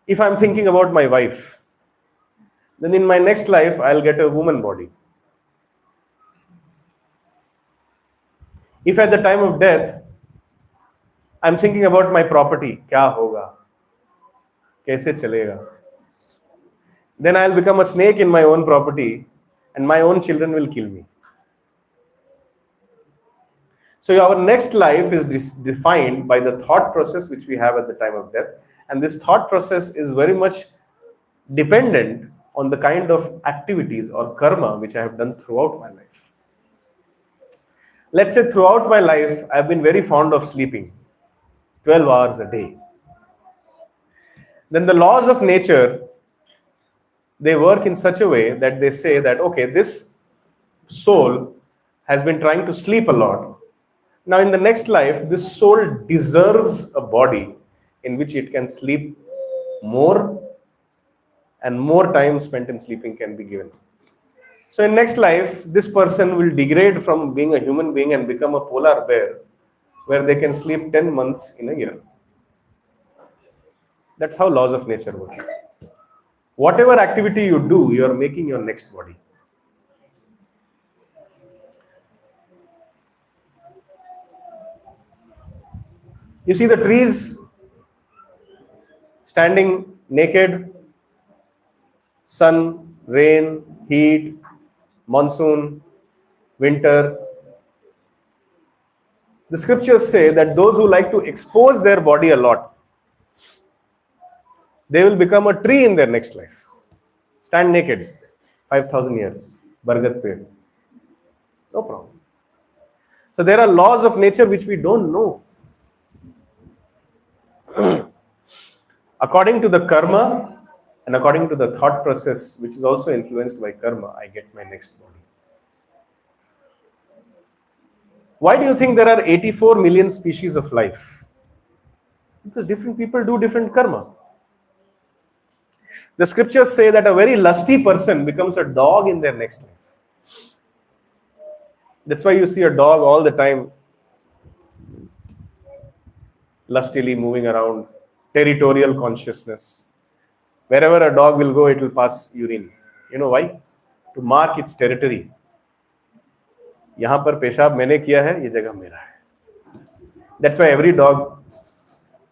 S1: if I'm thinking about my wife, then in my next life, I'll get a woman body. If at the time of death, I'm thinking about my property, kya hoga? Kaise chalega? Then I'll become a snake in my own property and my own children will kill me. So our next life is defined by the thought process which we have at the time of death. And this thought process is very much dependent on the kind of activities or karma which I have done throughout my life. Let's say throughout my life, I've been very fond of sleeping 12 hours a day. Then the laws of nature, they work in such a way that they say that, okay, this soul has been trying to sleep a lot. Now in the next life, this soul deserves a body in which it can sleep more, and more time spent in sleeping can be given. So in next life, this person will degrade from being a human being and become a polar bear, where they can sleep 10 months in a year. That's how laws of nature work. Whatever activity you do, you are making your next body. You see the trees standing naked, sun, rain, heat, monsoon, winter. The scriptures say that those who like to expose their body a lot, they will become a tree in their next life. Stand naked, 5,000 years, Bargat Ped. No problem. So there are laws of nature which we don't know. According to the karma and according to the thought process, which is also influenced by karma, I get my next body. Why do you think there are 84 million species of life? Because different people do different karma. The scriptures say that a very lusty person becomes a dog in their next life. That's why you see a dog all the time lustily moving around, territorial consciousness. Wherever a dog will go, it will pass urine. You know why? To mark its territory. यहाँ पर पेशाब मैंने किया है, ये जगह मेरा है. That's why every dog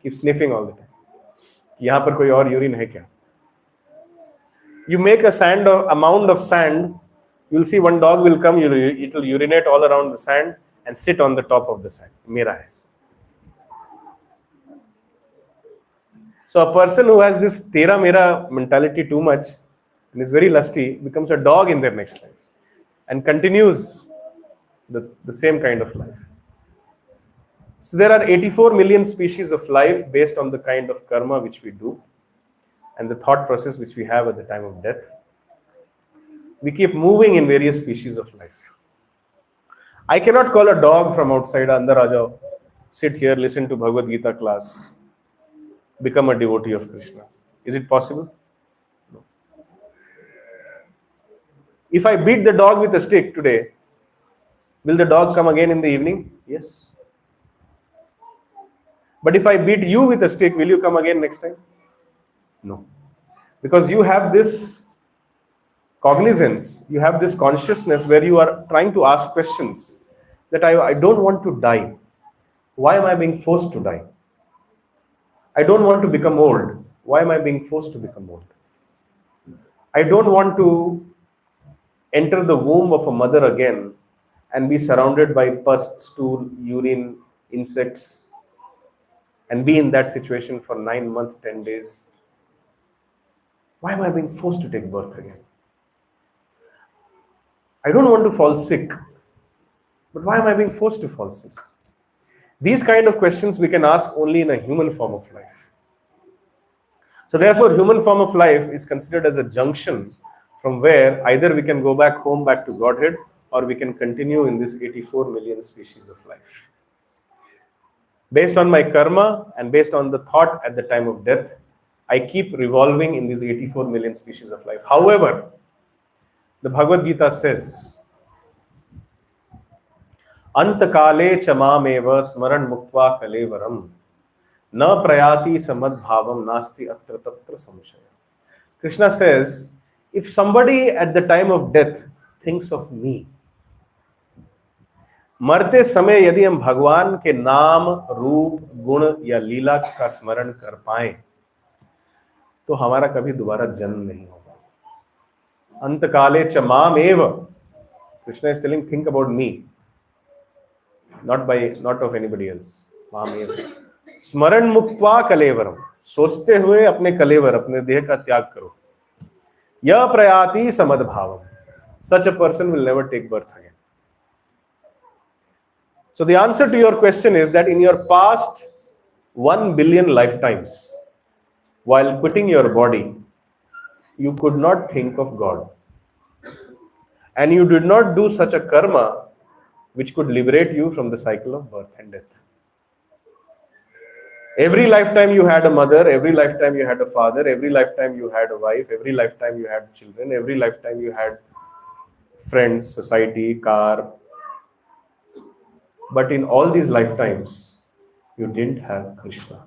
S1: keeps sniffing all the time. यहाँ पर कोई और urine है क्या? You make a mound of sand, you will see one dog will come, it will urinate all around the sand and sit on the top of the sand. मेरा है. So a person who has this tera mera mentality too much and is very lusty becomes a dog in their next life and continues the same kind of life. So there are 84 million species of life based on the kind of karma which we do and the thought process which we have at the time of death. We keep moving in various species of life. I cannot call a dog from outside, Andar aa jao, sit here, listen to Bhagavad Gita class, become a devotee of Krishna. Is it possible? No. If I beat the dog with a stick today, will the dog come again in the evening? Yes. But if I beat you with a stick, will you come again next time? No. Because you have this cognizance, you have this consciousness where you are trying to ask questions that I don't want to die. Why am I being forced to die? I don't want to become old. Why am I being forced to become old? I don't want to enter the womb of a mother again and be surrounded by pus, stool, urine, insects, and be in that situation for 9 months, 10 days. Why am I being forced to take birth again? I don't want to fall sick, but why am I being forced to fall sick? These kind of questions we can ask only in a human form of life. So therefore, human form of life is considered as a junction from where either we can go back home, back to Godhead, or we can continue in this 84 million species of life. Based on my karma and based on the thought at the time of death, I keep revolving in these 84 million species of life. However, the Bhagavad Gita says, Antakale chamameva smaran muktva kalevaram na prayati samadbhavam nasti atra tatra samshaya. Krishna says, if somebody at the time of death thinks of me, मरते समय यदि हम भगवान के नाम, रूप, गुण या लीला का स्मरण कर पाए तो हमारा कभी दोबारा जन्म नहीं होगा. अंतकाले च माम एव. Krishna is telling, think about me, not of anybody else. माम एव. स्मरण मुक्त्वा कलेवरम. सोचते हुए अपने कलेवर, अपने देह का त्याग करो. यह प्रयाति समद्भावम. Such a person will never take birth again. So the answer to your question is that in your past 1 billion lifetimes, while quitting your body, you could not think of God. And you did not do such a karma which could liberate you from the cycle of birth and death. Every lifetime you had a mother, every lifetime you had a father, every lifetime you had a wife, every lifetime you had children, every lifetime you had friends, society, car. But in all these lifetimes, you didn't have Krishna.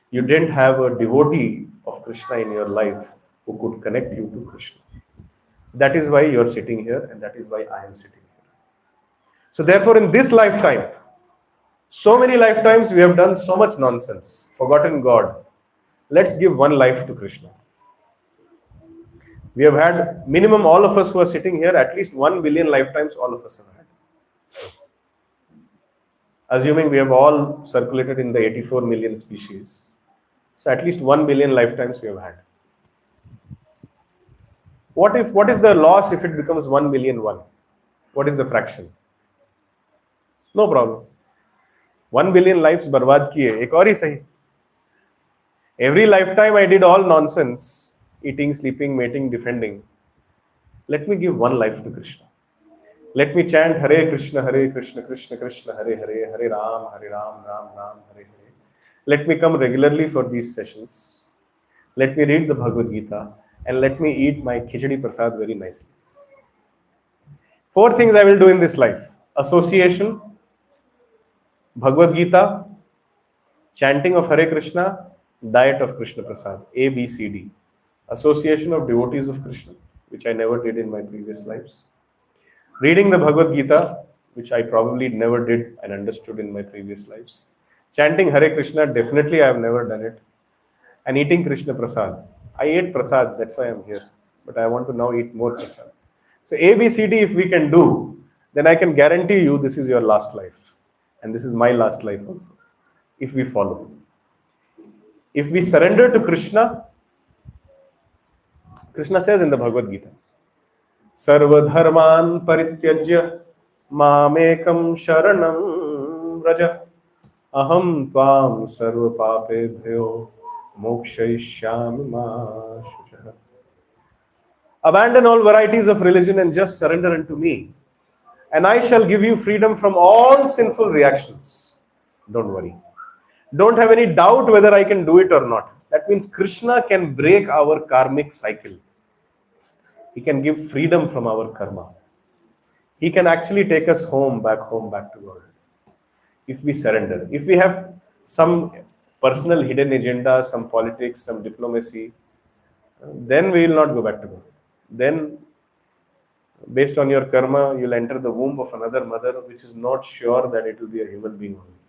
S1: You didn't have a devotee of Krishna in your life who could connect you to Krishna. That is why you're sitting here, and that is why I am sitting here. So therefore, in this lifetime, so many lifetimes we have done so much nonsense, forgotten God. Let's give one life to Krishna. We have had, minimum all of us who are sitting here, at least 1 billion lifetimes all of us have had. Assuming we have all circulated in the 84 million species. So at least 1 billion lifetimes we have had. What is the loss if it becomes 1 billion 1? What is the fraction? No problem. 1 billion lives barbaad kiye, ek aur hi sahi. Every lifetime I did all nonsense, eating, sleeping, mating, defending. Let me give one life to Krishna. Let me chant Hare Krishna, Krishna Krishna, Hare Hare, Hare Ram, Ram Ram, Hare Hare. Let me come regularly for these sessions. Let me read the Bhagavad Gita and let me eat my khichdi prasad very nicely. 4 things I will do in this life: association, Bhagavad Gita, chanting of Hare Krishna, diet of Krishna prasad. A, B, C, D. Association of devotees of Krishna, which I never did in my previous lives. Reading the Bhagavad Gita, which I probably never did and understood in my previous lives. Chanting Hare Krishna, definitely I have never done it. And eating Krishna prasad. I ate prasad, that's why I'm here. But I want to now eat more prasad. So A, B, C, D, if we can do, then I can guarantee you this is your last life. And this is my last life also, if we follow. If we surrender to Krishna, Krishna says in the Bhagavad Gita, Sarva dharman parityajya mamekam sharanam raja aham tvam sarva papebhyo mokshayishyami ma shuchah. Abandon all varieties of religion and just surrender unto me, and I shall give you freedom from all sinful reactions. Don't worry. Don't have any doubt whether I can do it or not. That means Krishna can break our karmic cycle. He can give freedom from our karma. He can actually take us back to God. If we surrender. If we have some personal hidden agenda, some politics, some diplomacy, then we will not go back to God. Then, based on your karma, you will enter the womb of another mother, which is not sure that it will be a human being only.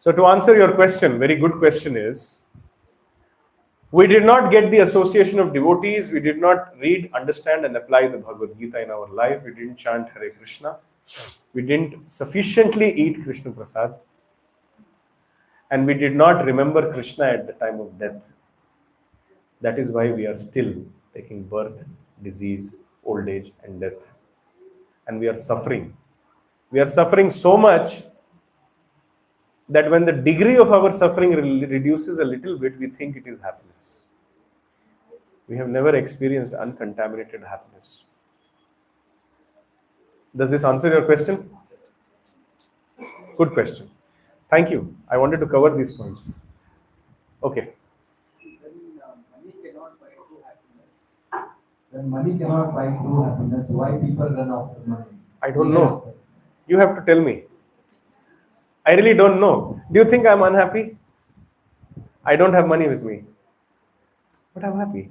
S1: So to answer your question, very good question is, We did not get the association of devotees. We did not read, understand, and apply the Bhagavad Gita in our life. We didn't chant Hare Krishna. We didn't sufficiently eat Krishna Prasad. And we did not remember Krishna at the time of death. That is why we are still taking birth, disease, old age, and death. And we are suffering. We are suffering so much that when the degree of our suffering reduces a little bit, we think it is happiness. We have never experienced uncontaminated happiness. Does this answer your question? Good question. Thank you. I wanted to cover these points. Okay.
S6: When money cannot buy true happiness, why people run after money?
S1: I don't know. You have to tell me. I really don't know. Do you think I'm unhappy? I don't have money with me, but I'm happy.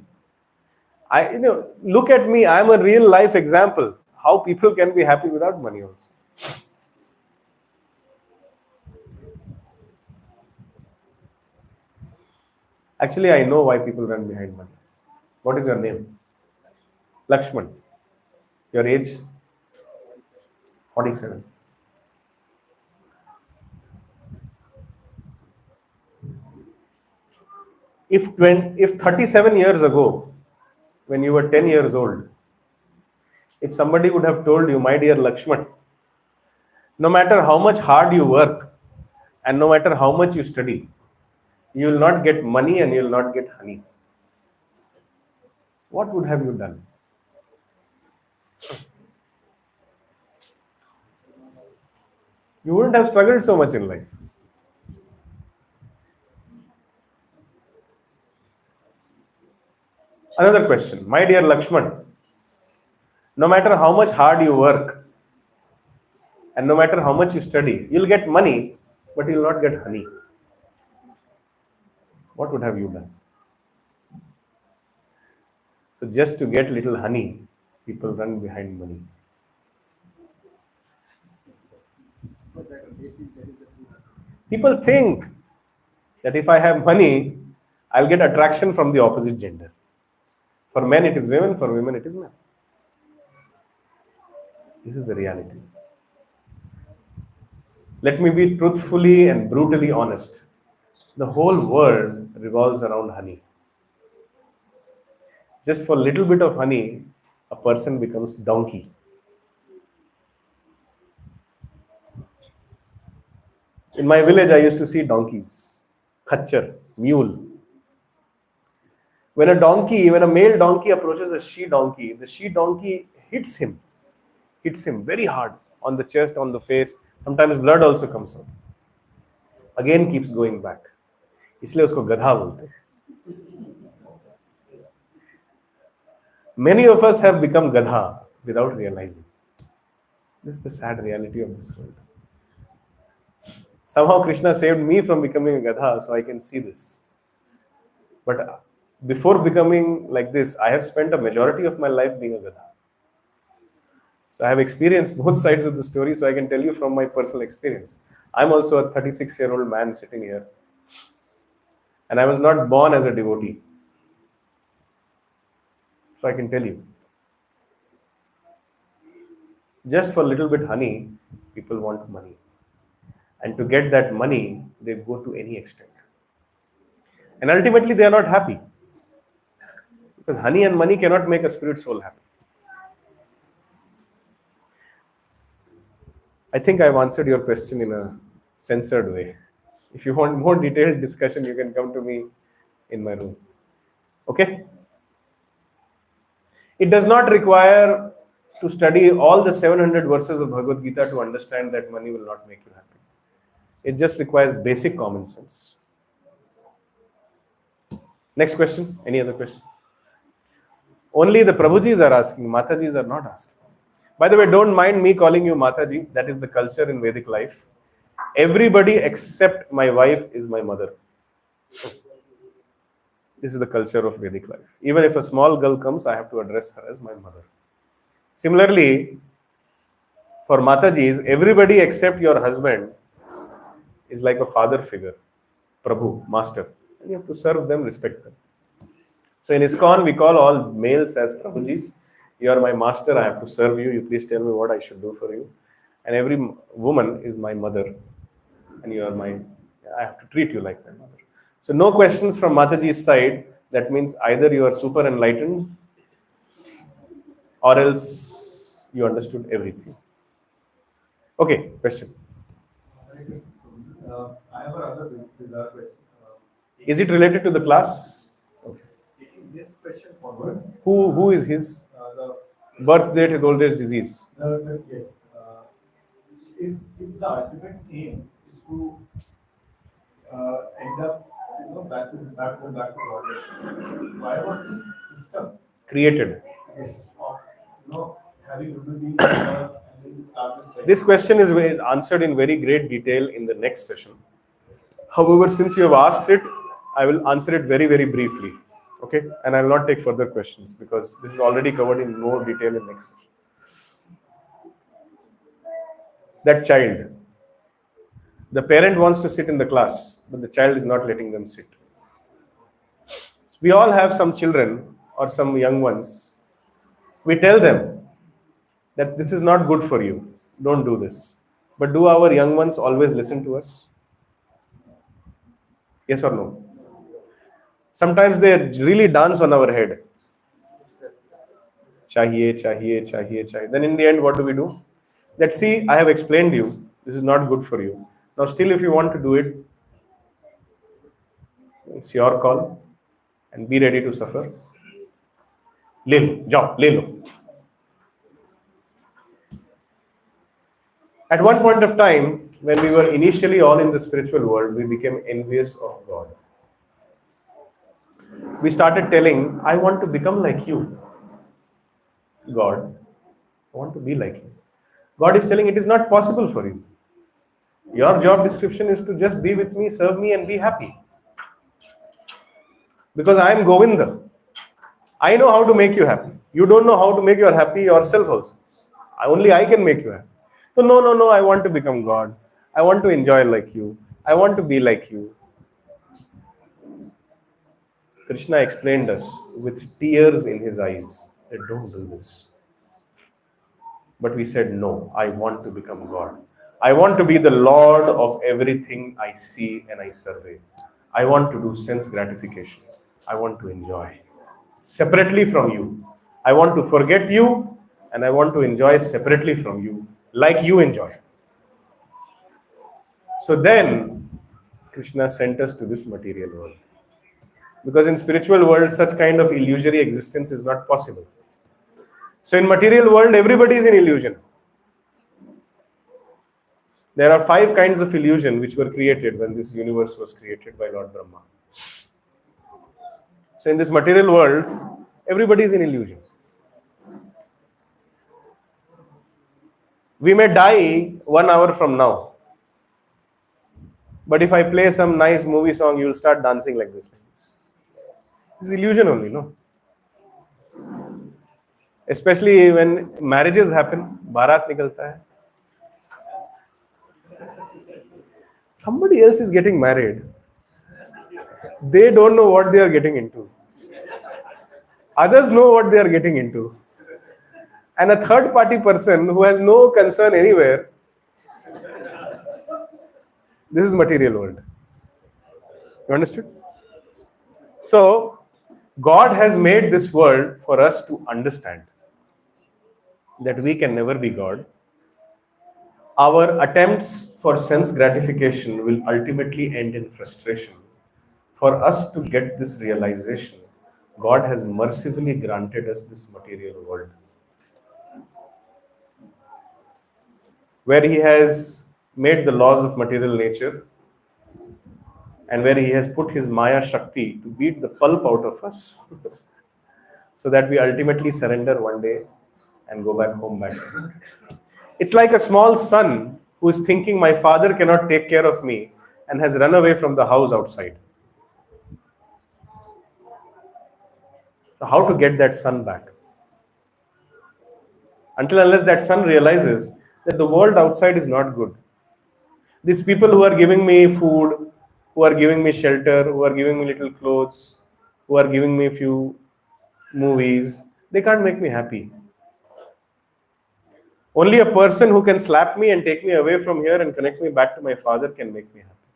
S1: Look at me. I'm a real life example. How people can be happy without money also. Actually, I know why people run behind money. What is your name? Lakshman. Your age? 47. If 37 years ago, when you were 10 years old, if somebody would have told you, my dear Lakshman, no matter how much hard you work and no matter how much you study, you will not get money and you will not get honey, what would have you done? You wouldn't have struggled so much in life. Another question. My dear Lakshman, no matter how much hard you work and no matter how much you study, you'll get money, but you'll not get honey. What would have you done? So just to get little honey, people run behind money. People think that if I have money, I'll get attraction from the opposite gender. For men it is women, for women it is men. This is the reality. Let me be truthfully and brutally honest. The whole world revolves around honey. Just for a little bit of honey, a person becomes donkey. In my village, I used to see donkeys, khachar, mule. When a male donkey approaches a she donkey, the she donkey hits him very hard on the chest, on the face. Sometimes blood also comes out. Again keeps going back. इसलिए उसको गधा बोलते हैं. Many of us have become gadha without realizing. This is the sad reality of this world. Somehow Krishna saved me from becoming a gadha, so I can see this. But before becoming like this, I have spent a majority of my life being a gadha. So I have experienced both sides of the story, so I can tell you from my personal experience. I'm also a 36-year-old man sitting here. And I was not born as a devotee. So I can tell you. Just for a little bit honey, people want money. And to get that money, they go to any extent. And ultimately, they are not happy. Because honey and money cannot make a spirit soul happy. I think I've answered your question in a censored way. If you want more detailed discussion, you can come to me in my room. Okay? It does not require to study all the 700 verses of Bhagavad Gita to understand that money will not make you happy. It just requires basic common sense. Next question. Any other question? Only the Prabhujis are asking. Matajis are not asking. By the way, don't mind me calling you Mataji. That is the culture in Vedic life. Everybody except my wife is my mother. This is the culture of Vedic life. Even if a small girl comes, I have to address her as my mother. Similarly, for Matajis, everybody except your husband is like a father figure, Prabhu, master. And you have to serve them, respect them. So in ISKCON, we call all males as Prabhujis. You are my master, I have to serve you. You please tell me what I should do for you. And every woman is my mother. And you are my, I have to treat you like my mother. So no questions from Mataji's side. That means either you are super enlightened or else you understood everything. Okay, question.
S7: I have another bizarre question.
S1: Is it related to the class? Okay.
S7: Taking this question forward,
S1: Who is his
S7: the,
S1: birth date and old age disease?
S7: yes, if the ultimate aim is to end up, back to God, why was this system,
S1: Created.
S7: yes, of having human beings on Earth and then this carbon
S1: This question is answered in very great detail in the next session. However, since you have asked it, I will answer it very, very briefly. Okay? And I will not take further questions because this is already covered in more detail in next session. That child, the parent wants to sit in the class, but the child is not letting them sit. We all have some children or some young ones. We tell them that this is not good for you. Don't do this. But do our young ones always listen to us? Yes or no? Sometimes they really dance on our head. Chahiye, chahiye, chahiye, chahiye. Then in the end, what do? That see, I have explained you. This is not good for you. Now still if you want to do it, it's your call and be ready to suffer. Le lo, jao, le lo. At one point of time, when we were initially all in the spiritual world, we became envious of God. We started telling, I want to become like you. God, I want to be like you. God is telling it is not possible for you. Your job description is to just be with me, serve me, and be happy. Because I am Govinda. I know how to make you happy. You don't know how to make you happy yourself also. Only I can make you happy. So no, I want to become God. I want to enjoy like you. I want to be like you. Krishna explained us with tears in his eyes that don't do this. But we said, no, I want to become God. I want to be the Lord of everything I see and I survey. I want to do sense gratification. I want to enjoy separately from you. I want to forget you and I want to enjoy separately from you, like you enjoy. So then, Krishna sent us to this material world. Because in spiritual world, such kind of illusory existence is not possible. So in material world, everybody is in illusion. There are 5 kinds of illusion which were created when this universe was created by Lord Brahma. So in this material world, everybody is in illusion. We may die 1 hour from now. But if I play some nice movie song, you will start dancing like this. This is illusion only, no? Especially when marriages happen, Bharat nikalta hai. Somebody else is getting married. They don't know what they are getting into. Others know what they are getting into. And a third party person who has no concern anywhere. This is material world. You understood? So, God has made this world for us to understand that we can never be God. Our attempts for sense gratification will ultimately end in frustration. For us to get this realization, God has mercifully granted us this material world, where He has made the laws of material nature and where He has put His Maya Shakti to beat the pulp out of us so that we ultimately surrender one day and go back home back. It's like a small son who is thinking my father cannot take care of me and has run away from the house outside. So how to get that son back? Until unless that son realizes that the world outside is not good. These people who are giving me food, who are giving me shelter, who are giving me little clothes, who are giving me a few movies, they can't make me happy. Only a person who can slap me and take me away from here and connect me back to my father can make me happy.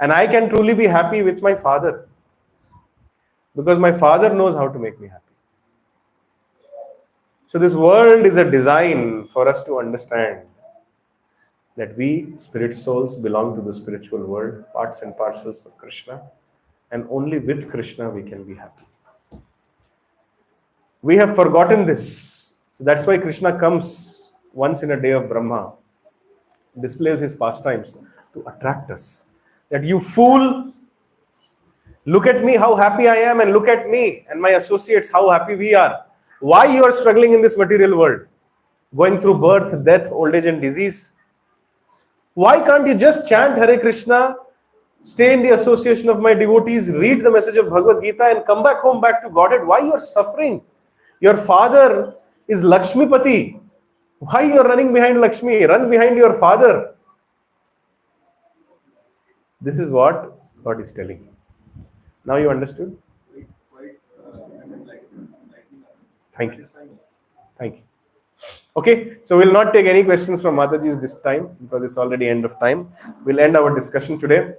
S1: And I can truly be happy with my father because my father knows how to make me happy. So this world is a design for us to understand that we spirit souls belong to the spiritual world, parts and parcels of Krishna, and only with Krishna we can be happy. We have forgotten this. So that's why Krishna comes once in a day of Brahma, displays his pastimes to attract us. That you fool, look at me how happy I am, and look at me and my associates how happy we are. Why you are struggling in this material world? Going through birth, death, old age and disease. Why can't you just chant Hare Krishna, stay in the association of my devotees, read the message of Bhagavad Gita and come back home, back to Godhead? Why you are suffering? Your father is Lakshmipati. Why you are running behind Lakshmi? Run behind your father. This is what God is telling. Now you understood? Thank you. Thank you. Okay, so we'll not take any questions from Mataji's this time because it's already end of time. We'll end our discussion today.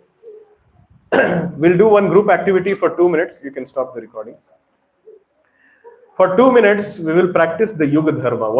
S1: We'll do one group activity for 2 minutes. You can stop the recording. For 2 minutes, we will practice the Yuga Dharma.